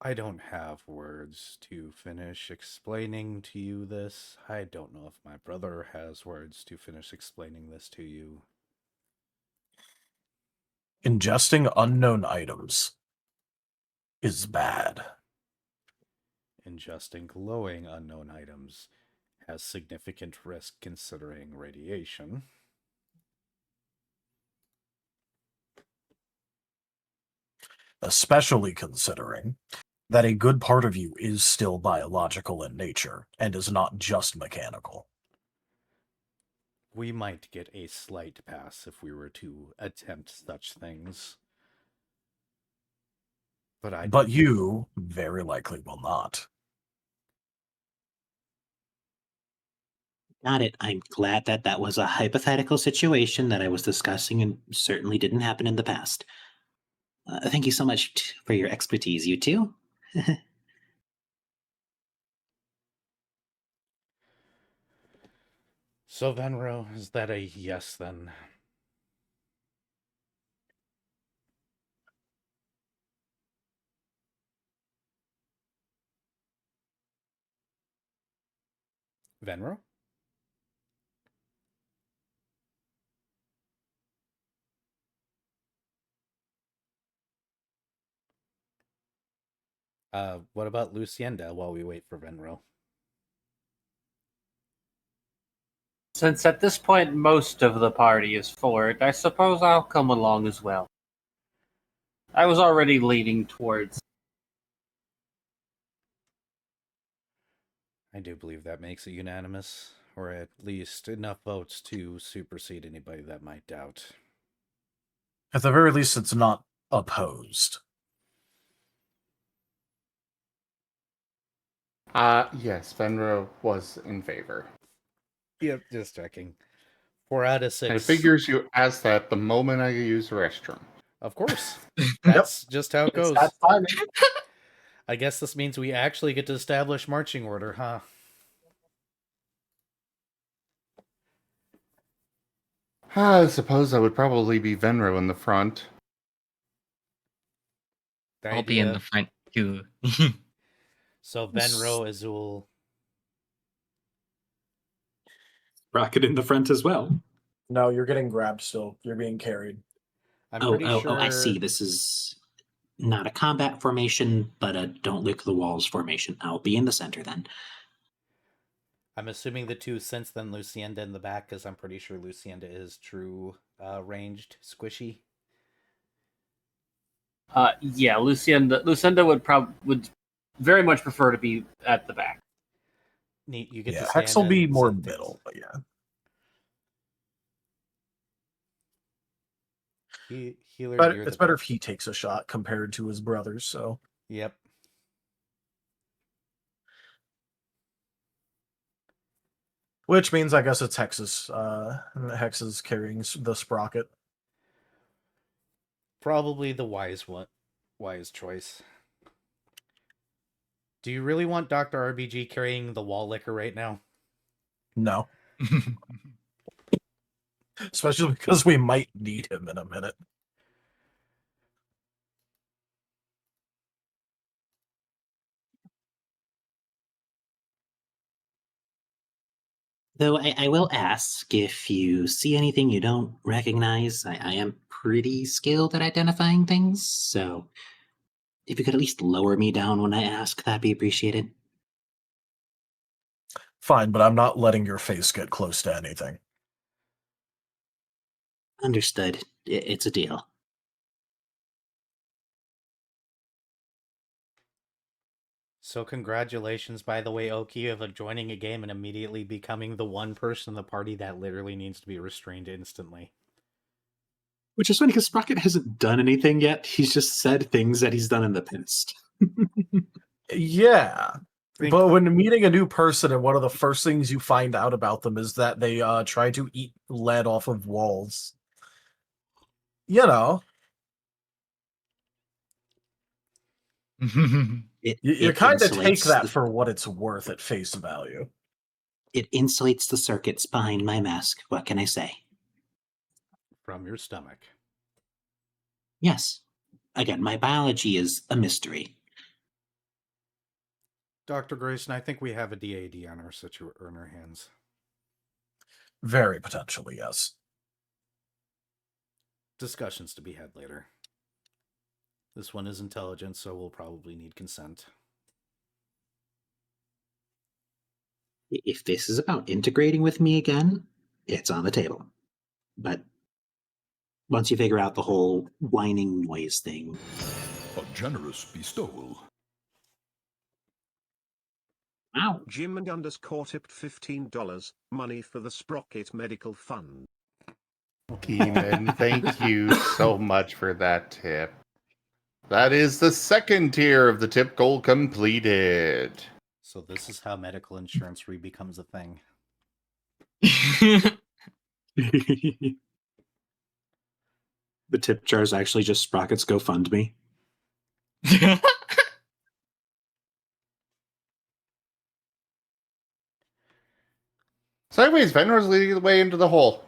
I don't have words to finish explaining to you this. I don't know if my brother has words to finish explaining this to you. Ingesting unknown items is bad. Ingesting glowing unknown items has significant risk considering radiation. Especially considering that a good part of you is still biological in nature and is not just mechanical. We might get a slight pass if we were to attempt such things. But you very likely will not. Got it. I'm glad that that was a hypothetical situation that I was discussing and certainly didn't happen in the past. Thank you so much for your expertise, you two. So, Venro, is that a yes then? Venro? What about Lucienda while we wait for Venro? Since at this point most of the party is for it, I suppose I'll come along as well. I was already leaning towards. I do believe that makes it unanimous, or at least enough votes to supersede anybody that might doubt. At the very least, it's not opposed. Yes, Venro was in favor. Yep, just checking. 4 out of 6. And it figures you asked that the moment I use the restroom. Of course. That's just how it goes. That's fine. I guess this means we actually get to establish marching order, huh? I suppose I would probably be Venro in the front. I'll be in the front too. So Venro, Azul. Rocket in the front as well. No, you're getting grabbed still. You're being carried. I'm pretty sure. I see. This is not a combat formation, but a don't lick the walls formation. I'll be in the center then. I'm assuming the two since then Lucienda in the back, because I'm pretty sure Lucienda is true ranged squishy. Yeah, Lucinda would very much prefer to be at the back. Neat. You get Yeah, to Hex stand will be and more send things. middle, but yeah. Healer. But near it's the better back. if he takes a shot compared to his brothers, so. Yep. Which means I guess it's Hex's. Hex is carrying the sprocket. Probably the wise choice. Do you really want Dr. RBG carrying the wall liquor right now? No. Especially because we might need him in a minute. Though I will ask if you see anything you don't recognize. I am pretty skilled at identifying things, so if you could at least lower me down when I ask, that'd be appreciated. Fine, but I'm not letting your face get close to anything. Understood. It's a deal. So congratulations, by the way, Oki, of joining a game and immediately becoming the one person in the party that literally needs to be restrained instantly. Which is funny because Sprocket hasn't done anything yet. He's just said things that he's done in the past. Yeah. But when meeting a new person and one of the first things you find out about them is that they try to eat lead off of walls. You know. You kind of take that for what it's worth at face value. It insulates the circuits behind my mask. What can I say? From your stomach. Yes. Again, my biology is a mystery. Dr. Grayson, I think we have a DAD on our hands. Very potentially, yes. Discussions to be had later. This one is intelligent, so we'll probably need consent. If this is about integrating with me again, it's on the table. But once you figure out the whole whining noise thing. A generous bestowal. Wow. Jim and underscore tipped $15. Money for the Sprocket Medical Fund. Demon, thank you so much for that tip. That is the second tier of the tip goal completed. So this is how medical insurance becomes a thing. The tip jar is actually just Sprocket's GoFundMe. So anyways, Venro's leading the way into the hole.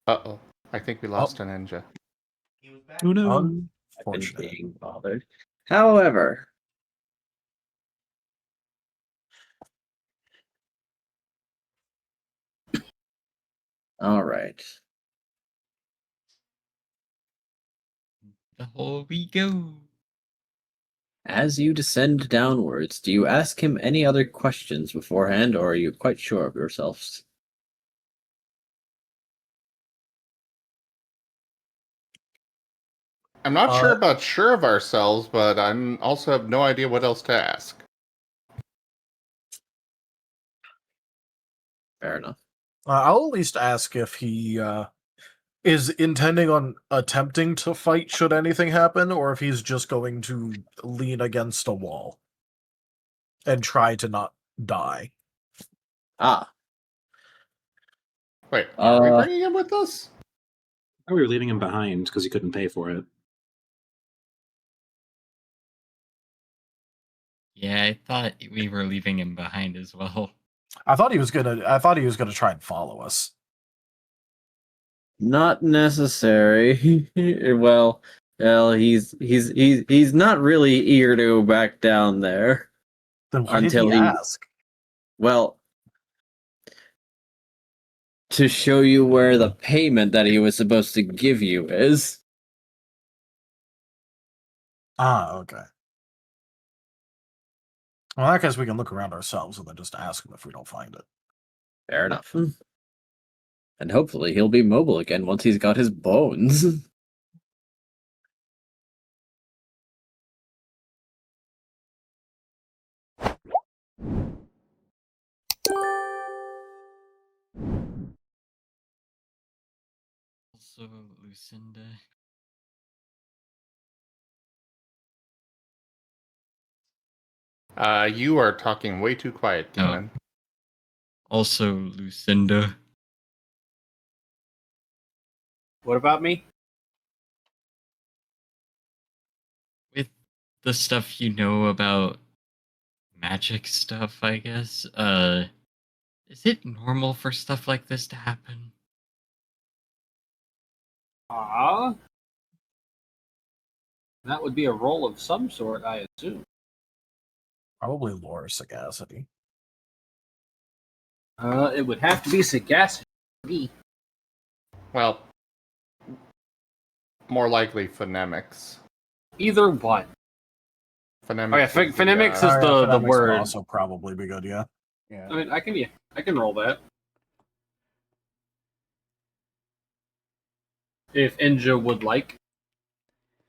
Uh-oh. I think we lost an ninja. Oh no. And being bothered. However, all right. The hole we go. As you descend downwards, do you ask him any other questions beforehand, or are you quite sure of yourselves? I'm not sure of ourselves, but I'm also have no idea what else to ask. Fair enough. I'll at least ask if he is intending on attempting to fight should anything happen, or if he's just going to lean against a wall and try to not die. Ah. Wait, are we bringing him with us? We were leaving him behind because he couldn't pay for it. Yeah, I thought we were leaving him behind as well. I thought he was gonna try and follow us. Not necessary. well, he's not really eager to go back down there. Then why until did he he ask? Well, to show you where the payment that he was supposed to give you is. Ah, okay. Well, in that case, we can look around ourselves and then just ask him if we don't find it. Fair enough. And hopefully he'll be mobile again once he's got his bones. Also, Lucinda. You are talking way too quiet, Gimlin. Also, Lucinda. What about me? With the stuff you know about magic stuff, I guess, is it normal for stuff like this to happen? That would be a roll of some sort, I assume. Probably lore sagacity. It would have to be sagacity for me. Well, more likely phonemics. Either one. Phonemics. Oh yeah, phonemics is the phonemics would word. also probably be good, yeah. Yeah. I mean, I can roll that. If Enja would like.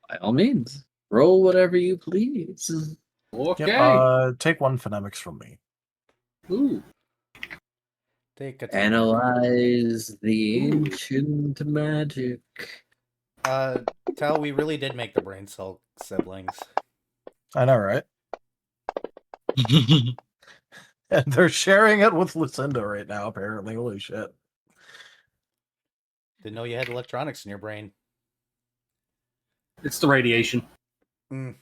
By all means, roll whatever you please. Okay. Yep, take one phonemics from me. Ooh. Take a Analyze the ancient magic. Tell, we really did make the brain cell siblings. I know, right? And they're sharing it with Lucinda right now, apparently. Holy shit. Didn't know you had electronics in your brain. It's the radiation. Mm.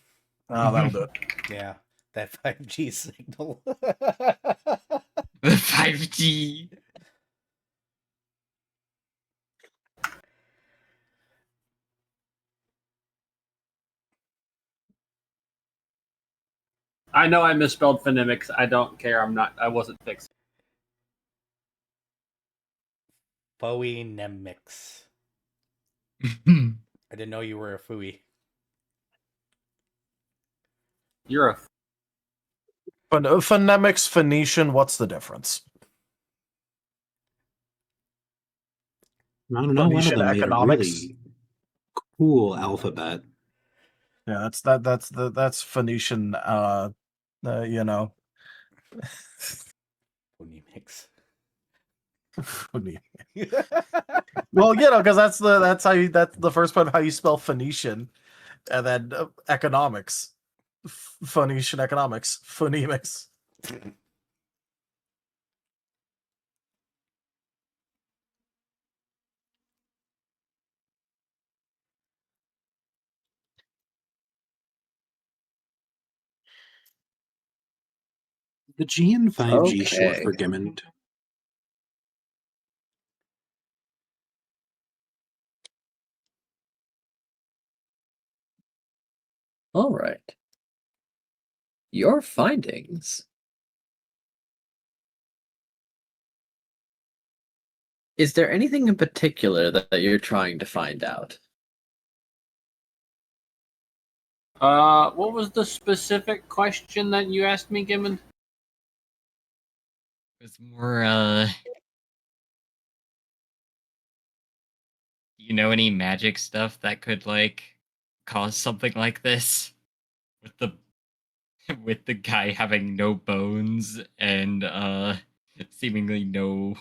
Oh, that'll do it. Yeah, that 5G signal. The 5G. I know I misspelled phonemics. I don't care. I wasn't fixed. Phonemics. I didn't know you were a fooey. You're a Phonemics, Phoenician, what's the difference? I don't know. One of Phoenician them made a economics. really cool alphabet. Yeah, that's Phoenician. You know. Phonemics. Well, you know, because that's the first part of how you spell Phoenician, and then economics, Phoenician economics, phonemics. The G and 5G short Okay. for Gimmond. All right. Your findings. Is there anything in particular that you're trying to find out? what was the specific question that you asked me, Gimmon? It was more, you know, any magic stuff that could, like, cause something like this? With the guy having no bones and, seemingly no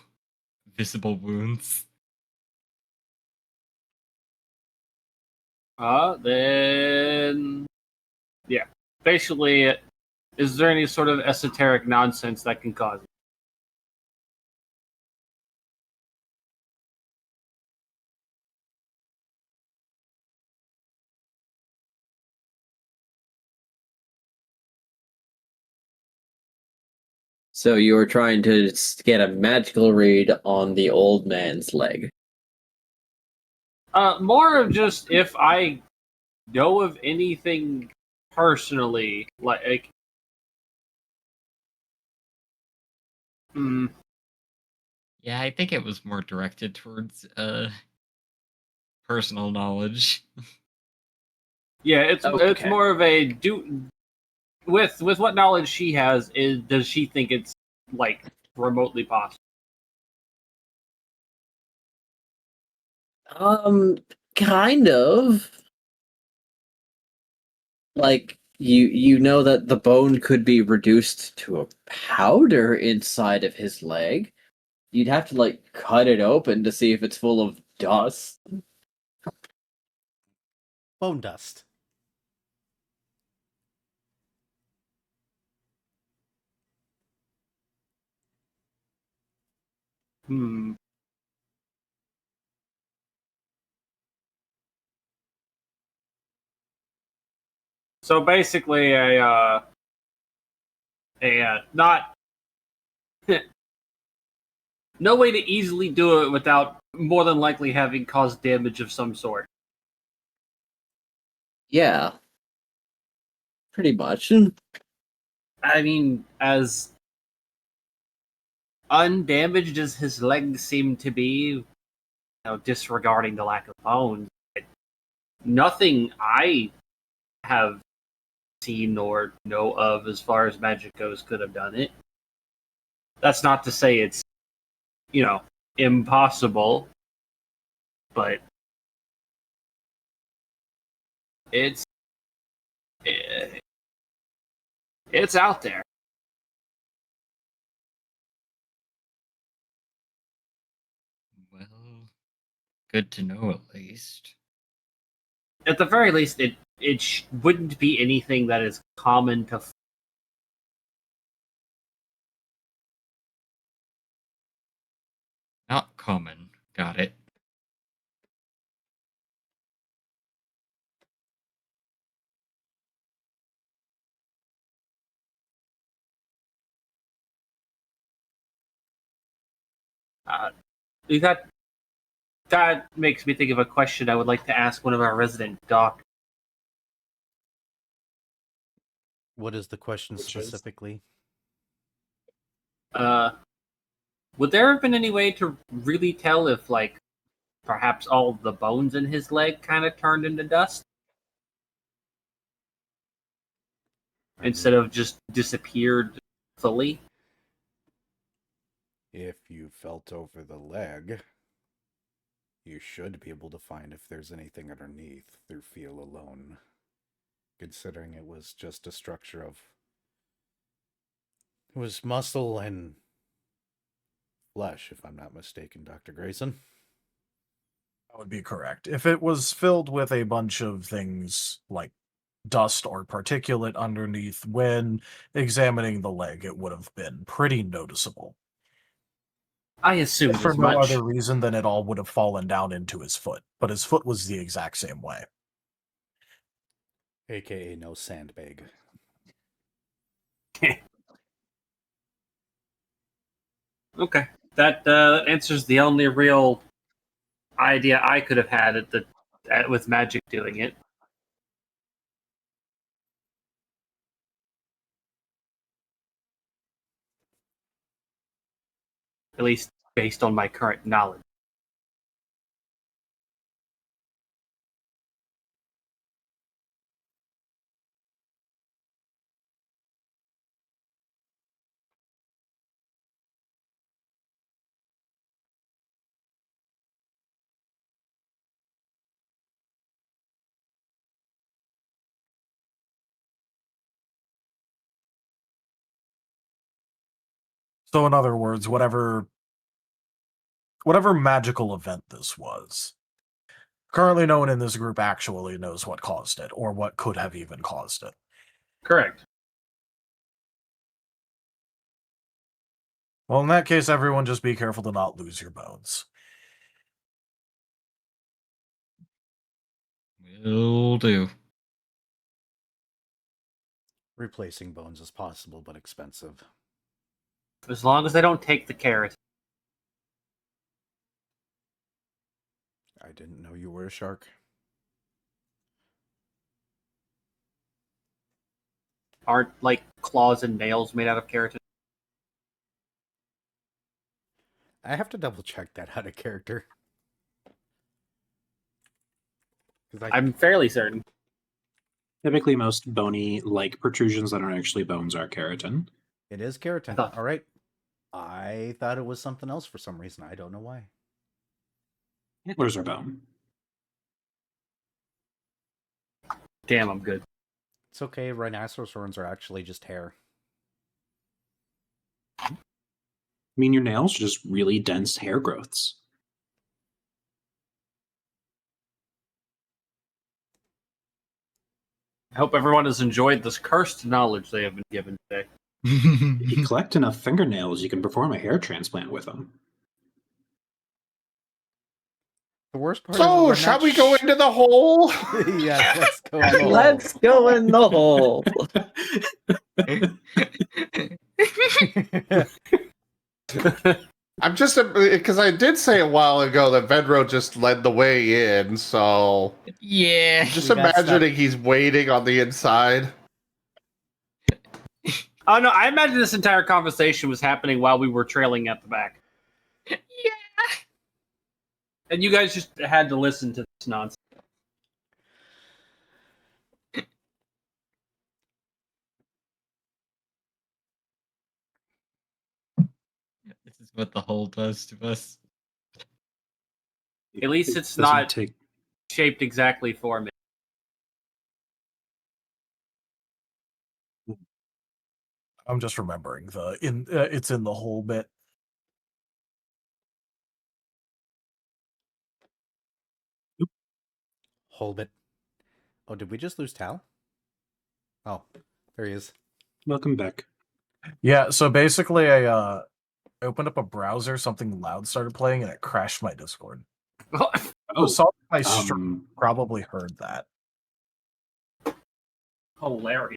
visible wounds. Then yeah. Basically, is there any sort of esoteric nonsense that can cause it? So you were trying to get a magical read on the old man's leg. More of just if I know of anything personally, like Yeah, I think it was more directed towards, personal knowledge. yeah, it's Okay. more of a with what knowledge she has. Does she think it's like remotely possible? Kind of. Like you know that the bone could be reduced to a powder inside of his leg. You'd have to like cut it open to see if it's full of dust. Bone dust. Hmm. So basically, not no way to easily do it without more than likely having caused damage of some sort. Yeah, pretty much. I mean, as undamaged as his legs seem to be, disregarding the lack of bones, nothing I have seen or know of as far as magic goes could have done it. That's not to say it's, impossible, but it's eh, it's out there. Well, good to know at least. At the very least, it wouldn't be anything that is common to. Not common. Got it. That makes me think of a question I would like to ask one of our resident doctors. What is the question Which is? specifically? Would there have been any way to really tell if, like, perhaps all the bones in his leg kind of turned into dust instead of just disappeared fully? If you felt over the leg, you should be able to find if there's anything underneath through feel alone. Considering it was just a structure of... It was muscle and flesh, if I'm not mistaken, Dr. Grayson. That would be correct. If it was filled with a bunch of things like dust or particulate underneath, when examining the leg, it would have been pretty noticeable. I assumed If for as no much. other reason than it all would have fallen down into his foot, but his foot was the exact same way. AKA no sandbag. Okay, that answers the only real idea I could have had with magic doing it. At least based on my current knowledge. So in other words, whatever magical event this was, currently no one in this group actually knows what caused it, or what could have even caused it. Correct. Well, in that case, everyone just be careful to not lose your bones. Will do. Replacing bones is possible, but expensive. As long as they don't take the carrot. I didn't know you were a shark. Aren't, like, claws and nails made out of keratin? I have to double check that out of character. I'm fairly certain. Typically, most bony-like protrusions that aren't actually bones are keratin. It is keratin. All right. I thought it was something else for some reason. I don't know why. Antlers are bone. Damn, I'm good. It's okay. Rhinoceros horns are actually just hair. I mean, your nails are just really dense hair growths. I hope everyone has enjoyed this cursed knowledge they have been given today. If you collect enough fingernails, you can perform a hair transplant with them. The worst part So, is shall we go into the hole? Yes, let's go. In the hole. Let's go in the hole. I'm just because I did say a while ago that Vedro just led the way in, so Yeah. just We got stuck. imagining he's waiting on the inside. Oh no, I imagine this entire conversation was happening while we were trailing at the back. Yeah. And you guys just had to listen to this nonsense. This is what the hole does to us. At least It it's doesn't not take. shaped exactly for me. I'm just remembering it's in the whole bit. Hold it. Oh, did we just lose Tal? Oh, there he is. Welcome back. Yeah, so basically I opened up a browser, something loud started playing, and it crashed my Discord. Oh, So my stream probably heard that. Hilarious.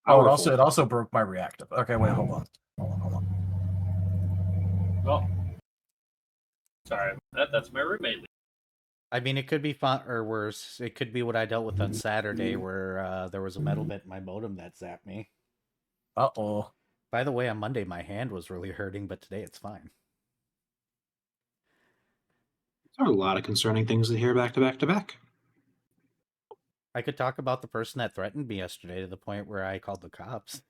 Oh, powerful. it also broke my reactive. Okay, wait, hold on. Well, sorry, that's my roommate. I mean, it could be fun or worse. It could be what I dealt with on Saturday, where there was a metal bit in my modem that zapped me. Uh-oh. By the way, on Monday my hand was really hurting, but today it's fine. There are a lot of concerning things to hear back to back to back. I could talk about the person that threatened me yesterday to the point where I called the cops.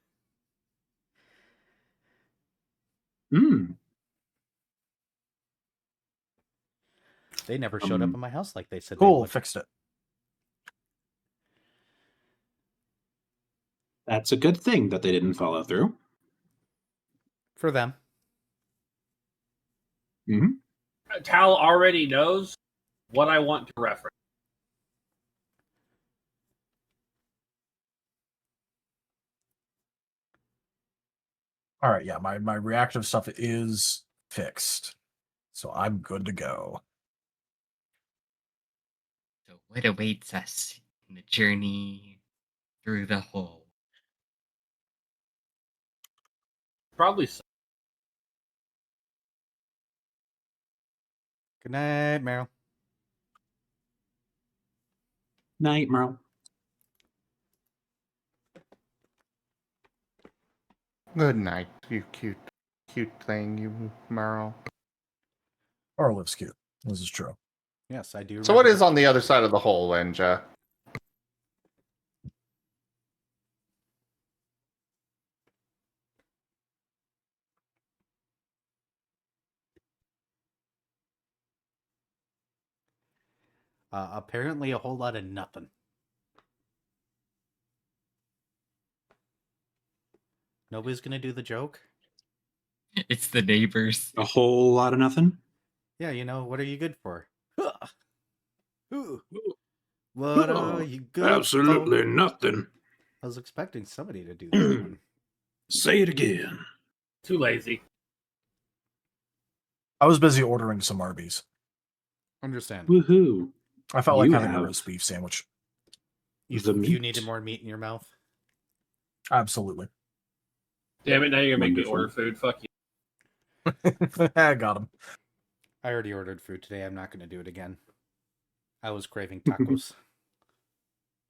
Hmm. They never showed up at my house like they said Cool, they would. fixed it. That's a good thing that they didn't follow through. For them. Mm-hmm. Tal already knows what I want to reference. All right, yeah, my reactive stuff is fixed. So I'm good to go. So what awaits us in the journey through the hole? Probably so. Good night, Meryl. Night, Merle. Good night, you cute thing, you Merle. Arlive's cute. This is true. Yes, I do. So what is on the other side of the hole, Enja? Apparently a whole lot of nothing. Nobody's gonna do the joke? It's the neighbors. A whole lot of nothing. Yeah, you know, what are you good for? What are you good Absolutely for? nothing. I was expecting somebody to do that one. Say it again. Too lazy. I was busy ordering some Arby's. Understand. Woohoo. I felt like You having a have roast beef sandwich. the You meat. needed more meat in your mouth? Absolutely. Damn it! Now you're gonna make me Wonderful. order food. Fuck you. I got him. I already ordered food today. I'm not going to do it again. I was craving tacos.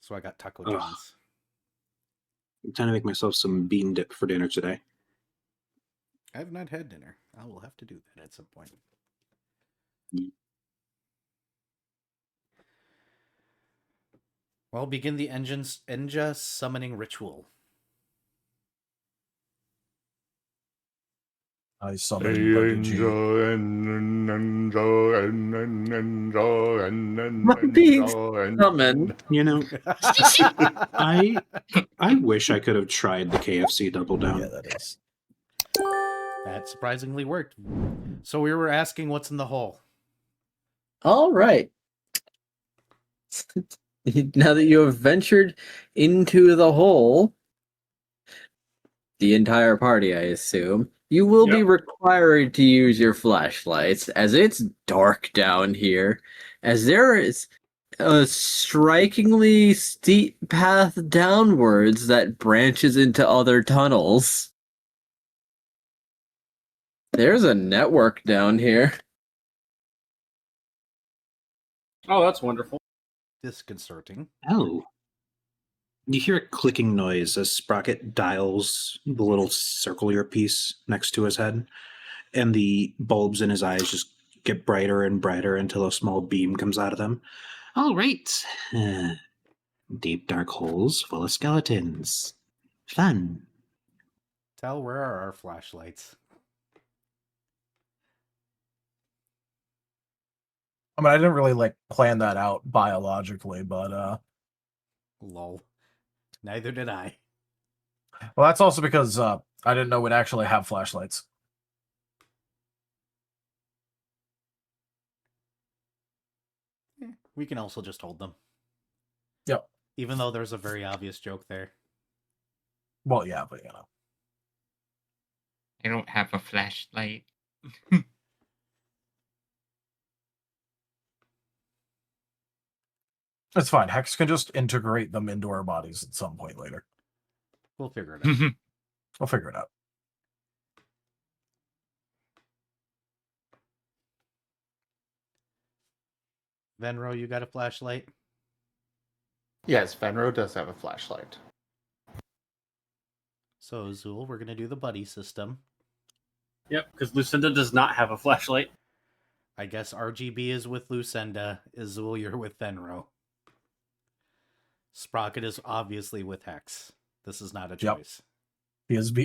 So I got Taco Ugh. John's. I'm trying to make myself some bean dip for dinner today. I have not had dinner. I will have to do that at some point. Well, begin the Enja summoning ritual. I summoned the Summoned. You know, I wish I could have tried the KFC double down. Yeah, that is. That surprisingly worked. So we were asking what's in the hole. All right. Now that you have ventured into the hole, the entire party, I assume, You will be Yep. required to use your flashlights, as it's dark down here, as there is a strikingly steep path downwards that branches into other tunnels. There's a network down here. Oh, that's wonderful. Disconcerting. Oh. You hear a clicking noise as Sprocket dials the little circular piece next to his head, and the bulbs in his eyes just get brighter and brighter until a small beam comes out of them. All right. Deep dark holes full of skeletons. Fun. Tell, where are our flashlights? I mean, I didn't really like plan that out biologically, but Lol. Neither did I. well, that's also because I didn't know we'd actually have flashlights. We can also just hold them. Yep. Even though there's a very obvious joke there. Well, yeah, but you know. I don't have a flashlight. It's fine. Hex can just integrate them into our bodies at some point later. We'll figure it out. We'll figure it out. Venro, you got a flashlight? Yes, Venro does have a flashlight. So, Zool, we're going to do the buddy system. Yep, because Lucinda does not have a flashlight. I guess RGB is with Lucinda. Zool, you're with Venro. Sprocket is obviously with Hex. This is not a Yep. choice. He is the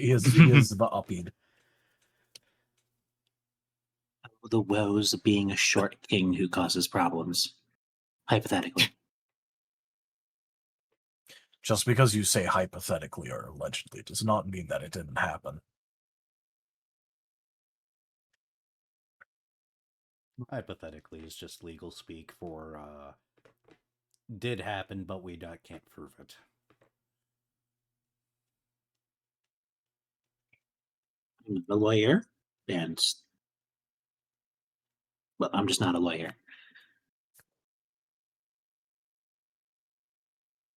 upbeat. The woes of being a short king who causes problems. Hypothetically. Just because you say hypothetically or allegedly does not mean that it didn't happen. Hypothetically is just legal speak for did happen, but we can't prove it. I'm a lawyer, and well, I'm just not a lawyer.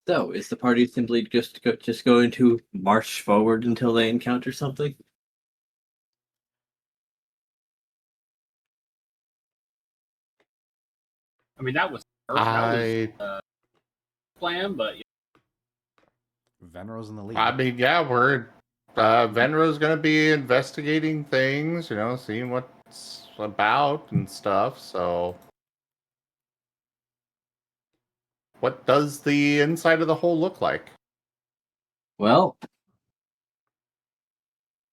So, is the party simply just going to march forward until they encounter something? I mean, that was plan, but yeah. Venro's in the lead. I mean, yeah, we're Venro's gonna be investigating things, you know, seeing what's about and stuff. So, what does the inside of the hole look like? Well,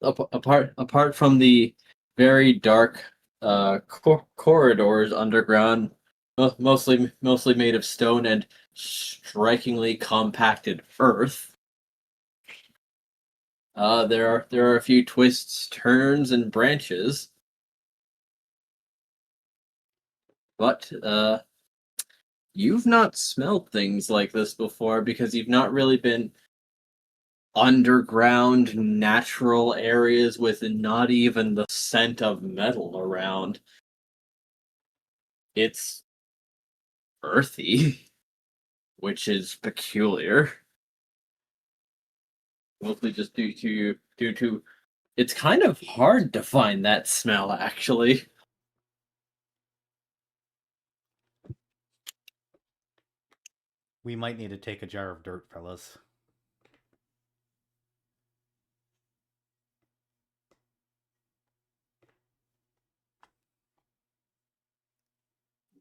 apart from the very dark corridors underground, mostly made of stone and strikingly compacted earth, there are a few twists, turns, and branches, but you've not smelled things like this before because you've not really been underground natural areas with not even the scent of metal around. It's earthy, which is peculiar. Mostly just due to it's kind of hard to find that smell, actually. We might need to take a jar of dirt, fellas.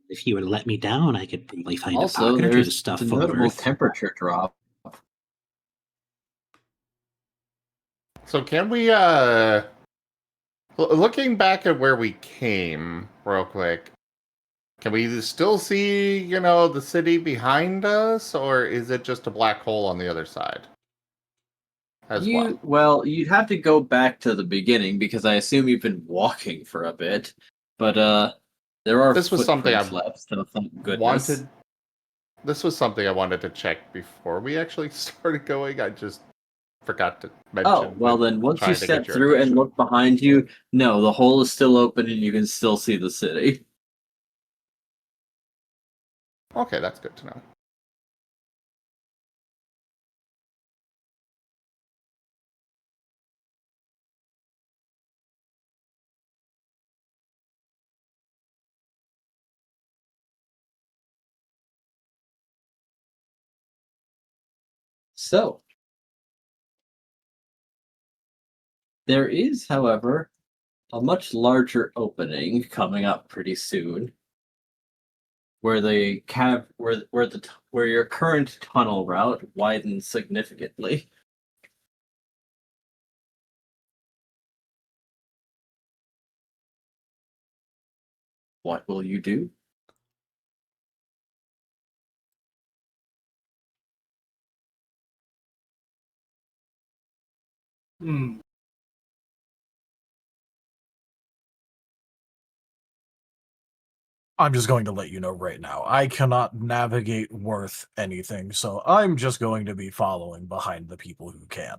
If you would let me down, I could probably find Also, a pocket or two there's to stuff a full of notable earth. temperature drop. So, can we looking back at where we came real quick, can we still see, you know, the city behind us, or is it just a black hole on the other side? Well, you'd have to go back to the beginning because I assume you've been walking for a bit. But there are This was something I footprints left, so thank goodness. wanted. This was something I wanted to check before we actually started going. I just forgot to mention. Oh, well with then, once you trying to get step your through and attention. look behind you, no, the hole is still open and you can still see the city. Okay, that's good to know. So, there is, however, a much larger opening coming up pretty soon, where the where your current tunnel route widens significantly. What will you do? Hmm. I'm just going to let you know right now. I cannot navigate worth anything, so I'm just going to be following behind the people who can.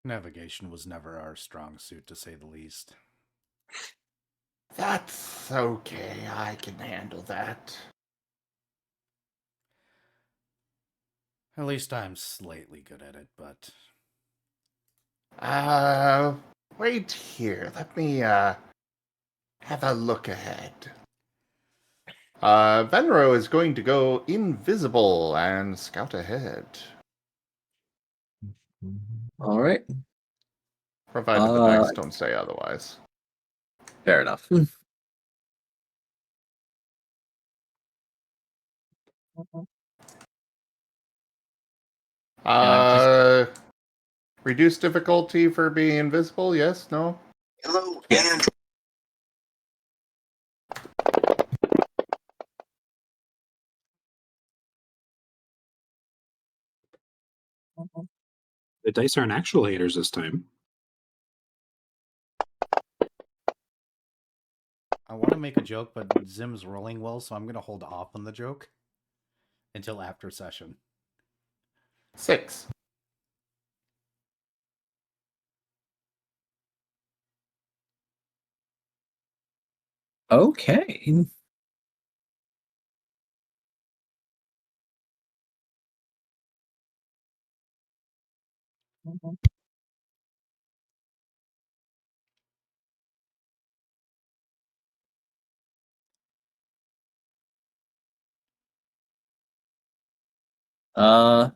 Navigation was never our strong suit, to say the least. That's okay. I can handle that. At least I'm slightly good at it, but Wait here. Let me, have a look ahead. Venro is going to go invisible and scout ahead. All right, Provided the dice don't say otherwise. fair enough. I'm Reduce difficulty for being invisible? Yes? No? Hello, and The dice aren't actual haters this time. I want to make a joke, but Zim's rolling well, so I'm going to hold off on the joke until after session. 6. Okay. Uh,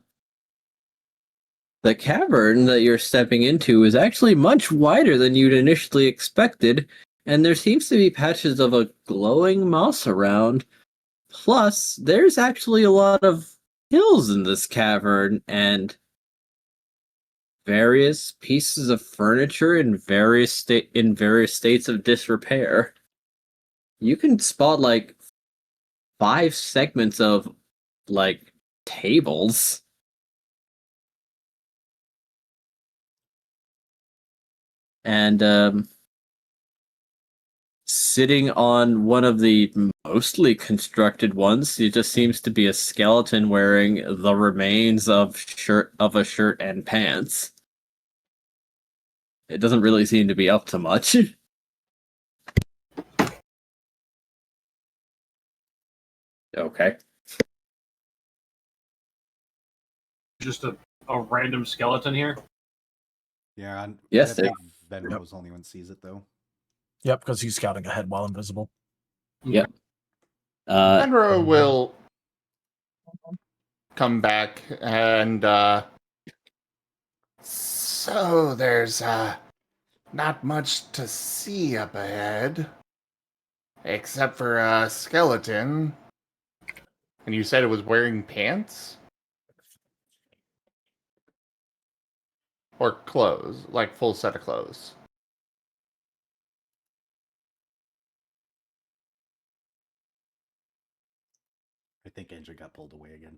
the cavern that you're stepping into is actually much wider than you'd initially expected, and there seems to be patches of a glowing moss around. Plus, there's actually a lot of hills in this cavern and various pieces of furniture in various states of disrepair. You can spot like 5 segments of like tables. And sitting on one of the mostly constructed ones, it just seems to be a skeleton wearing the remains of a shirt and pants. It doesn't really seem to be up to much. Okay. Just a random skeleton here. Yeah, Yes, I think Venro was the only one sees it, though. Yep, because he's scouting ahead while invisible. Yep. Venro will come back and, so there's, not much to see up ahead. Except for a skeleton. And you said it was wearing pants? Or clothes, like full set of clothes. I think Andrew got pulled away again.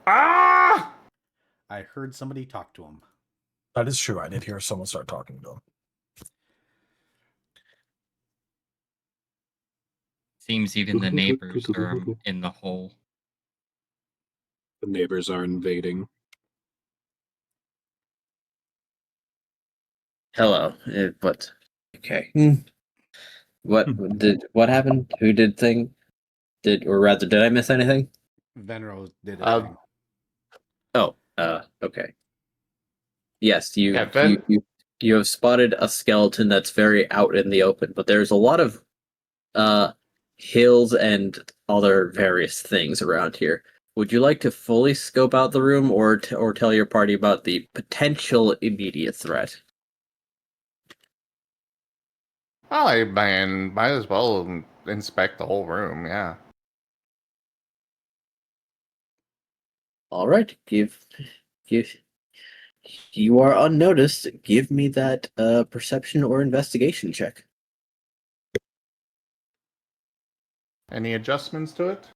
Ah! I heard somebody talk to him. That is true. I did hear someone start talking to him. Seems even the neighbors are in the hole. The neighbors are invading. Hello. What? Okay. What happened? Who did thing? Did I miss anything? Venro did a Uh, thing. Oh, okay. Yes, Yeah, Ven- you have spotted a skeleton that's very out in the open, but there's a lot of uh hills and other various things around here. Would you like to fully scope out the room, or tell your party about the potential immediate threat? I might as well inspect the whole room. Yeah. All right, give. You are unnoticed. Give me that perception or investigation check. Any adjustments to it?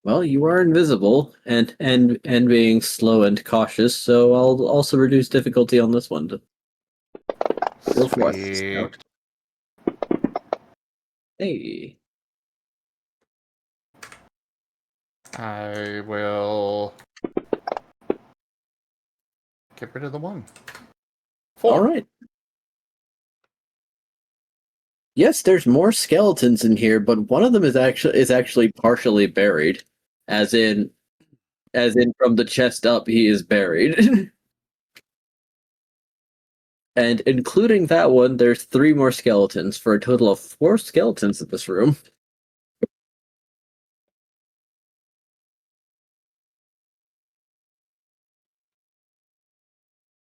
Well, you are invisible and being slow and cautious, so I'll also reduce difficulty on this one. Roll for it, Sweet. Scout. Hey. I will get rid of the one. 4. All right. Yes, there's more skeletons in here, but one of them is actually partially buried, as in from the chest up he is buried. And including that one, there's 3 more skeletons for a total of 4 skeletons in this room.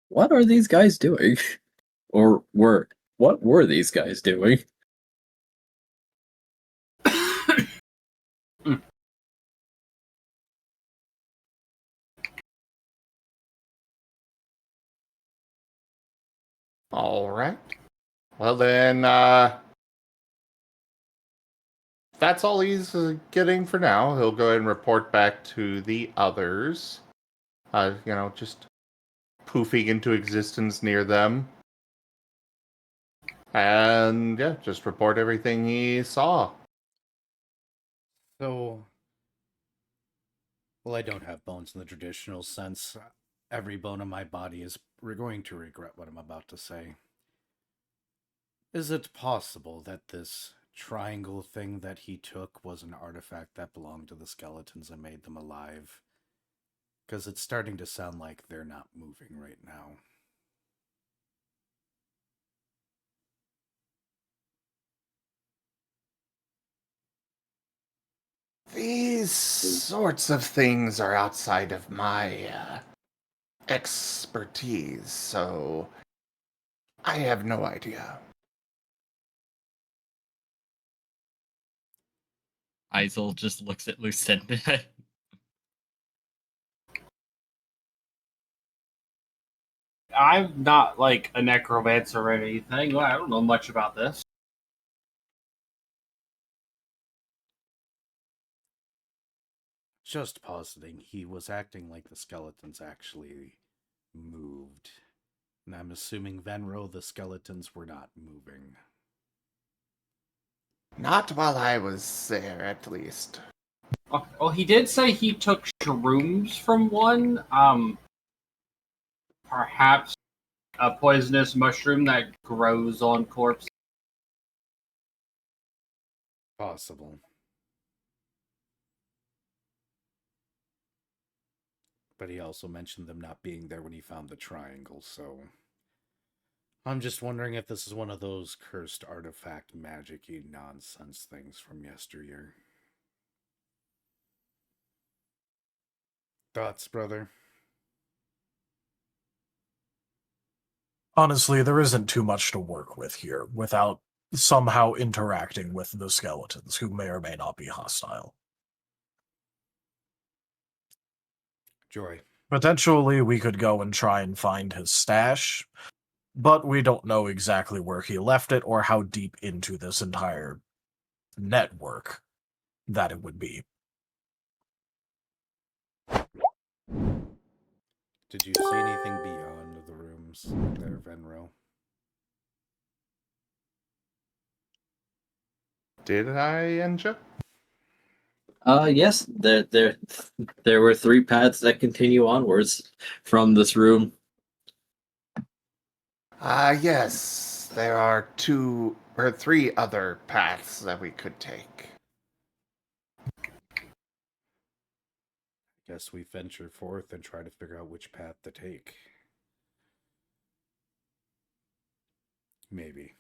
What are these guys doing? What were these guys doing? All right. Well then, that's all he's getting for now. He'll go ahead and report back to the others. Just poofing into existence near them. And yeah, just report everything he saw. So, well, I don't have bones in the traditional sense. Every bone in my body is going to regret what I'm about to say. Is it possible that this triangle thing that he took was an artifact that belonged to the skeletons and made them alive? Because it's starting to sound like they're not moving right now. These sorts of things are outside of my expertise, so I have no idea. Isel just looks at Lucinda. I'm not like a necromancer or anything. I don't know much about this. Just positing, he was acting like the skeletons actually moved. And I'm assuming Venro, the skeletons were not moving. Not while I was there, at least. Oh, he did say he took shrooms from one. Perhaps a poisonous mushroom that grows on corpses. Possible. But he also mentioned them not being there when he found the triangle, so I'm just wondering if this is one of those cursed artifact magic-y nonsense things from yesteryear. Thoughts, brother? Honestly, there isn't too much to work with here without somehow interacting with the skeletons, who may or may not be hostile. Joy. Potentially, we could go and try and find his stash, but we don't know exactly where he left it or how deep into this entire network that it would be. Did you see anything beyond the rooms there, Venro? Did I, Enja? Yes, there were 3 paths that continue onwards from this room. Yes, there are 2 or 3 other paths that we could take. Guess we venture forth and try to figure out which path to take. Maybe.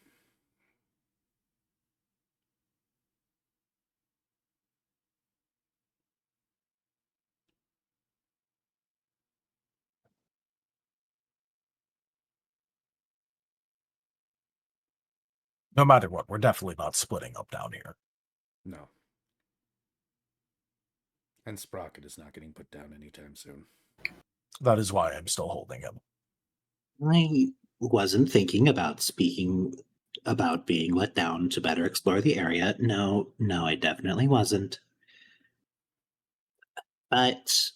No matter what, we're definitely not splitting up down here. No. And Sprocket is not getting put down anytime soon. That is why I'm still holding him. I wasn't thinking about speaking about being let down to better explore the area. No, I definitely wasn't. But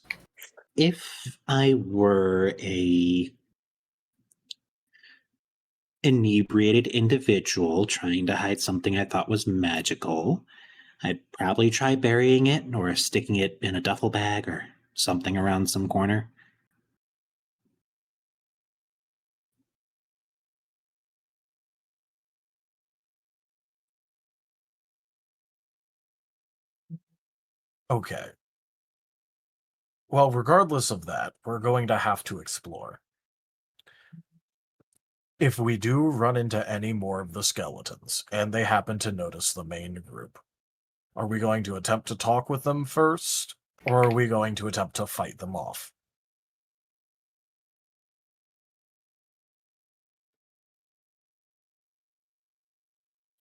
if I were a inebriated individual trying to hide something I thought was magical, I'd probably try burying it or sticking it in a duffel bag or something around some corner. Okay. Well, regardless of that, we're going to have to explore. If we do run into any more of the skeletons, and they happen to notice the main group, are we going to attempt to talk with them first, or are we going to attempt to fight them off?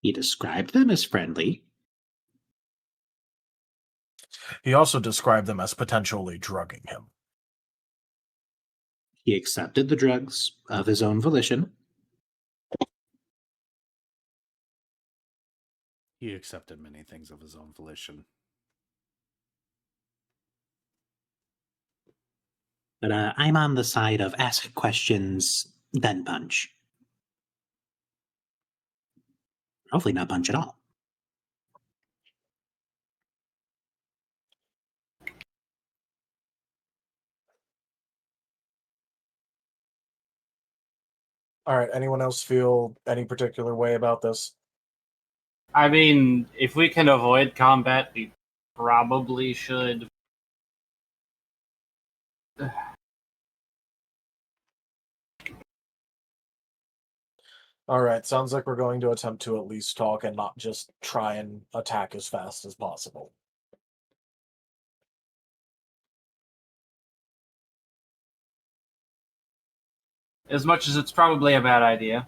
He described them as friendly. He also described them as potentially drugging him. He accepted the drugs of his own volition. He accepted many things of his own volition. But I'm on the side of ask questions, then punch. Hopefully not punch at all. All right, anyone else feel any particular way about this? I mean, if we can avoid combat, we probably should. All right, sounds like we're going to attempt to at least talk and not just try and attack as fast as possible. As much as it's probably a bad idea.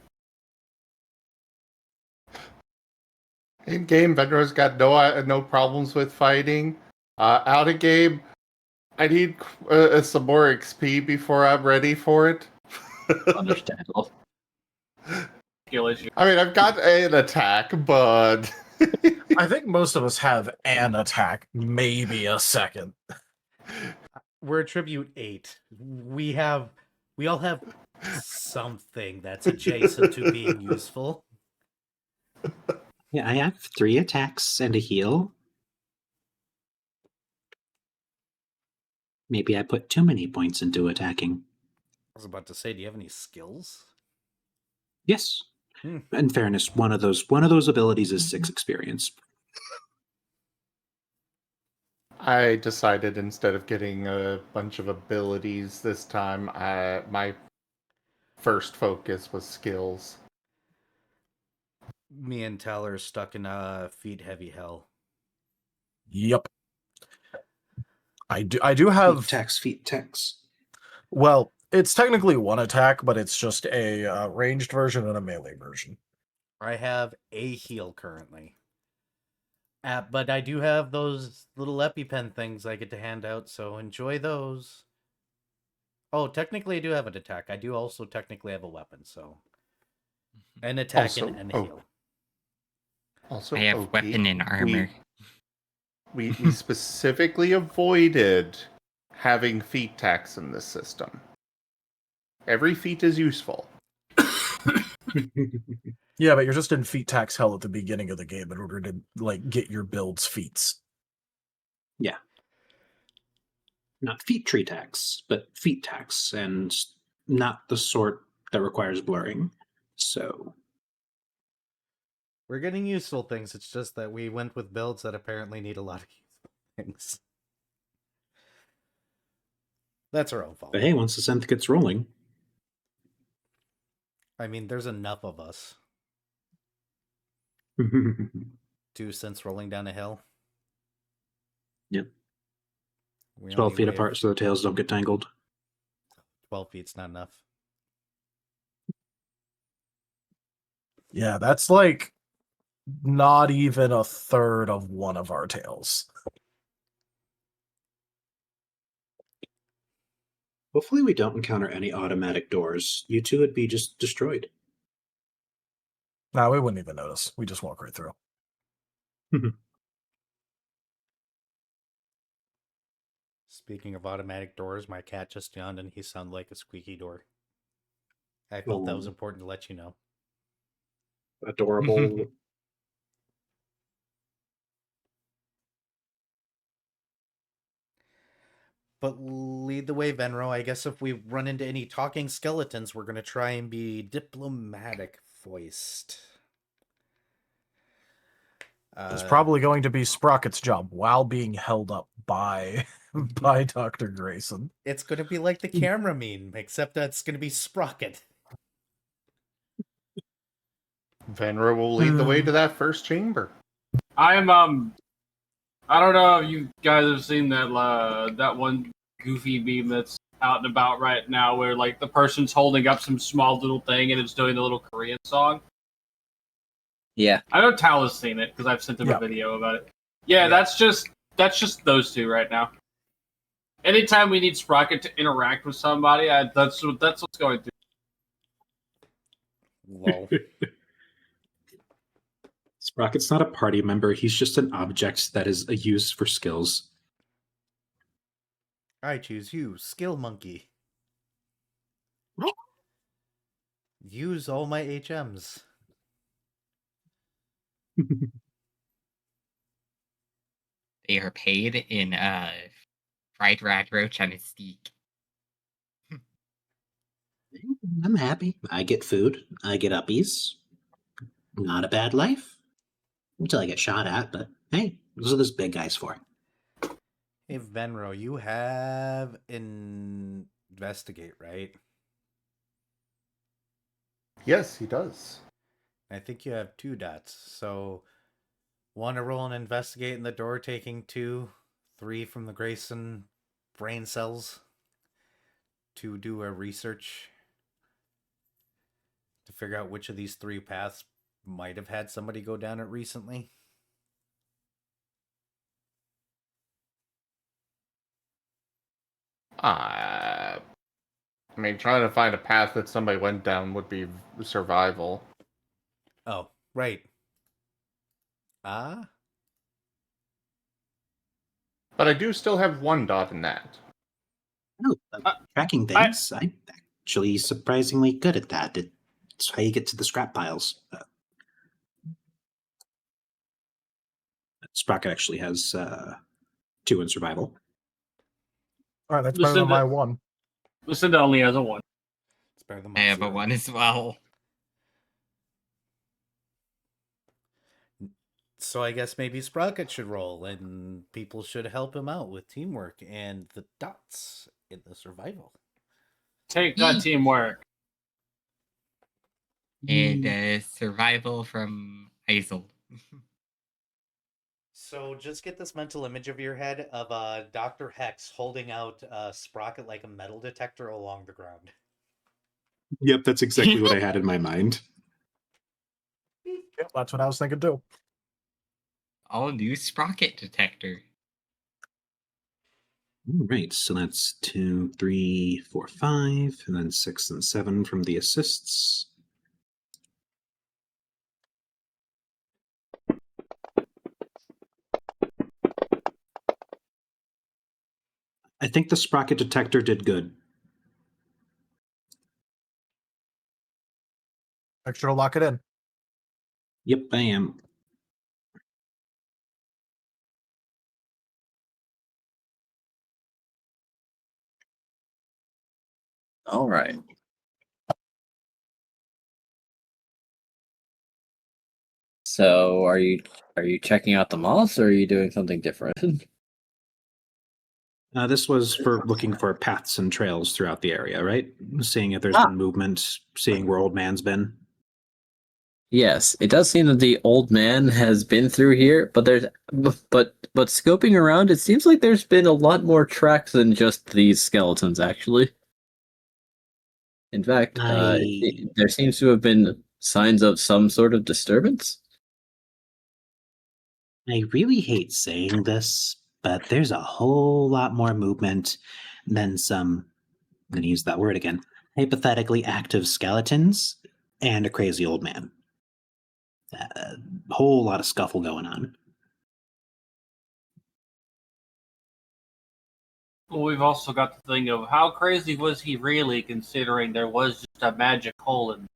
In game, Vendor's got no problems with fighting. Out of game, I need some more XP before I'm ready for it. Understandable. Skill issue. I mean, I've got an attack, but I think most of us have an attack, maybe a second. We're a tribute 8. We all have something that's adjacent to being useful. Yeah, I have 3 attacks and a heal. Maybe I put too many points into attacking. I was about to say, do you have any skills? Yes. In fairness, one of those abilities is 6 experience. I decided instead of getting a bunch of abilities this time, my first focus was skills. Me and Tyler are stuck in feet heavy hell. Yep. I do have feet attacks. Well, it's technically one attack, but it's just a ranged version and a melee version. I have a heal currently. But I do have those little EpiPen things I get to hand out, so enjoy those. Oh, technically I do have an attack. I do also technically have a weapon, so... An attack Also, and a heal. Also, I have OP, weapon and armor. We specifically avoided having feat tax in this system. Every feat is useful. Yeah, but you're just in feat tax hell at the beginning of the game in order to like get your build's feats. Yeah. Not feet tree tax, but feet tax, and not the sort that requires blurring. So We're getting useful things. It's just that we went with builds that apparently need a lot of useful things. That's our own fault. but hey, once the synth gets rolling, I mean, there's enough of us. 2 synths rolling down a hill. Yep. We 12 only feet weigh apart so the tails don't get tangled. 12 feet's not enough. Yeah, that's like not even a third of one of our tails. Hopefully we don't encounter any automatic doors. You two would be just destroyed. No, we wouldn't even notice. We just walk right through. Speaking of automatic doors, my cat just yawned and he sounded like a squeaky door. I felt that was important to let you know. Adorable. But lead the way, Venro. I guess if we run into any talking skeletons, we're going to try and be diplomatic voiced. It's probably going to be Sprocket's job while being held up by by Dr. Grayson. It's going to be like the camera meme, except that it's going to be Sprocket. Venra will lead the way to that first chamber. I am I don't know if you guys have seen that that one goofy meme that's out and about right now, where like the person's holding up some small little thing and it's doing the little Korean song. Yeah. I know Tal has seen it because I've sent him a video about it. Yeah, that's just those two right now. Anytime we need Sprocket to interact with somebody, that's what's going through. Lol. Sprocket's not a party member. He's just an object that is a use for skills. I choose you, Skill Monkey. Use all my HMs. They are paid in fried rat roach on a steak. I'm happy. I get food. I get uppies. Not a bad life. Until I get shot at, but hey, those are those big guys for. Hey, Venro, you have investigate, right? Yes, he does. I think you have 2 dots. So, want to roll and investigate in the door, taking 2, 3 from the Grayson brain cells to do a research to figure out which of these 3 paths might have had somebody go down it recently. I mean, trying to find a path that somebody went down would be survival. Oh, right. But I do still have 1 dot in that. Oh, tracking things. I'm actually surprisingly good at that. It's how you get to the scrap piles. Sprocket actually has 2 in survival. All right, that's better than my 1. Lucinda only has a 1. It's better than I my have 0. a 1 as well. So I guess maybe Sprocket should roll, and people should help him out with teamwork and the dots in the survival. Take that teamwork. And survival from Hazel. So just get this mental image of your head of Dr. Hex holding out Sprocket like a metal detector along the ground. Yep, that's exactly what I had in my mind. Yep, that's what I was thinking too. All new Sprocket detector. All right, so that's 2, 3, 4, 5, and then 6 and 7 from the assists. I think the Sprocket detector did good. Make sure to lock it in. Yep, I am. All right. So, are you checking out the moths, or are you doing something different? This was for looking for paths and trails throughout the area, right? Seeing if there's Ah. been movement, seeing where Old Man's been. Yes, it does seem that the old man has been through here, but scoping around, it seems like there's been a lot more tracks than just these skeletons, actually. In fact, there seems to have been signs of some sort of disturbance. I really hate saying this, but there's a whole lot more movement than some, I'm going to use that word again, hypothetically active skeletons and a crazy old man. A whole lot of scuffle going on. Well, we've also got the thing of how crazy was he really, considering there was just a magic hole in.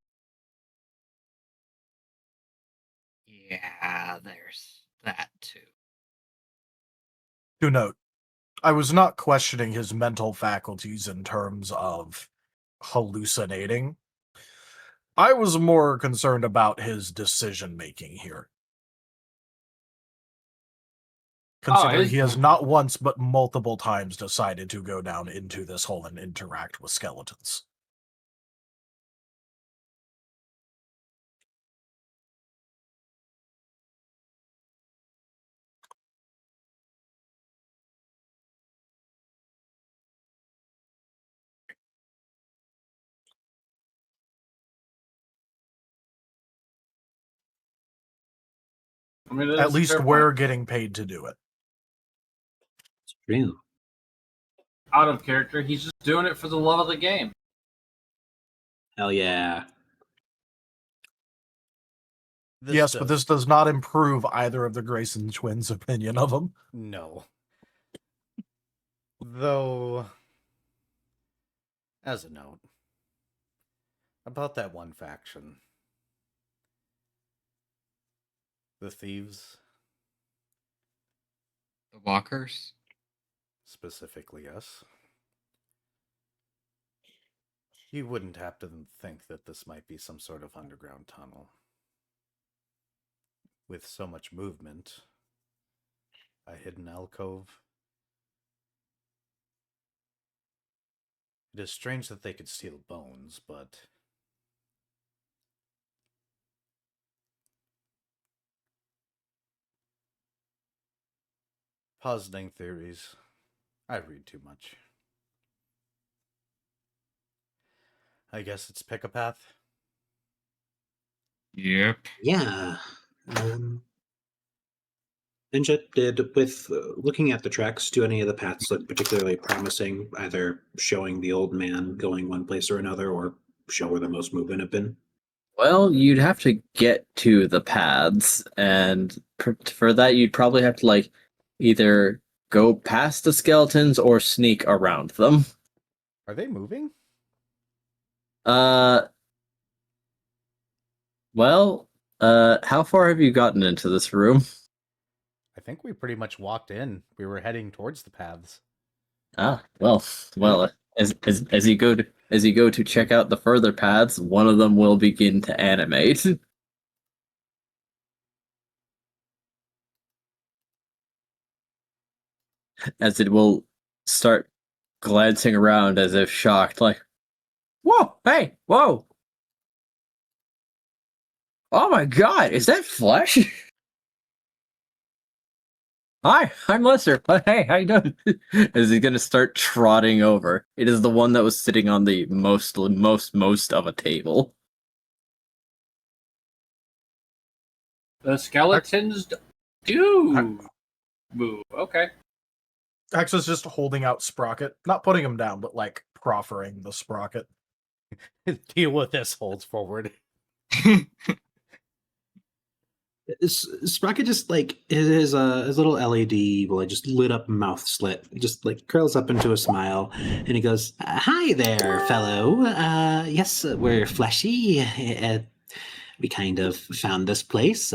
Yeah, there's that too. To note, I was not questioning his mental faculties in terms of hallucinating. I was more concerned about his decision-making here. Considering he has not once but multiple times decided to go down into this hole and interact with skeletons. I mean, At least we're getting paid to do it. It's true. Out of character, he's just doing it for the love of the game. Hell yeah. Yes, but this does not improve either of the Grayson twins' opinion of him. No. Though, as a note, about that one faction, the thieves, The walkers? specifically us, you wouldn't have to think that this might be some sort of underground tunnel. With so much movement, a hidden alcove. It is strange that they could steal bones, but positing theories. I read too much. I guess it's pick a path. Yep. Yeah. Ninja, did with looking at the tracks, do any of the paths look particularly promising, either showing the old man going one place or another, or show where the most movement have been? Well, you'd have to get to the paths, and for that, you'd probably have to like either go past the skeletons or sneak around them. Are they moving? Well, how far have you gotten into this room? I think we pretty much walked in. We were heading towards the paths. Ah, well, as you go to check out the further paths, one of them will begin to animate. As it will start glancing around as if shocked, like, whoa, hey, whoa! Oh my god, is that flesh? Hi, I'm Lester. Hey, how you doing? As he's gonna start trotting over. It is the one that was sitting on the most of a table. The skeletons do move. Okay. Hex is just holding out Sprocket, not putting him down, but like proffering the Sprocket. Deal with this, holds forward. Sprocket just like his little LED will just lit up mouth slit, just like curls up into a smile, and he goes, Hi there, fellow. Yes, we're fleshy. We kind of found this place.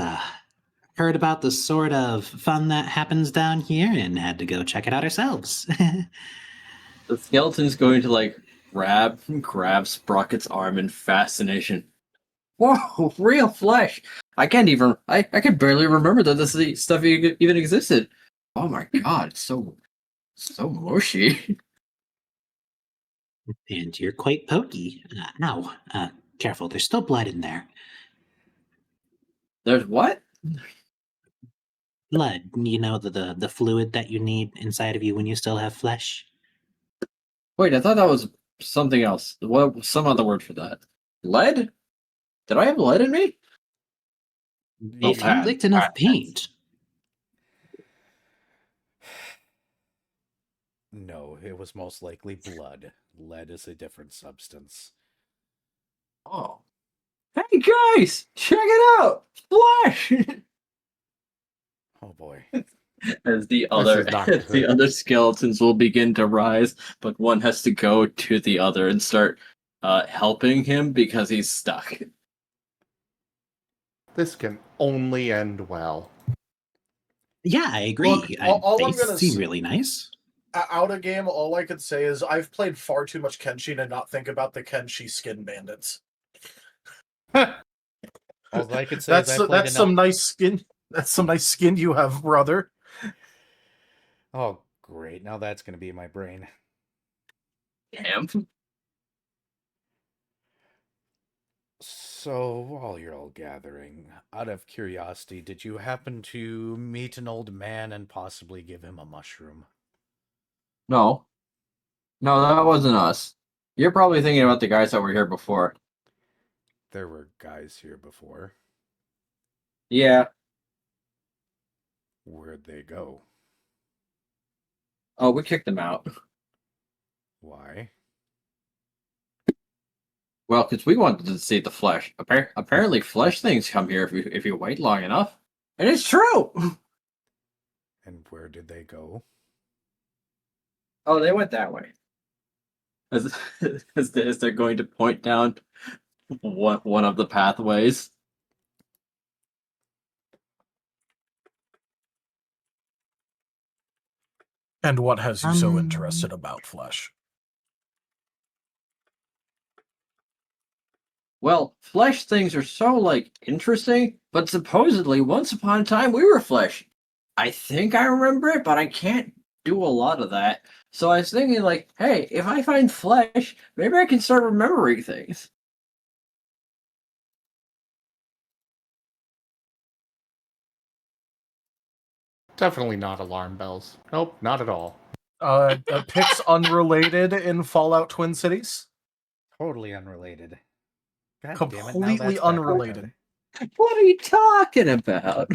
Heard about the sort of fun that happens down here and had to go check it out ourselves. The skeleton's going to like grab Sprocket's arm in fascination. Whoa, real flesh! I can't even. I can barely remember that this stuff even existed. Oh my god, it's so mushy. And you're quite pokey. Ow. Careful, there's still blood in there. There's what? Blood. You know, the fluid that you need inside of you when you still have flesh. Wait, I thought that was something else. What? Some other word for that? Lead? Did I have lead in me? If you licked enough paint. No, it was most likely blood. Lead is a different substance. Oh. Hey guys, check it out! Flesh! Oh boy. As the is not good. other skeletons will begin to rise, but one has to go to the other and start helping him because he's stuck. This can only end well. Yeah, I agree. Look, all they I'm gonna seem s- really nice. Out of game, all I could say is I've played far too much Kenshi to not think about the Kenshi skin bandits. All I could say is I played That's enough. some nice skin. That's some nice skin you have, brother. Oh, great. Now that's going to be my brain. Damn. So, while you're all gathering, out of curiosity, did you happen to meet an old man and possibly give him a mushroom? No. No, that wasn't us. You're probably thinking about the guys that were here before. There were guys here before. Yeah. Where'd they go? Oh, we kicked them out. Why? Well, because we wanted to see the flesh. Apparently, flesh things come here if you wait long enough. And it's true! And where did they go? Oh, they went that way. As they're going to point down one of the pathways. And what has you so interested about flesh? Well, flesh things are so, interesting, but supposedly, once upon a time, we were flesh. I think I remember it, but I can't do a lot of that. So I was thinking, hey, if I find flesh, maybe I can start remembering things. Definitely not alarm bells. Nope, not at all. Picks unrelated in Fallout Twin Cities? Totally unrelated. God damn it, now Completely that's back on unrelated. track. What are you talking about?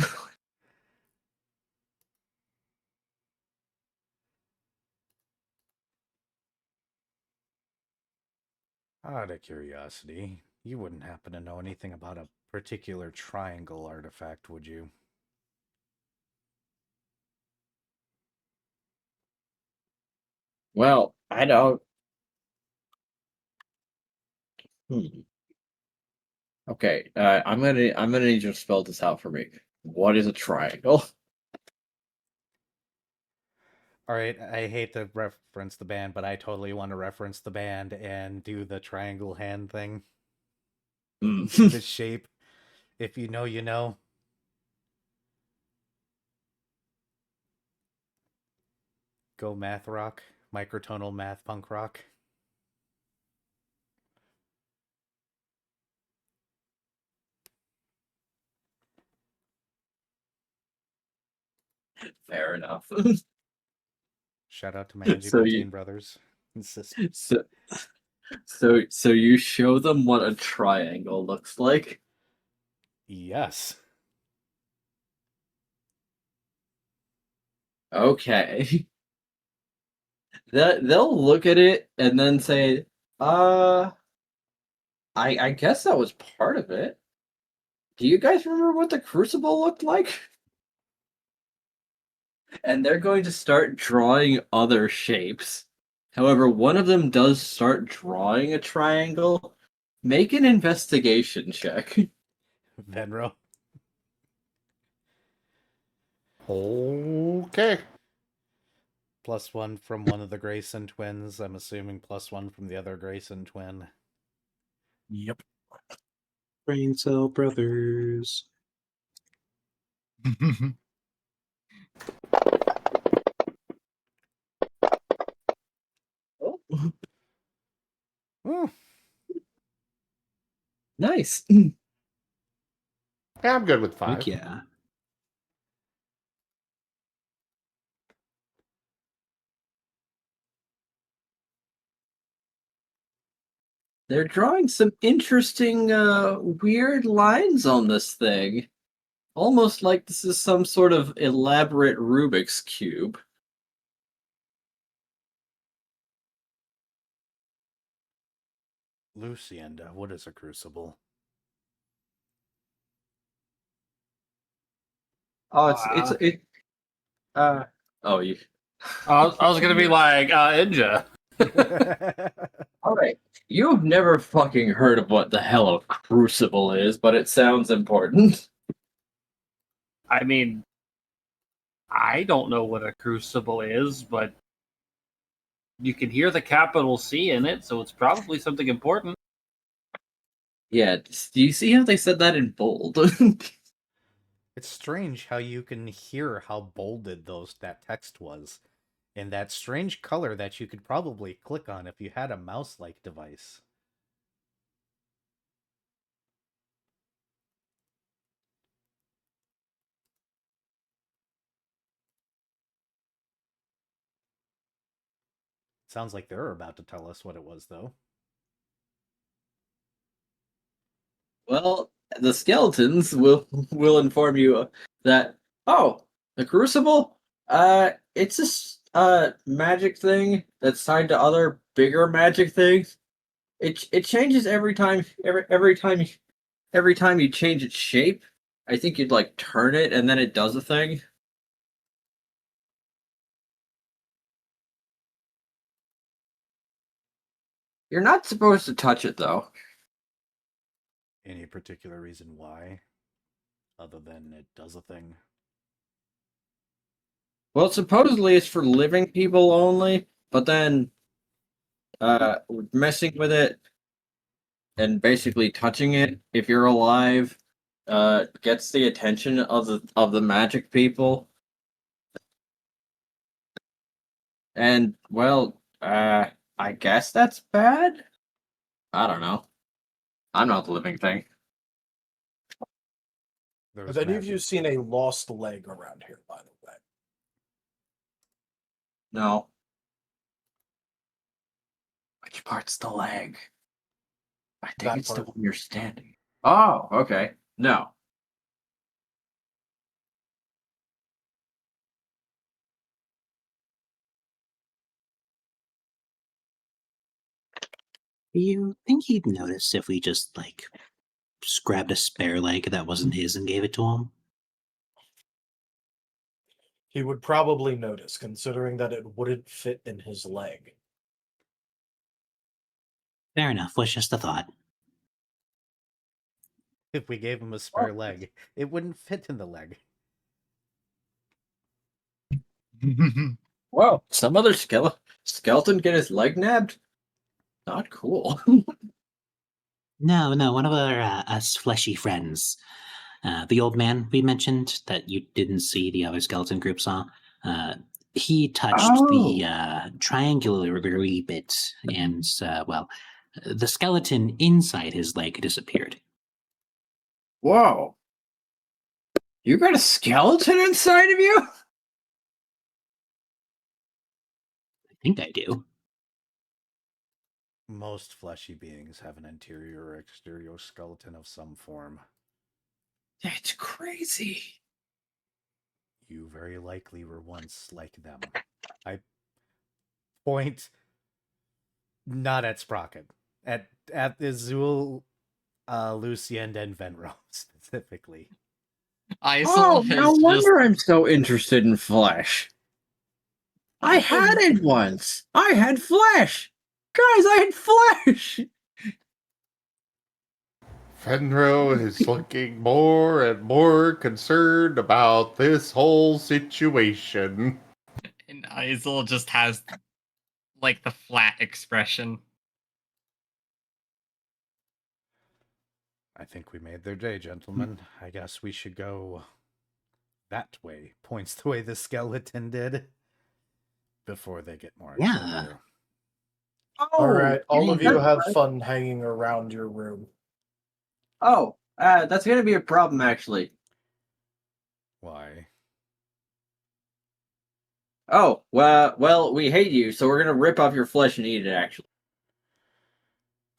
Out of curiosity, you wouldn't happen to know anything about a particular triangle artifact, would you? Well, I don't. Okay, I'm gonna need you to spell this out for me. What is a triangle? All right, I hate to reference the band, but I totally want to reference the band and do the triangle hand thing. The shape. If you know, you know. Go math rock. Microtonal math punk rock. Fair enough. Shout out to my Angie So Poutine brothers and sisters. So you show them what a triangle looks like. Yes. Okay. They'll look at it and then say, I guess that was part of it. Do you guys remember what the crucible looked like? And they're going to start drawing other shapes. However, one of them does start drawing a triangle. Make an investigation check. Venro. Okay. +1 from one of the Grayson twins. I'm assuming +1 from the other Grayson twin. Yep. Brain Cell Brothers. Oh, Ooh, nice. Yeah, I'm good with 5. Heck yeah. They're drawing some interesting, weird lines on this thing. Almost like this is some sort of elaborate Rubik's Cube. Lucienda, what is a crucible? Oh, oh, you. I was gonna be like, Inja. All right. You've never fucking heard of what the hell a crucible is, but it sounds important. I mean, I don't know what a crucible is, but you can hear the capital C in it, so it's probably something important. Yeah, do you see how they said that in bold? It's strange how you can hear how bolded that text was. In that strange color that you could probably click on if you had a mouse-like device. Sounds like they're about to tell us what it was, though. Well, the skeletons will inform you that the crucible, it's a magic thing that's tied to other bigger magic things. It changes every time every time you change its shape. I think you'd like turn it and then it does a thing. You're not supposed to touch it though. Any particular reason why? Other than it does a thing? Well, supposedly it's for living people only, but then messing with it and basically touching it if you're alive gets the attention of the magic people. And well, I guess that's bad. I don't know. I'm not the living thing. Have any of you seen a lost leg around here, by the way? No. Which part's the leg? I think That it's the part. one you're standing. Oh, okay. No. Do you think he'd notice if we just, like, grabbed a spare leg that wasn't his and gave it to him? He would probably notice, considering that it wouldn't fit in his leg. Fair enough, was just a thought. If we gave him a spare leg, it wouldn't fit in the leg. Whoa, some other skeleton get his leg nabbed? Not cool. No, one of our us fleshy friends. The old man we mentioned that you didn't see, the other skeleton group saw. He touched the triangular bit, and well, the skeleton inside his leg disappeared. Whoa. You got a skeleton inside of you? I think I do. Most fleshy beings have an interior or exterior skeleton of some form. That's crazy. You very likely were once like them. I point not at Sprocket, at Azul, Lucien, and Venro specifically. Oh, no wonder I'm so interested in flesh. I had it once. I had flesh. Guys, I had flesh. Fenro is looking more and more concerned about this whole situation. And Isel just has like the flat expression. I think we made their day, gentlemen. I guess we should go that way. Points the way the skeleton did. Before they get more Yeah. trouble. All right, all of you that's have right. fun hanging around your room. Oh, that's gonna be a problem, actually. Why? Oh, well, we hate you, so we're gonna rip off your flesh and eat it, actually.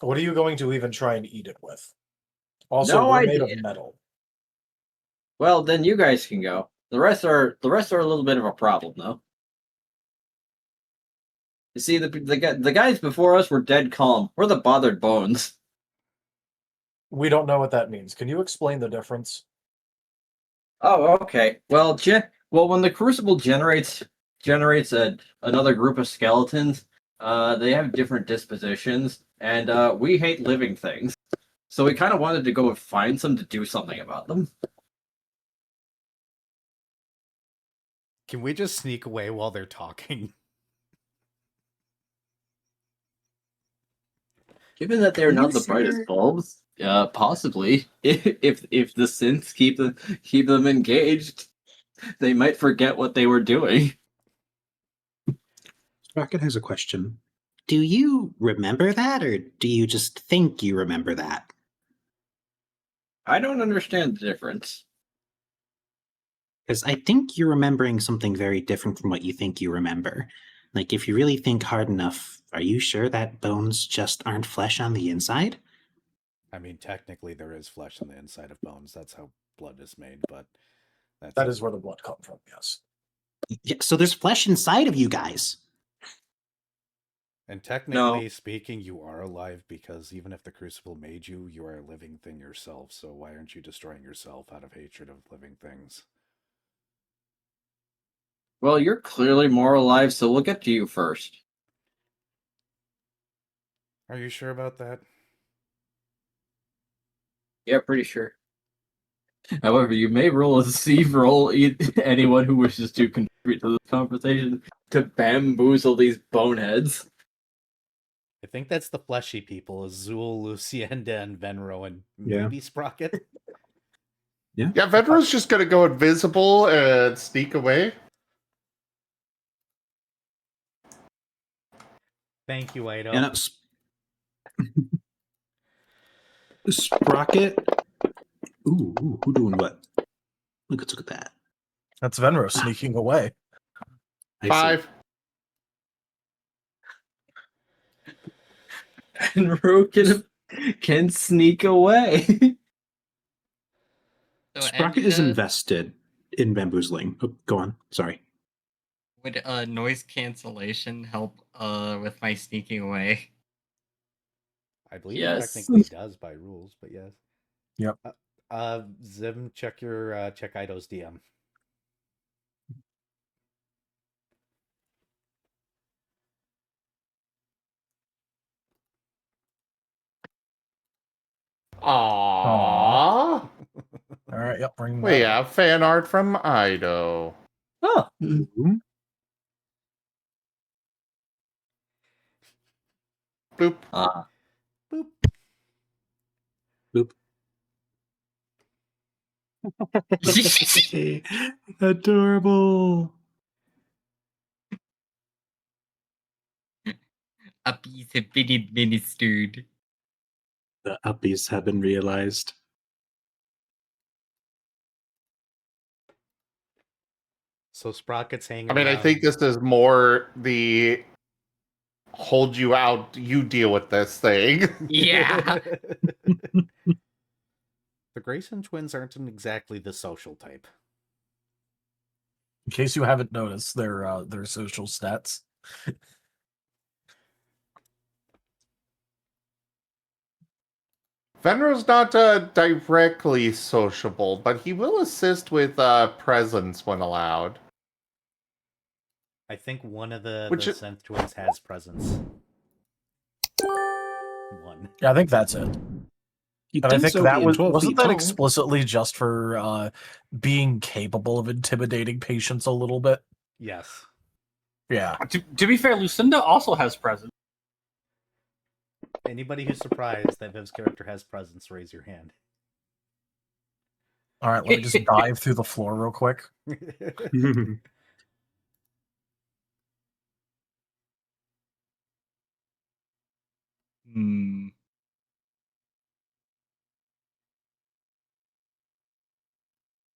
What are you going to even try and eat it with? Also, No we're made idea. of metal. Well, then you guys can go. The rest are a little bit of a problem, though. You see, the guys before us were dead calm. We're the bothered bones. We don't know what that means. Can you explain the difference? Oh, okay. Well, when the crucible generates another group of skeletons, they have different dispositions, and we hate living things. So we kind of wanted to go and find some to do something about them. Can we just sneak away while they're talking? Given that they're Are not you the brightest sure? bulbs, possibly if the synths keep them engaged, they might forget what they were doing. Sprocket has a question. Do you remember that, or do you just think you remember that? I don't understand the difference. Because I think you're remembering something very different from what you think you remember. Like, if you really think hard enough, are you sure that bones just aren't flesh on the inside? I mean, technically there is flesh on the inside of bones. That's how blood is made, but That is where the blood comes from, yes. Yeah, so there's flesh inside of you guys. And technically speaking, you are alive because even if the crucible made you, you are a living thing yourself. So why aren't you destroying yourself out of hatred of living things? Well, you're clearly more alive, so we'll get to you first. Are you sure about that? Yeah, pretty sure. However, you may roll a deceive roll anyone who wishes to contribute to this conversation to bamboozle these boneheads. I think that's the fleshy people, Azul, Lucienda, and Venro, and Yeah. maybe Sprocket. Yeah. Yeah, Venro's just gonna go invisible and sneak away. Thank you, Ido. And Sprocket. Ooh, who doing what? Look at that. That's Venro sneaking away. I see. 5. And Ro can sneak away. So Sprocket is Anja, invested in bamboozling. Oh, go on. Sorry. would noise cancellation help with my sneaking away? I believe Yes. it technically does by rules, but yes. Yep. Zim, check your check Ido's DM. Aww. All right, yep, bring We that up. have fan art from Ido. Oh, Mhm. Boop. Boop. Boop. Adorable. Uppies have been administered. The uppies have been realized. So Sprocket's hanging I mean, I around. think this is more the hold you out, you deal with this thing. Yeah. The Grayson twins aren't exactly the social type. In case you haven't noticed their social stats. Venro's not directly sociable, but he will assist with presence when allowed. I think one of the Which synth twins has presence. One. Yeah, I think that's it. You'd And I think so, that being 12 wasn't feet that tall. explicitly just for being capable of intimidating patients a little bit. Yes. Yeah. To be fair, Lucinda also has presence. Anybody who's surprised that Viv's character has presence, raise your hand. All right, let me just dive through the floor real quick. Hmm.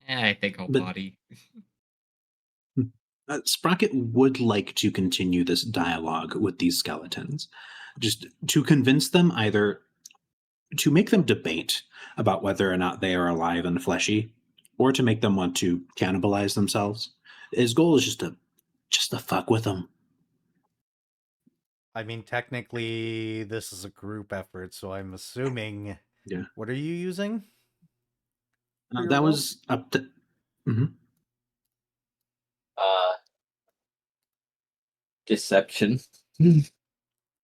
I think I'll But- body. Sprocket would like to continue this dialogue with these skeletons, just to convince them either to make them debate about whether or not they are alive and fleshy, or to make them want to cannibalize themselves. His goal is just to fuck with them. I mean, technically, this is a group effort, so I'm assuming. Yeah. What are you using? for your That roll? was up to. Mhm. Deception.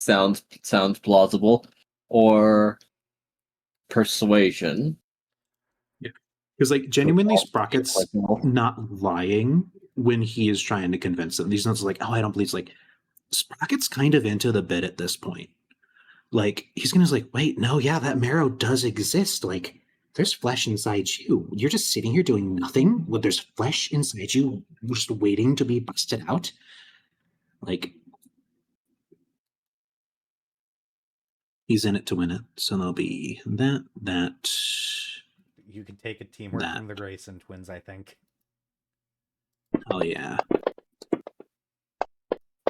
sounds plausible. Or persuasion. Because, like, genuinely, Also Sprocket's applicable. not lying when he is trying to convince them. He's not just like, oh, I don't believe. It's like, Sprocket's kind of into the bit at this point. Like, he's gonna like, wait, no, yeah, that marrow does exist. Like, there's flesh inside you. You're just sitting here doing nothing. Well, there's flesh inside you, just waiting to be busted out. Like, he's in it to win it. So there'll be that. You can take a teamwork That. from the Grayson twins, I think. Oh yeah.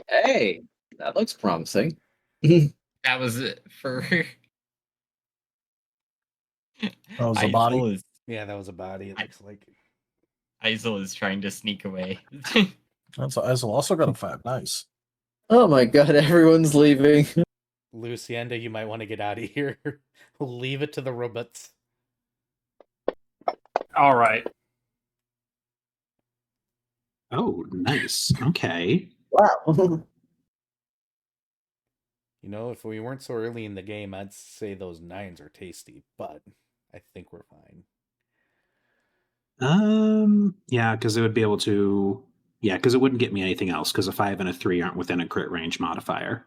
Hey, that looks promising. That was it for. That was a body? Yeah, that was a body, it looks like. Isel is trying to sneak away. That's also got a 5. Nice. Oh my god, everyone's leaving. Lucienda, you might want to get out of here. Leave it to the robots. All right. Oh, nice. Okay. Wow. You know, if we weren't so early in the game, I'd say those 9s are tasty, but I think we're fine. Yeah, because it would be able to. Yeah, because it wouldn't get me anything else. Because a 5 and a 3 aren't within a crit range modifier.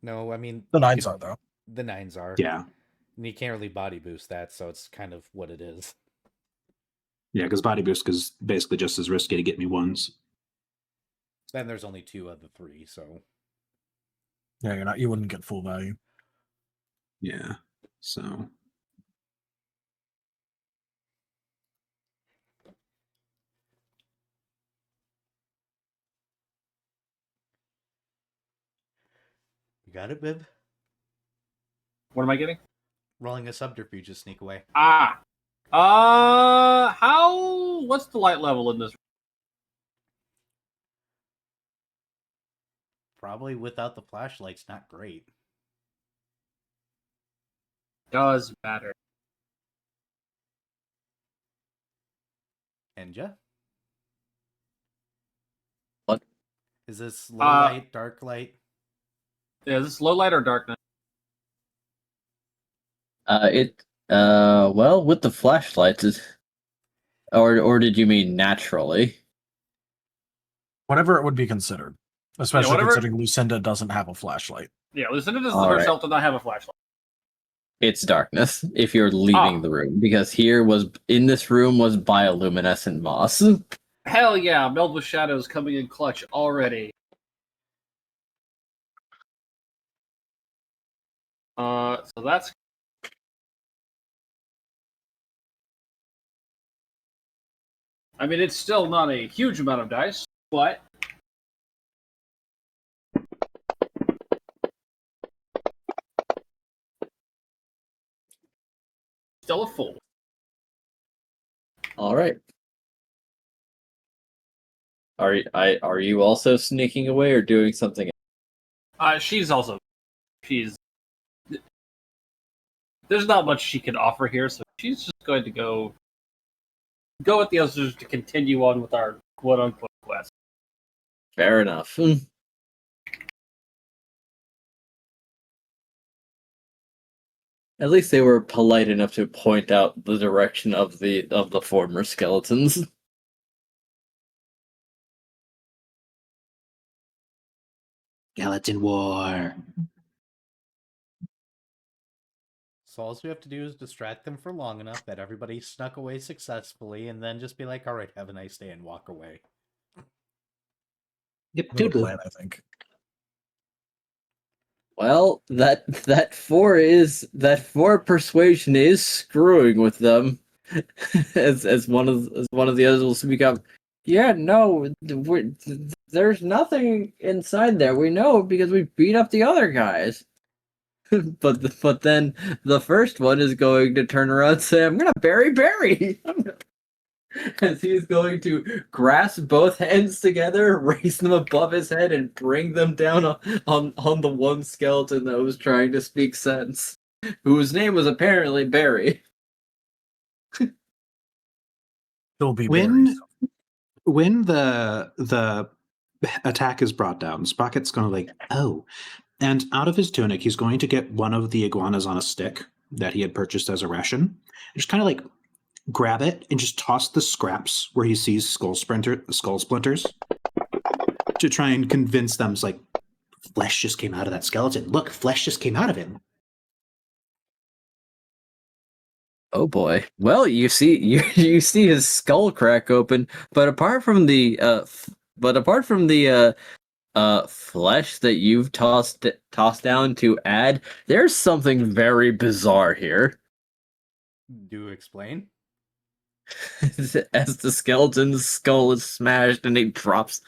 No, I mean The you 9s could- are, though. The 9s are. Yeah. And you can't really body boost that, so it's kind of what it is. Yeah, because body boost is basically just as risky to get me 1s. Then there's only 2 of the 3, so Yeah, you wouldn't get full value. Yeah. So. you got it, Bib? What am I getting? Rolling a subterfuge to sneak away. What's the light level in this? Probably without the flashlights, not great. Does matter. Enja? What? Is this low light, dark light? Yeah, is this low light or darkness? Well, with the flashlights, or did you mean naturally? Whatever it would be considered. Especially whatever- considering Lucinda doesn't have a flashlight. Yeah, Lucinda does All herself does not have a flashlight. It's darkness if you're leaving the room, because in this room was bioluminescent moss. Hell yeah, Meld with Shadows coming in clutch already. So that's I mean, it's still not a huge amount of dice, but still a full. All right. Are you also sneaking away or doing something? She's there's not much she can offer here, so she's just going to go with the others to continue on with our quote unquote quest. Fair enough. At least they were polite enough to point out the direction of the former skeletons. Skeleton War. So all we have to do is distract them for long enough that everybody snuck away successfully, and then just be like, "All right, have a nice day," and walk away. Yep, Good doodle. plan, I think. Well, that four persuasion is screwing with them, as one of the others will speak up. Yeah, no, there's nothing inside there. We know because we beat up the other guys. but then the first one is going to turn around and say, "I'm gonna bury Barry," as he's going to grasp both hands together, raise them above his head, and bring them down on the one skeleton that was trying to speak sense, whose name was apparently Barry. He'll be Barry. When the attack is brought down, Sprocket's going to like, oh, and out of his tunic, he's going to get one of the iguanas on a stick that he had purchased as a ration, and just kind of like grab it and just toss the scraps where he sees skull splinters to try and convince them. It's like, flesh just came out of that skeleton. Look, flesh just came out of him. Oh boy. Well, you see you see his skull crack open, but apart from the flesh that you've tossed down to add, there's something very bizarre here. Do explain. As the skeleton's skull is smashed and he drops,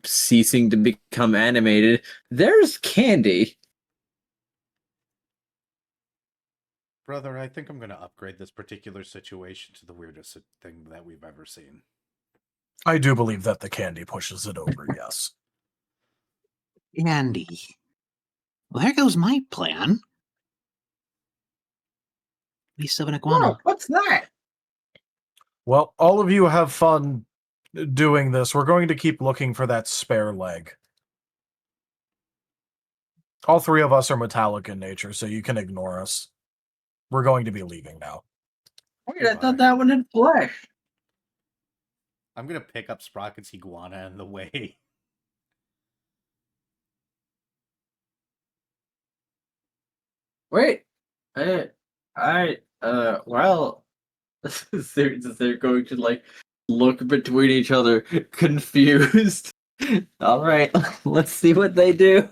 ceasing to become animated, there's candy. Brother, I think I'm going to upgrade this particular situation to the weirdest thing that we've ever seen. I do believe that the candy pushes it over, yes. Candy. Well, there goes my plan. Piece of an iguana. Oh, what's that? Well, all of you have fun doing this. We're going to keep looking for that spare leg. All three of us are metallic in nature, so you can ignore us. We're going to be leaving now. Wait, I thought that one had flesh. I'm going to pick up Sprocket's iguana in the way. Wait, well, they're going to like look between each other, confused. All right, let's see what they do.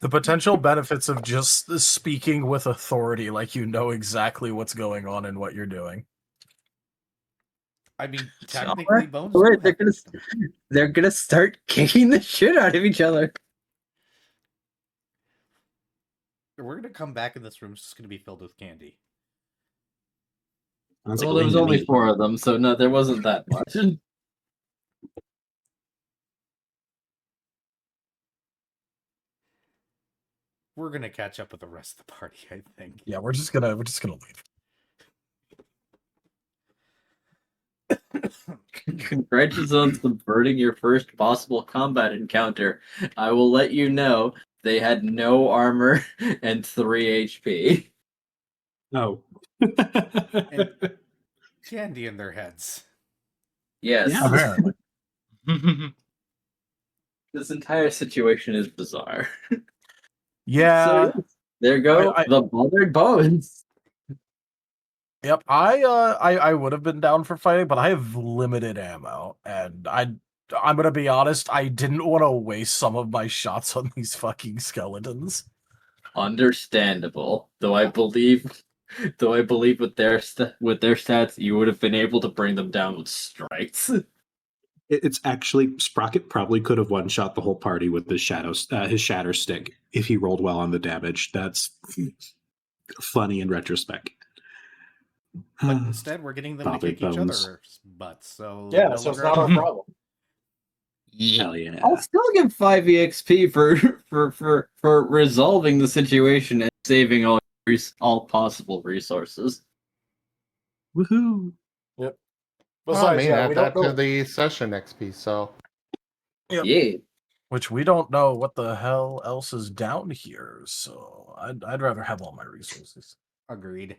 The potential benefits of just speaking with authority, like you know exactly what's going on and what you're doing. I mean, All technically, right, Bones. all right, do have they're gonna start kicking the shit out of each other. We're going to come back in this room. It's just going to be filled with candy. Sounds Well, like there was Lynn to only me. 4 of them, so no, there wasn't that much. We're going to catch up with the rest of the party, I think. Yeah, we're just gonna leave. Congratulations on subverting your first possible combat encounter. I will let you know they had no armor and 3 HP. Oh. And candy in their heads. Yes. Yeah. Apparently. This entire situation is bizarre. Yeah. So, there go the bothered bones. Yep. I would have been down for fighting, but I have limited ammo, and I'm gonna be honest, I didn't want to waste some of my shots on these fucking skeletons. Understandable. Though I believe with their stats, you would have been able to bring them down with strikes. It's actually Sprocket probably could have one shot the whole party with his shatter stick if he rolled well on the damage. That's funny in retrospect. But instead, we're getting them to Bothered kick each bones. other's butts. So Yeah, so it's not our problem. Hell yeah. I'll still give 5 EXP for resolving the situation and saving all possible resources. Woohoo! Yep. Well, I mean, we add don't that to know. the session XP, so. Yep. Yeah. Which we don't know what the hell else is down here, so I'd rather have all my resources. Agreed.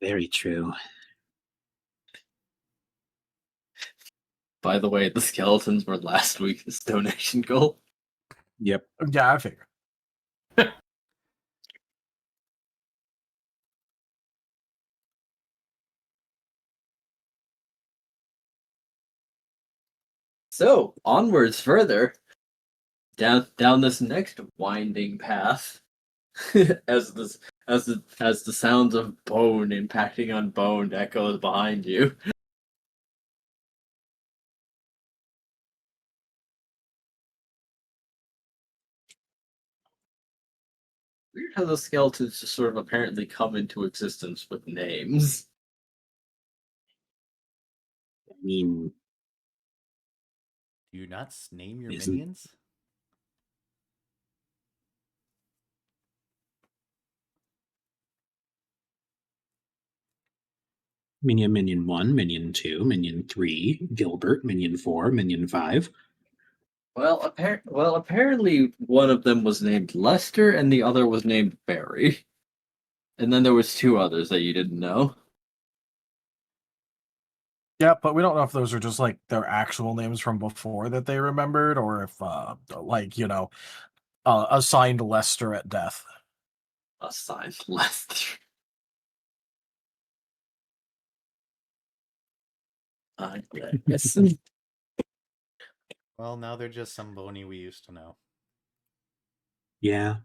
Very true. By the way, the skeletons were last week's donation goal. Yep. Yeah, I figure. So onwards further down this next winding path, as the sounds of bone impacting on bone echoes behind you. Weird how the skeletons just sort of apparently come into existence with names. I mean, Do you not name your Isn't- minions? Minion 1, Minion 2, Minion 3, Gilbert, Minion 4, Minion 5. Well, apparently one of them was named Lester and the other was named Barry. And then there was two others that you didn't know. Yeah, but we don't know if those are just like their actual names from before that they remembered, or if assigned Lester at death. Assigned Lester. I guess. Well, now they're just some bony we used to know. Yeah.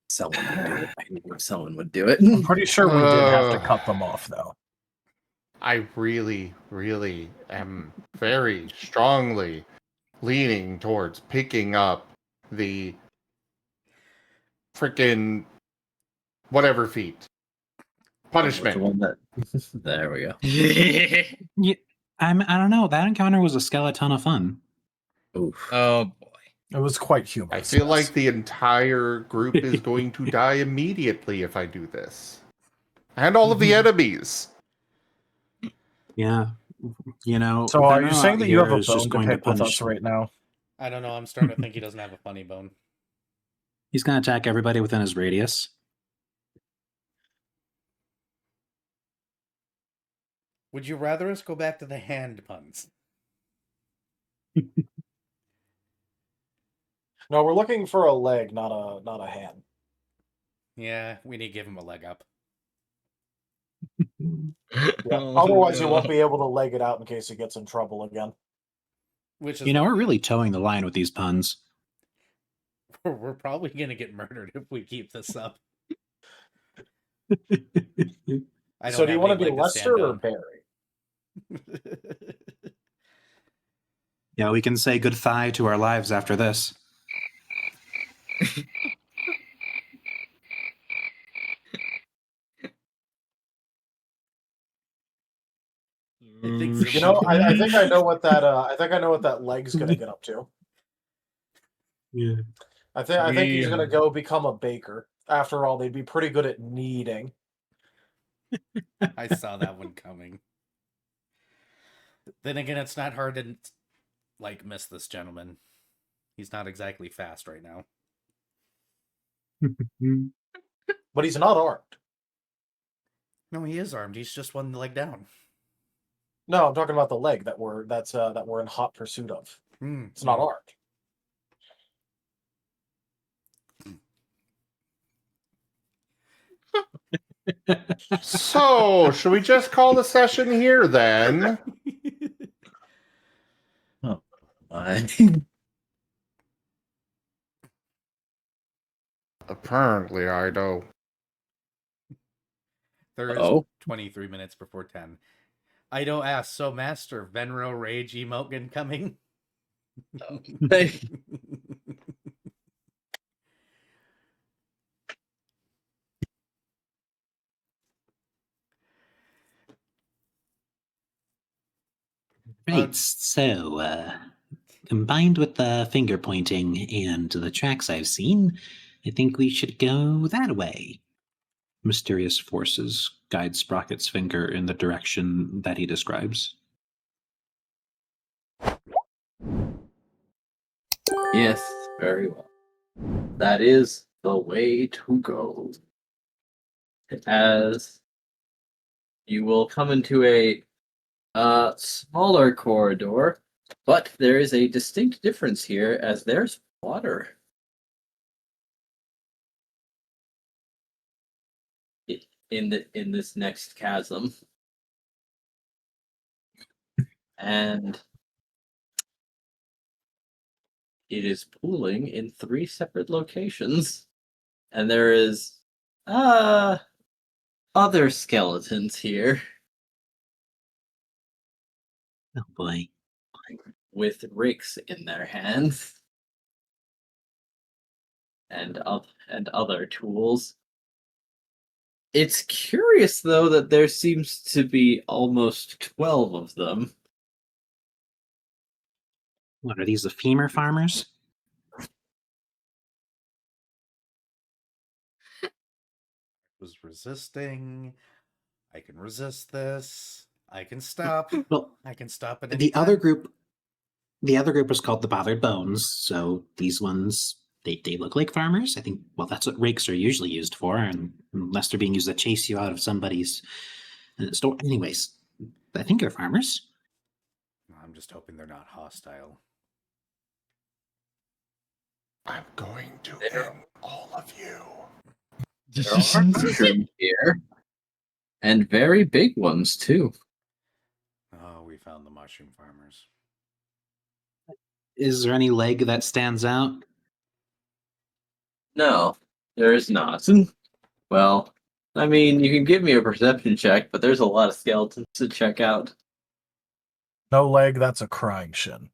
Someone would do it. I knew someone would do it. I'm pretty sure we did have to Ugh. cut them off, though. I really, really am very strongly leaning towards picking up the frickin' whatever feat. Punishment. The one that... There we go. Yeah, I don't know. That encounter was a skeleton of fun. Oof. Oh boy. It was quite I humorous. feel like the entire group is going to die immediately if I do this. And all of the enemies. Yeah. You know. So are you Venro saying out that you have here a is just bone to going to pick with punish- us right now? I don't know. I'm starting to think he doesn't have a funny bone. He's going to attack everybody within his radius. Would you rather us go back to the hand puns? No, we're looking for a leg, not a hand. Yeah, we need to give him a leg up. Yeah. Oh, Otherwise, you no. won't be able to leg it out in case he gets in trouble again. Which is, You know, we're really towing the line with these puns. we're probably going to get murdered if we keep this up. I So do you have want any to be leg Lester stand or on. Barry? Yeah, we can say good thigh to our lives after this. I think You know, I think I know what that I think I know what that leg's gonna get up to. Yeah. I think he's gonna go become a baker. After all, they'd be pretty good at kneading. I saw that one coming. Then again, it's not hard to miss this gentleman. He's not exactly fast right now. But he's not armed. No, he is armed. He's just one leg down. No, I'm talking about the leg that we're in hot pursuit of. It's not armed. So, should we just call the session here then? Apparently, I do. There is 23 minutes before 10. Ido asks, so Master, Venro Rage emote coming? Right. So, combined with the finger pointing and the tracks I've seen, I think we should go that way. Mysterious forces guide Sprocket's finger in the direction that he describes. Yes, very well. That is the way to go. As you will come into a smaller corridor But there is a distinct difference here, as there's water. In this next chasm. And it is pooling in 3 separate locations. And there is other skeletons here. Oh boy. With rakes in their hands. And other tools. It's curious, though, that there seems to be almost 12 of them. What are these, the femur farmers? Was resisting. I can resist this. I can stop. Well, I can stop at any the time. other group was called the Bothered Bones, so these ones they look like farmers. I think, well, that's what rakes are usually used for, and unless they're being used to chase you out of somebody's store. Anyways, I think they're farmers. I'm just hoping they're not hostile. I'm going to end all of you. There are mushrooms here. And very big ones, too. Oh, we found the mushroom farmers. Is there any leg that stands out? No, there is not. Well, I mean, you can give me a perception check, but there's a lot of skeletons to check out. No leg, that's a crying shin.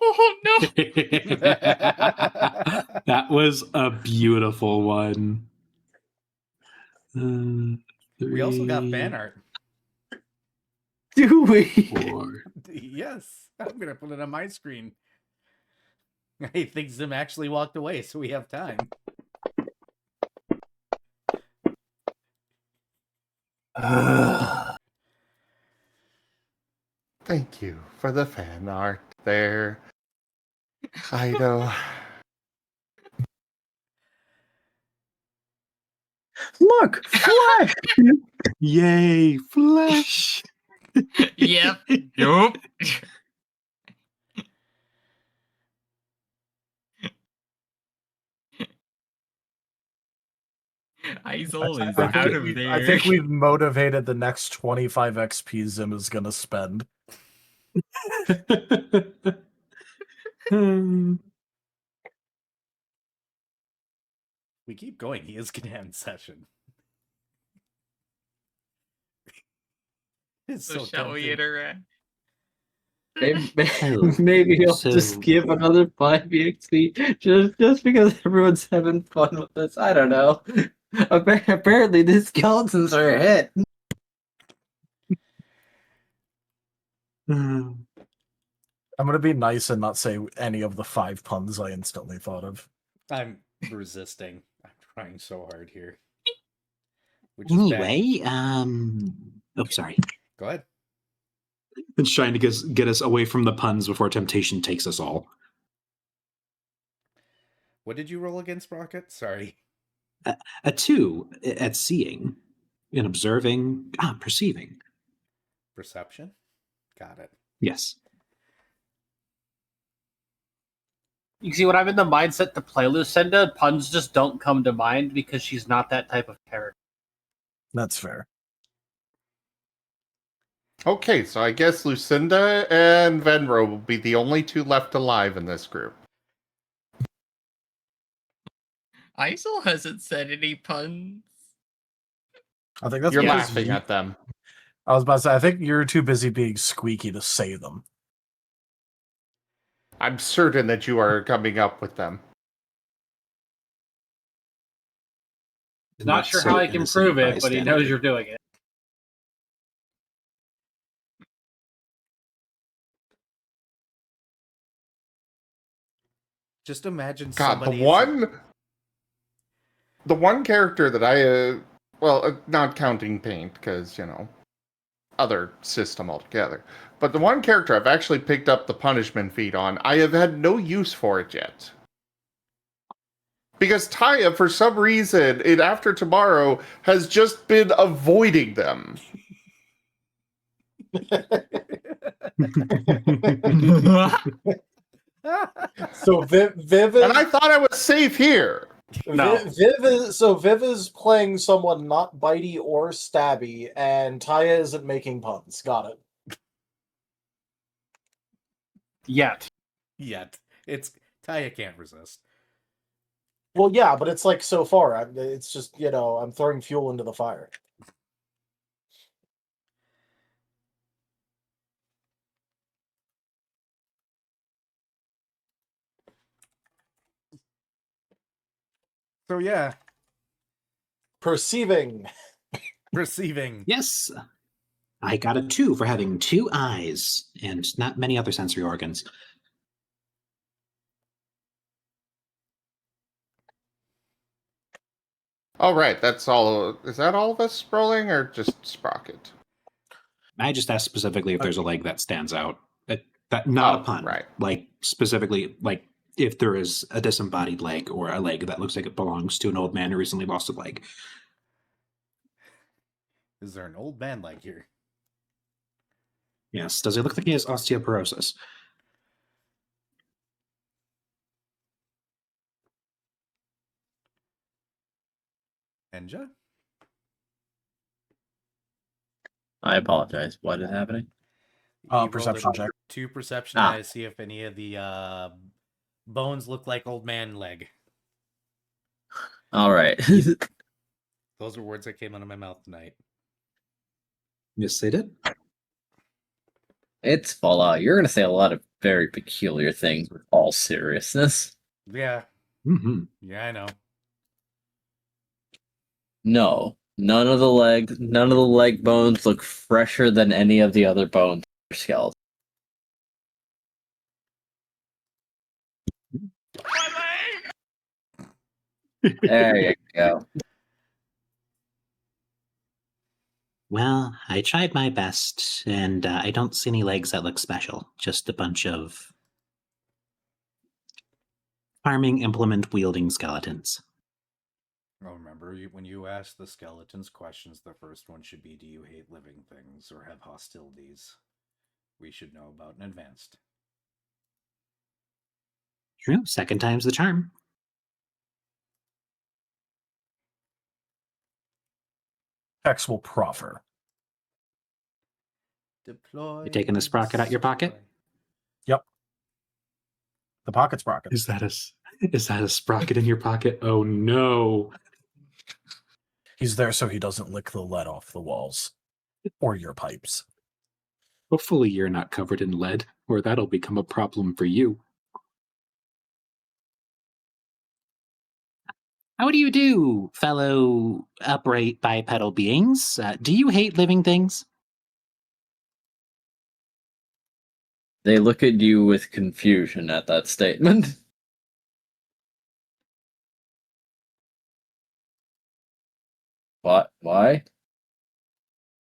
Oh no! That was a beautiful one. We also got 3, fan art. Do we? 4. Yes, I'm gonna put it on my screen. I think Zim actually walked away, so we have time. Thank you for the fan art there, Kaido. Look! Flesh! Yay, flesh! Yep. Nope. Isol is out of there. I think we've motivated the next 25 XP Zim is going to spend. We keep going. He is gonna end session. It's So so shall we tempting. interact? Maybe he'll So- just give another 5 EXP just because everyone's having fun with this. I don't know. Apparently, the skeletons are a hit. I'm going to be nice and not say any of the 5 puns I instantly thought of. I'm resisting. I'm trying so hard here. Which is bad. Anyway, oh, sorry. Go ahead. It's trying to get us away from the puns before temptation takes us all. What did you roll against, Rocket? Sorry. A 2 at seeing and observing, perceiving. Perception? Got it. Yes. You see, when I'm in the mindset to play Lucinda, puns just don't come to mind because she's not that type of character. That's fair. Okay, so I guess Lucinda and Venro will be the only 2 left alive in this group. Isol hasn't said any puns. I think that's You're because laughing at them. I was about to say, I think you're too busy being squeaky to say them. I'm certain that you are coming up with them. Not sure how I can prove it, but he knows you're doing it. Just imagine God, somebody... the one character that I, not counting Paint, because, other system altogether. But the one character I've actually picked up the punishment feat on, I have had no use for it yet. Because Taya, for some reason, in After Tomorrow, has just been avoiding them. So Viv is, And I thought I was safe here. No. Viv is playing someone not bitey or stabby, and Taya isn't making puns. Got it. Yet. Yet. It's Taya can't resist. Well, yeah, but it's like so far. It's just, I'm throwing fuel into the fire. So yeah, Perceiving. perceiving. Yes. I got a 2 for having 2 eyes and not many other sensory organs. All right, that's all. Is that all of us rolling, or just Sprocket? I just asked specifically if there's a leg that stands out. That not a pun. Right. Like specifically, like if there is a disembodied leg or a leg that looks like it belongs to an old man who recently lost a leg. Is there an old man leg here? Yes. Does it look like he has osteoporosis? Enja? I apologize. What is happening? He rolled Perception a check. 2 perception Ah. die to see if any of the bones look like old man leg. All right. Those are words that came out of my mouth tonight. Yes, they did. It's Fallout. You're going to say a lot of very peculiar things with all seriousness. Yeah. Mm-hmm. Yeah, I know. No, none of the leg bones look fresher than any of the other bones in your skeleton. There you go. Well, I tried my best, and I don't see any legs that look special. Just a bunch of farming implement wielding skeletons. Oh, remember, when you ask the skeletons questions, the first one should be, do you hate living things or have hostilities? We should know about in advance. True, second time's the charm. Hex will proffer. Deploy. You taking the sprocket out your pocket? Yep. The pocket sprocket. Is that a sprocket in your pocket? Oh no. He's there so he doesn't lick the lead off the walls. Or your pipes. Hopefully you're not covered in lead, or that'll become a problem for you. How do you do, fellow upright bipedal beings? Do you hate living things? They look at you with confusion at that statement. What? Why?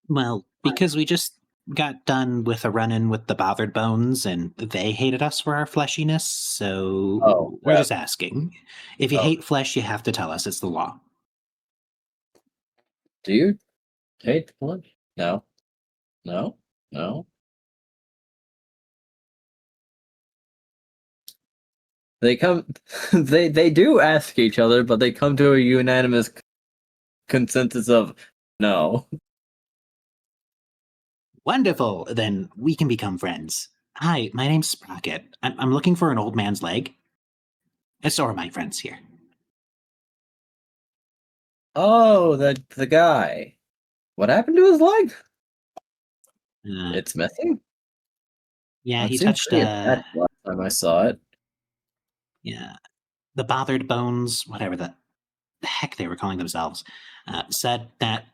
Well, because we just got done with a run-in with the bothered bones, and they hated us for our fleshiness, so we're yeah. just asking. If you Oh. hate flesh, you have to tell us. It's the law. Do you hate flesh? No. No? No? They come they do ask each other, but they come to a unanimous consensus of no. Wonderful. Then we can become friends. Hi, my name's Sprocket. I'm looking for an old man's leg. And so are my friends here. Oh, the guy. What happened to his leg? It's missing? Yeah, It he seemed touched pretty attached last time I saw it. Yeah. The bothered bones, whatever the heck they were calling themselves, said that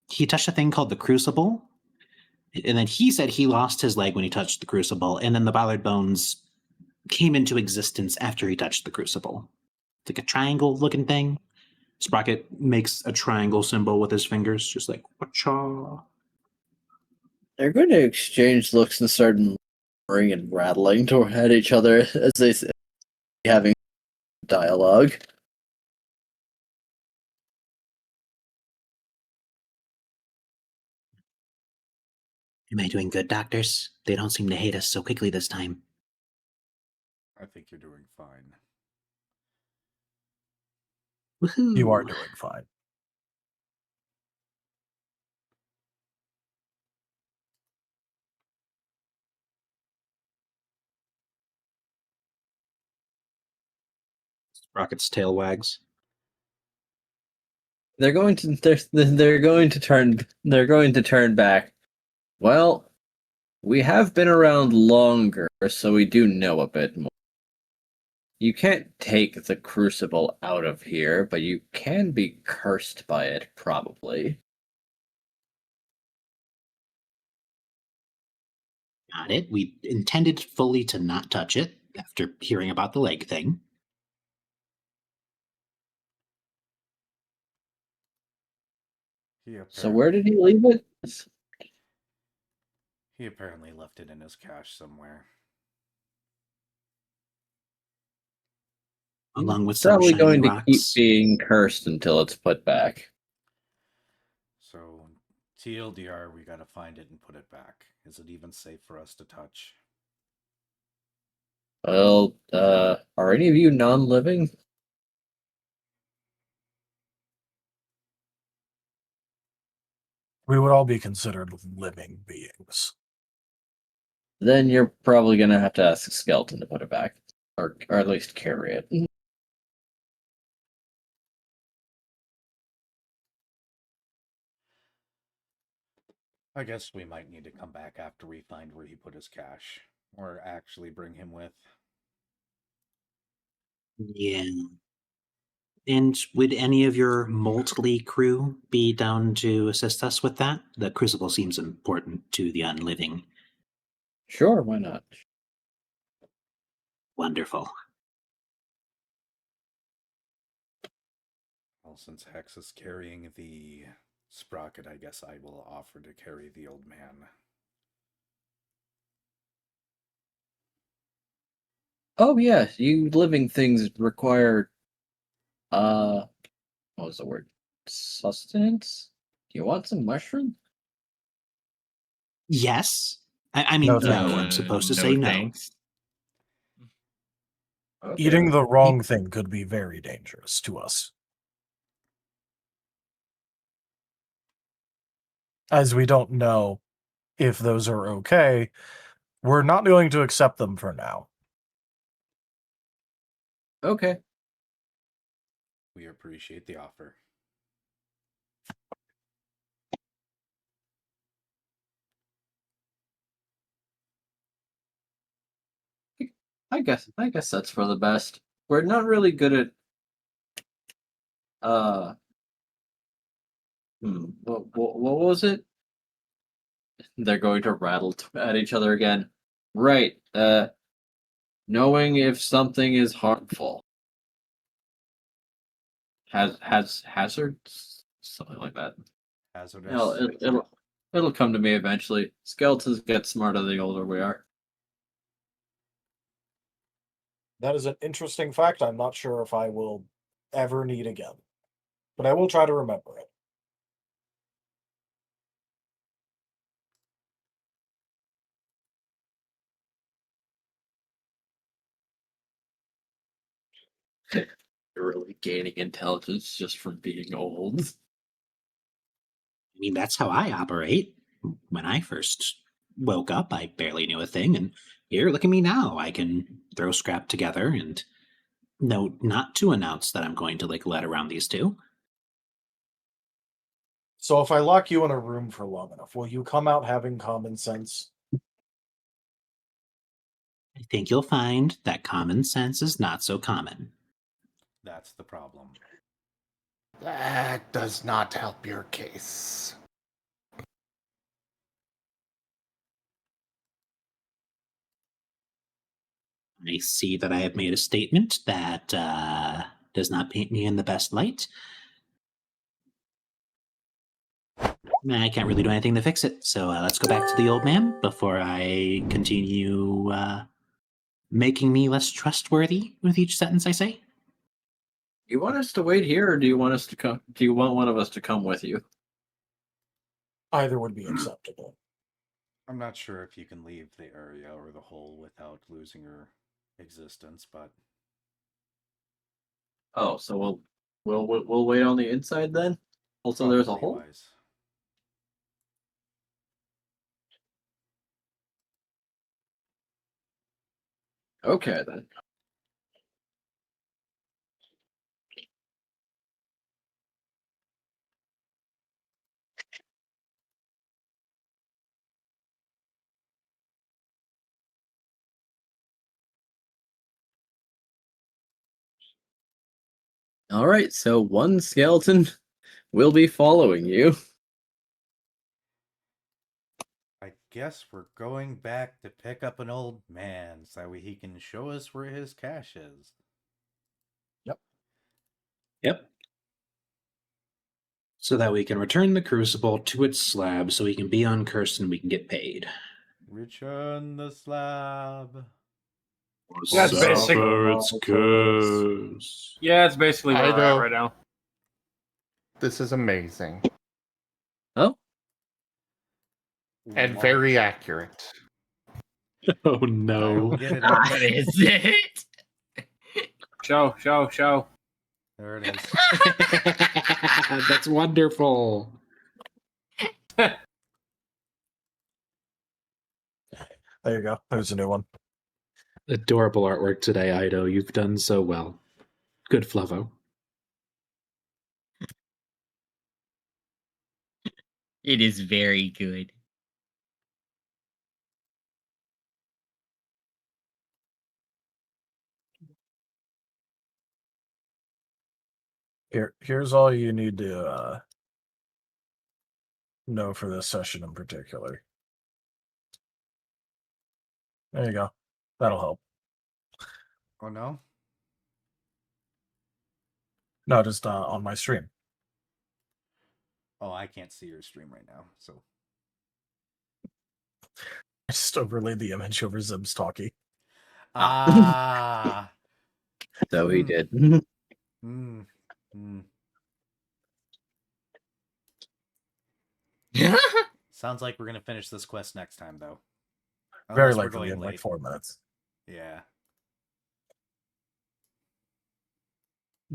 he touched a thing called the crucible. And then he said he lost his leg when he touched the crucible. And then the bothered bones came into existence after he touched the crucible. It's like a triangle looking thing. Sprocket makes a triangle symbol with his fingers, just like, wacha. They're going to exchange looks and start murmuring and rattling at each other as they having dialogue. Am I doing good, doctors? They don't seem to hate us so quickly this time. I think you're doing fine. Woohoo! You are doing fine. Rocket's tail wags. They're going to turn back. Well, we have been around longer, so we do know a bit more. You can't take the crucible out of here, but you can be cursed by it, probably. Got it. We intended fully to not touch it after hearing about the leg thing. So where did he leave it? He apparently left it in his cache somewhere. Along with some Probably shiny going to keep rocks. being cursed until it's put back. So, TLDR, we gotta find it and put it back. Is it even safe for us to touch? Well, are any of you non-living? We would all be considered living beings. Then you're probably gonna have to ask a skeleton to put it back, or at least carry it. I guess we might need to come back after we find where he put his cache. Or actually bring him with. Yeah. And would any of your Moltley crew be down to assist us with that? The crucible seems important to the unliving. Sure, why not? Wonderful. Well, since Hex is carrying the sprocket, I guess I will offer to carry the old man. Oh yeah, you living things require what was the word? Sustenance? Do you want some mushroom? Yes. I mean, No, thank no, you. I'm supposed to No say no. thanks. Okay. Eating the wrong thing could be very dangerous to us. As we don't know if those are okay, we're not going to accept them for now. Okay. We appreciate the offer. I guess that's for the best. We're not really good at what was it? They're going to rattle at each other again. Right. Knowing if something is harmful. Has hazards? Something like that. Hazardous. It'll come to me eventually. Skeletons get smarter the older we are. That is an interesting fact I'm not sure if I will ever need again. But I will try to remember it. You're really gaining intelligence just from being old. I mean, that's how I operate. When I first woke up, I barely knew a thing, and here, look at me now. I can throw scrap together and know not to announce that I'm going to let around these two. So if I lock you in a room for long enough, will you come out having common sense? I think you'll find that common sense is not so common. That's the problem. That does not help your case. I see that I have made a statement that does not paint me in the best light. I can't really do anything to fix it, so let's go back to the old man before I continue making me less trustworthy with each sentence I say. You want us to wait here, or do you want us to come? Do you want one of us to come with you? Either would be acceptable. I'm not sure if you can leave the area or the hole without losing your existence, but Oh, so we'll wait on the inside then. Also, there's a probably hole. wise. Okay then. All right, so one skeleton will be following you. I guess we're going back to pick up an old man so he can show us where his cache is. Yep. So that we can return the crucible to its slab so we can be uncursed and we can get paid. Return the slab. That's basic. Suffer its curse. Yeah, it's basically where I we're at know. right now. This is amazing Oh, and very accurate. Oh I will no. get it. What is it? Show. There it is. That's wonderful. There you go. There's a new one. Adorable artwork today, Ido. You've done so well. Good, Flavo. It is very good. Here's all you need to know for this session in particular. There you go. That'll help. Oh no? No, just on my stream. Oh, I can't see your stream right now, so. I just overlaid the image over Zib's talkie. Ah. so he did. Hmm. Hmm. Sounds like we're gonna finish this quest next time, though. Very Unless we're likely going in like late. 4 minutes. Yeah.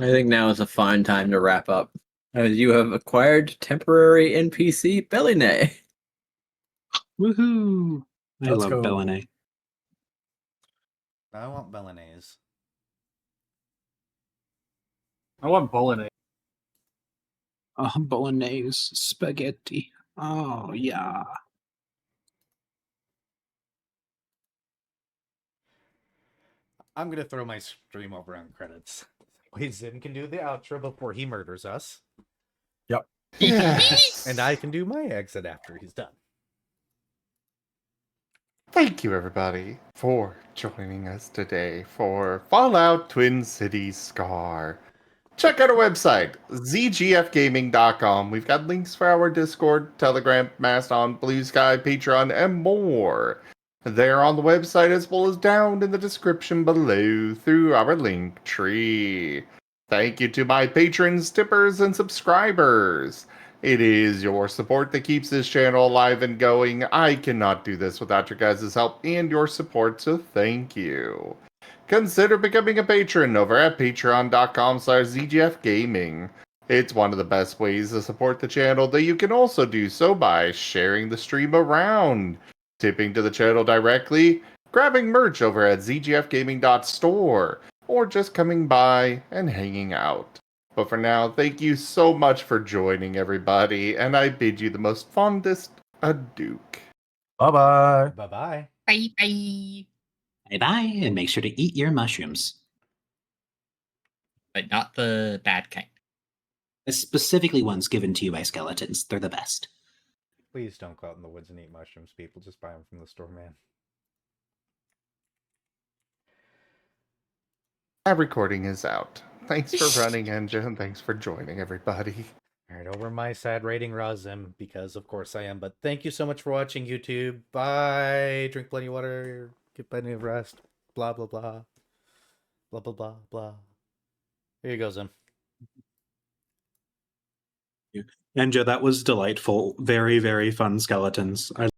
I think now is a fine time to wrap up, as you have acquired temporary NPC Belline. Woohoo! I Let's love go. Belline. I want Bolognese. I want bolognese. Oh, Bolognese spaghetti. Oh, yeah. I'm gonna throw my stream over on credits. Wait, Zim can do the outro before he murders us. Yep. Yes. And I can do my exit after he's done. Thank you, everybody, for joining us today for Fallout Twin Cities Scar. Check out our website, zgfgaming.com. We've got links for our Discord, Telegram, Mastodon, Blue Sky, Patreon, and more. They're on the website as well as down in the description below through our link tree. Thank you to my patrons, tippers, and subscribers. It is your support that keeps this channel alive and going. I cannot do this without your guys' help and your support, so thank you. Consider becoming a patron over at patreon.com/zgfgaming. It's one of the best ways to support the channel, though you can also do so by sharing the stream around, tipping to the channel directly, grabbing merch over at zgfgaming.store, or just coming by and hanging out. But for now, thank you so much for joining, everybody, and I bid you the most fondest adieu. Bye-bye. Bye-bye. Bye. Bye-bye, and make sure to eat your mushrooms. But not the bad kind. Specifically ones given to you by skeletons. They're the best. Please don't go out in the woods and eat mushrooms, people. Just buy them from the store, man. That recording is out. Thanks for running, Engine, and thanks for joining, everybody. All right, over my sad rating, Razim, because of course I am. But thank you so much for watching, YouTube. Bye. Drink plenty of water. Get plenty of rest. Blah, blah, blah. Blah, blah, blah, blah. Here you go, Zim. And Joe, that was delightful. Very, very fun skeletons. I